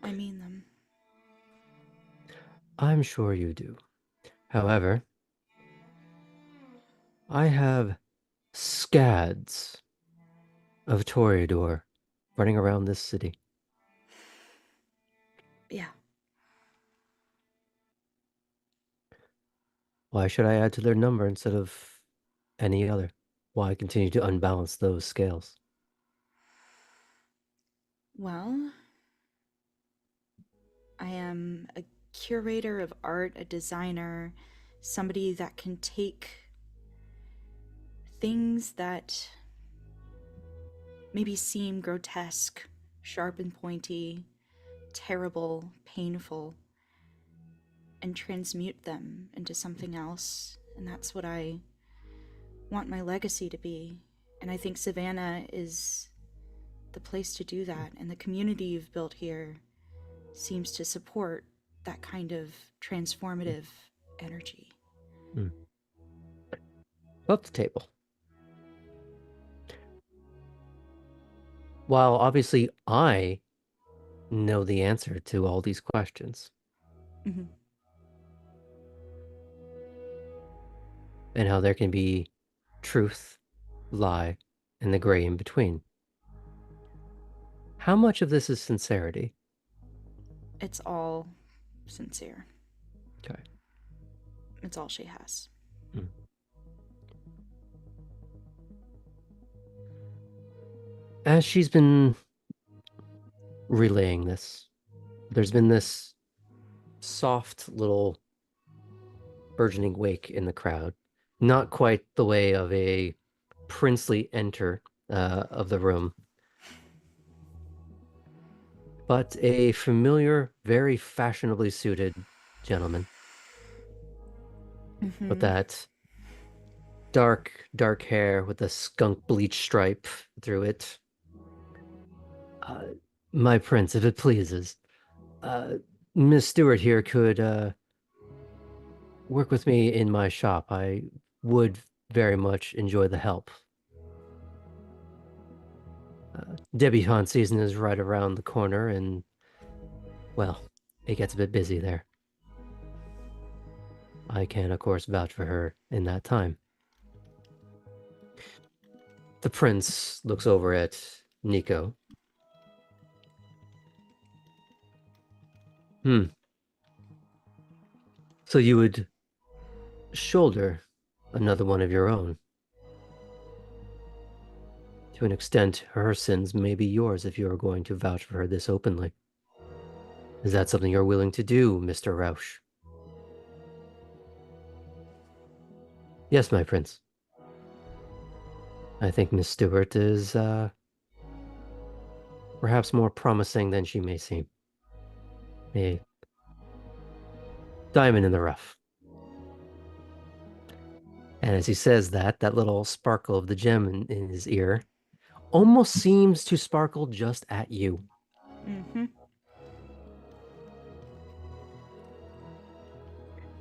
I mean them. I'm sure you do. However, I have scads of Toreador running around this city. Yeah. Why should I add to their number instead of any other? Why continue to unbalance those scales? Well, I am a curator of art, a designer, somebody that can take things that maybe seem grotesque, sharp and pointy, terrible, painful, and transmute them into something else. And that's what I want my legacy to be. And I think Savannah is the place to do that. And the community you've built here seems to support that kind of transformative energy. Up the table. While obviously I know the answer to all these questions. Mm-hmm. And how there can be truth, lie, and the gray in between. How much of this is sincerity? It's all sincere. Okay. It's all she has. As she's been relaying this, there's been this soft little burgeoning wake in the crowd. Not quite the way of a princely enter of the room, but a familiar, very fashionably suited gentleman with that dark hair with a skunk bleach stripe through it. My prince, if it pleases, Miss Stewart here could work with me in my shop. I would very much enjoy the help. Debutante season is right around the corner, and, well, it gets a bit busy there. I can, of course, vouch for her in that time. The prince looks over at Nico. So you would shoulder another one of your own. To an extent, her sins may be yours if you are going to vouch for her this openly. Is that something you're willing to do, Mr. Rausch? Yes, my prince. I think Miss Stewart is, perhaps more promising than she may seem. A diamond in the rough. And as he says that little sparkle of the gem in his ear almost seems to sparkle just at you.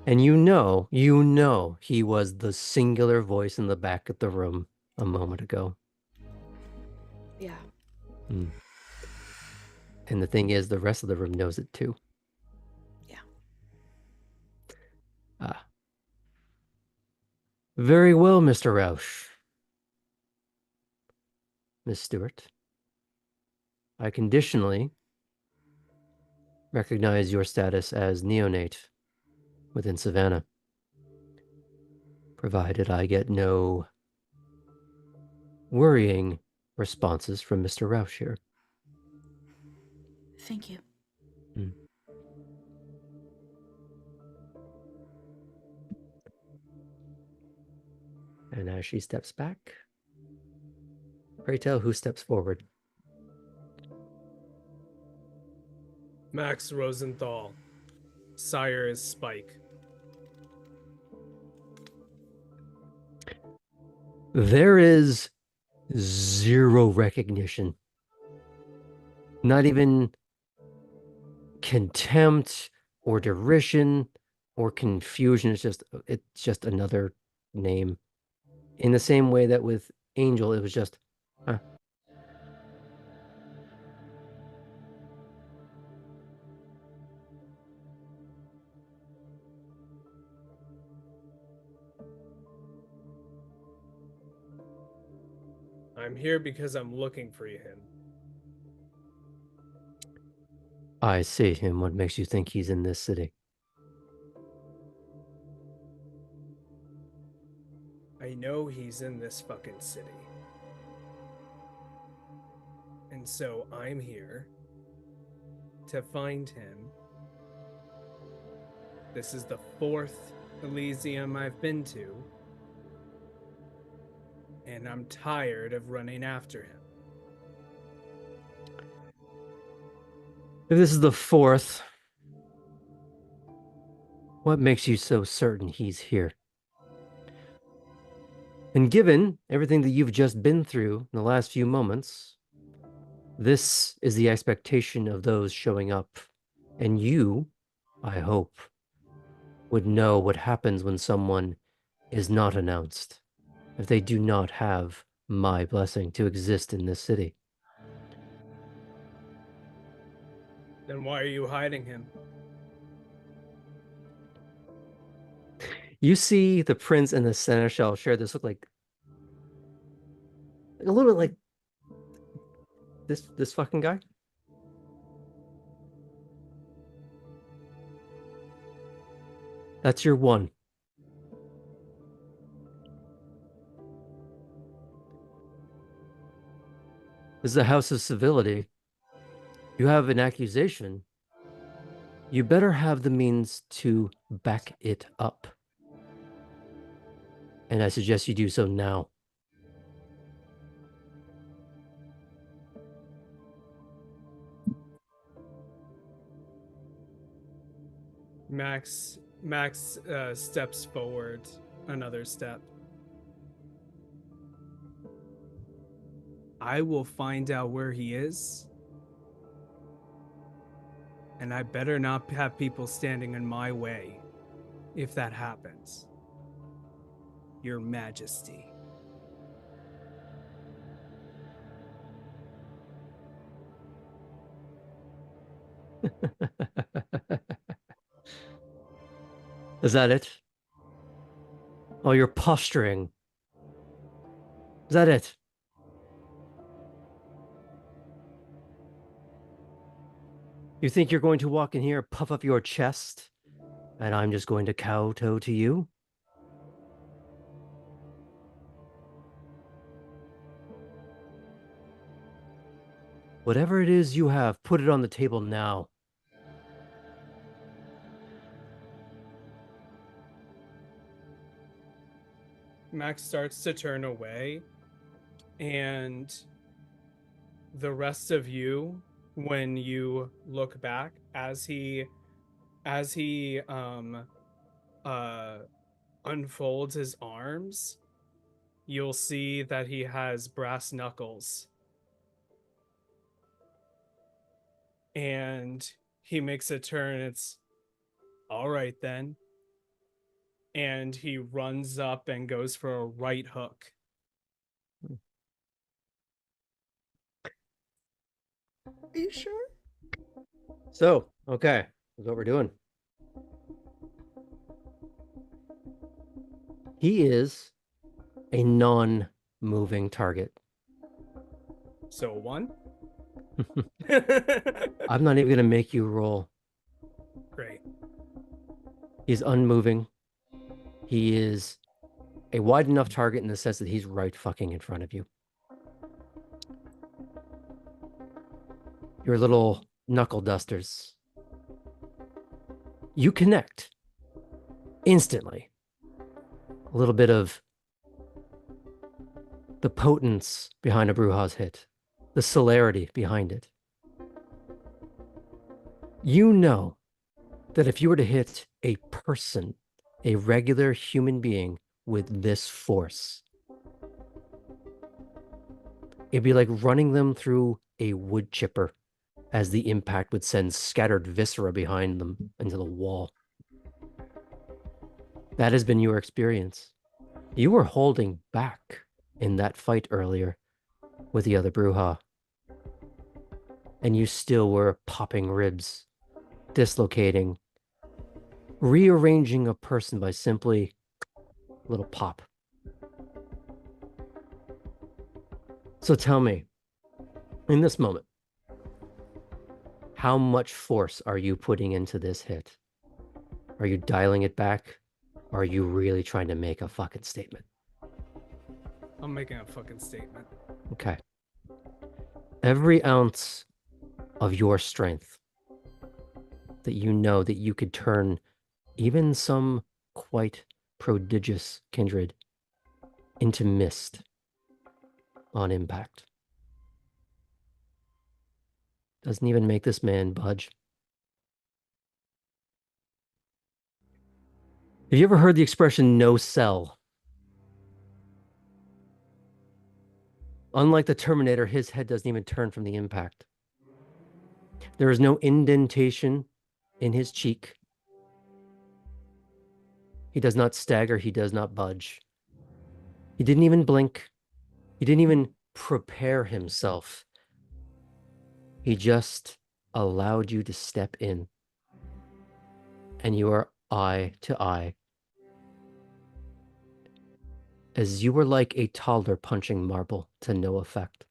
And you know he was the singular voice in the back of the room a moment ago. Yeah. Mm. And the thing is, the rest of the room knows it too. Yeah. Ah. Very well, Mr. Rausch. Miss Stewart. I conditionally recognize your status as neonate within Savannah, provided I get no worrying responses from Mr. Rausch here. Thank you. Hmm. And as she steps back, pray tell who steps forward. Max Rosenthal. Sire is Spike. There is zero recognition. Not even contempt or derision or confusion. It's just another name. In the same way that with Angel, it was just, huh. I'm here because I'm looking for him. I see him. What makes you think he's in this city? I know he's in this fucking city. And so I'm here to find him. This is the 4th Elysium I've been to. And I'm tired of running after him. If this is the 4th, what makes you so certain he's here? And given everything that you've just been through in the last few moments, this is the expectation of those showing up. And you, I hope, would know what happens when someone is not announced, if they do not have my blessing to exist in this city. Then why are you hiding him? You see the prince and the seneschal share this look like a little bit like this fucking guy. That's your one. This is a house of civility. You have an accusation. You better have the means to back it up. And I suggest you do so now. Max steps forward another step. I will find out where he is. And I better not have people standing in my way if that happens. Your Majesty. Is that it? Oh, you're posturing. Is that it? You think you're going to walk in here, puff up your chest, and I'm just going to kowtow to you? Whatever it is you have, put it on the table now. Max starts to turn away, and the rest of you, when you look back, as he unfolds his arms, you'll see that he has brass knuckles. And he makes a turn. It's all right then. and he runs up and goes for a right hook. Are you sure? So, okay, that's what we're doing. He is a non-moving target. So 1. I'm not even going to make you roll. Great. He's unmoving. He is a wide enough target in the sense that he's right fucking in front of you. Your little knuckle dusters. You connect instantly. A little bit of the potence behind a Bruja's hit, the celerity behind it. You know that if you were to hit a person, a regular human being with this force, it'd be like running them through a wood chipper as the impact would send scattered viscera behind them into the wall. That has been your experience. You were holding back in that fight earlier with the other Bruja. And you still were popping ribs, dislocating, rearranging a person by simply a little pop. So tell me, in this moment, how much force are you putting into this hit? Are you dialing it back? Or are you really trying to make a fucking statement? I'm making a fucking statement. Okay. Every ounce of your strength that you know that you could turn even some quite prodigious kindred into mist on impact. Doesn't even make this man budge. Have you ever heard the expression no sell? Unlike the Terminator, his head doesn't even turn from the impact. There is no indentation in his cheek. He does not stagger. He does not budge. He didn't even blink. He didn't even prepare himself. He just allowed you to step in. And you are eye to eye. As you were like a toddler punching marble to no effect.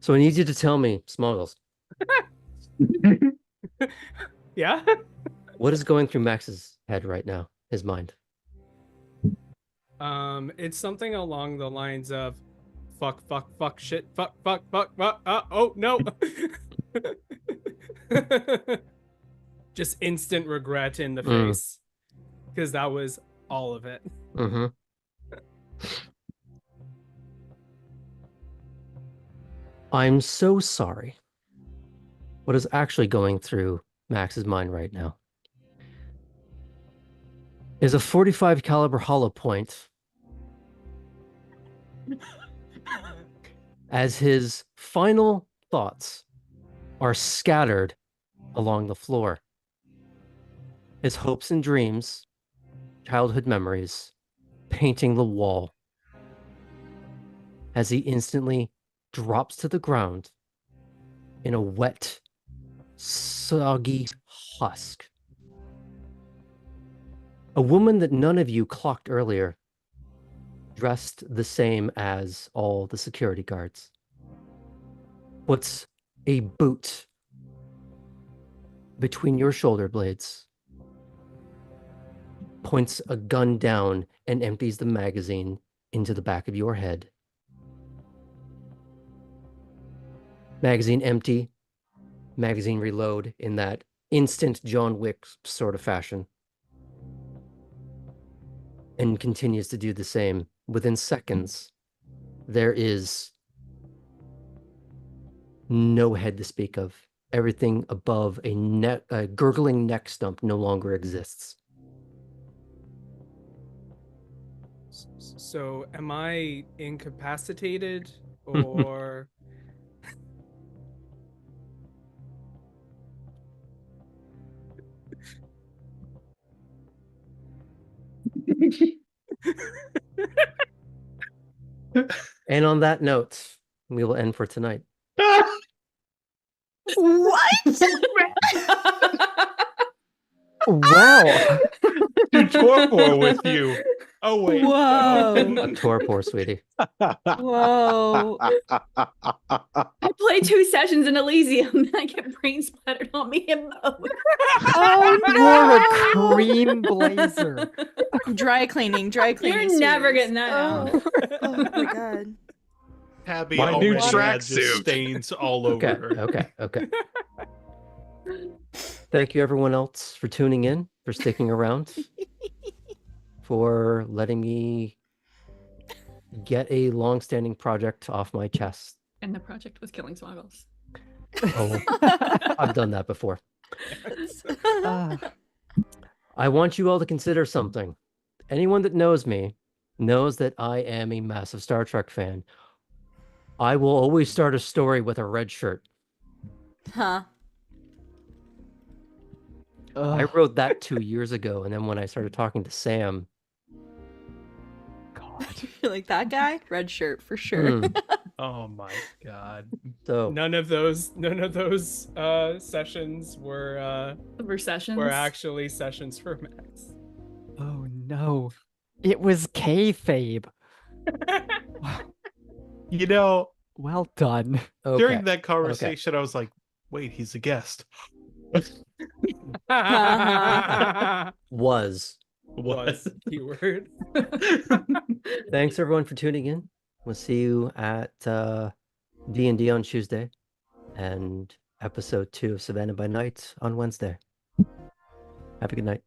So I need you to tell me, Smuggles. Yeah? What is going through Max's head right now? His mind. It's something along the lines of fuck, shit, fuck, oh no. Just instant regret in the face. Because that was all of it. Mm-hmm. I'm so sorry. What is actually going through Max's mind right now is a 45 caliber hollow point as his final thoughts are scattered along the floor. His hopes and dreams, childhood memories, painting the wall as he instantly drops to the ground in a wet, soggy husk. A woman that none of you clocked earlier, dressed the same as all the security guards, puts a boot between your shoulder blades, points a gun down and empties the magazine into the back of your head. Magazine empty, magazine reload in that instant John Wick sort of fashion. And continues to do the same. Within seconds, there is no head to speak of. Everything above a gurgling neck stump no longer exists. So, am I incapacitated or? And on that note, we will end for tonight. What? Wow. To torpor with you. Oh wait. Whoa. A torpor, sweetie. Whoa. I play 2 sessions in Elysium and I get brain splattered on me in both. Oh You're a no. cream blazer. Dry cleaning. You're never serious. getting that out. Oh my god. Tabby My new already had just tracksuit. stains all over Okay, her. okay. Thank you, everyone else, for tuning in, for sticking around, for letting me get a long-standing project off my chest. And the project was killing smuggles. Oh, I've done that before. Ah, I want you all to consider something. Anyone that knows me knows that I am a massive Star Trek fan. I will always start a story with a red shirt. Huh. I wrote that 2 years ago, and then when I started talking to Sam, God. You're like that guy? Red shirt for sure. Oh my god. so None of those sessions were Sessions. actually sessions for Max. Oh no. It was kayfabe. You know, Well done. okay. during that conversation, I was like, wait, he's a guest. Was. Was keyword. Thanks everyone for tuning in. We'll see you at D&D on Tuesday and episode 2 of Savannah by Night on Wednesday. Have a good night.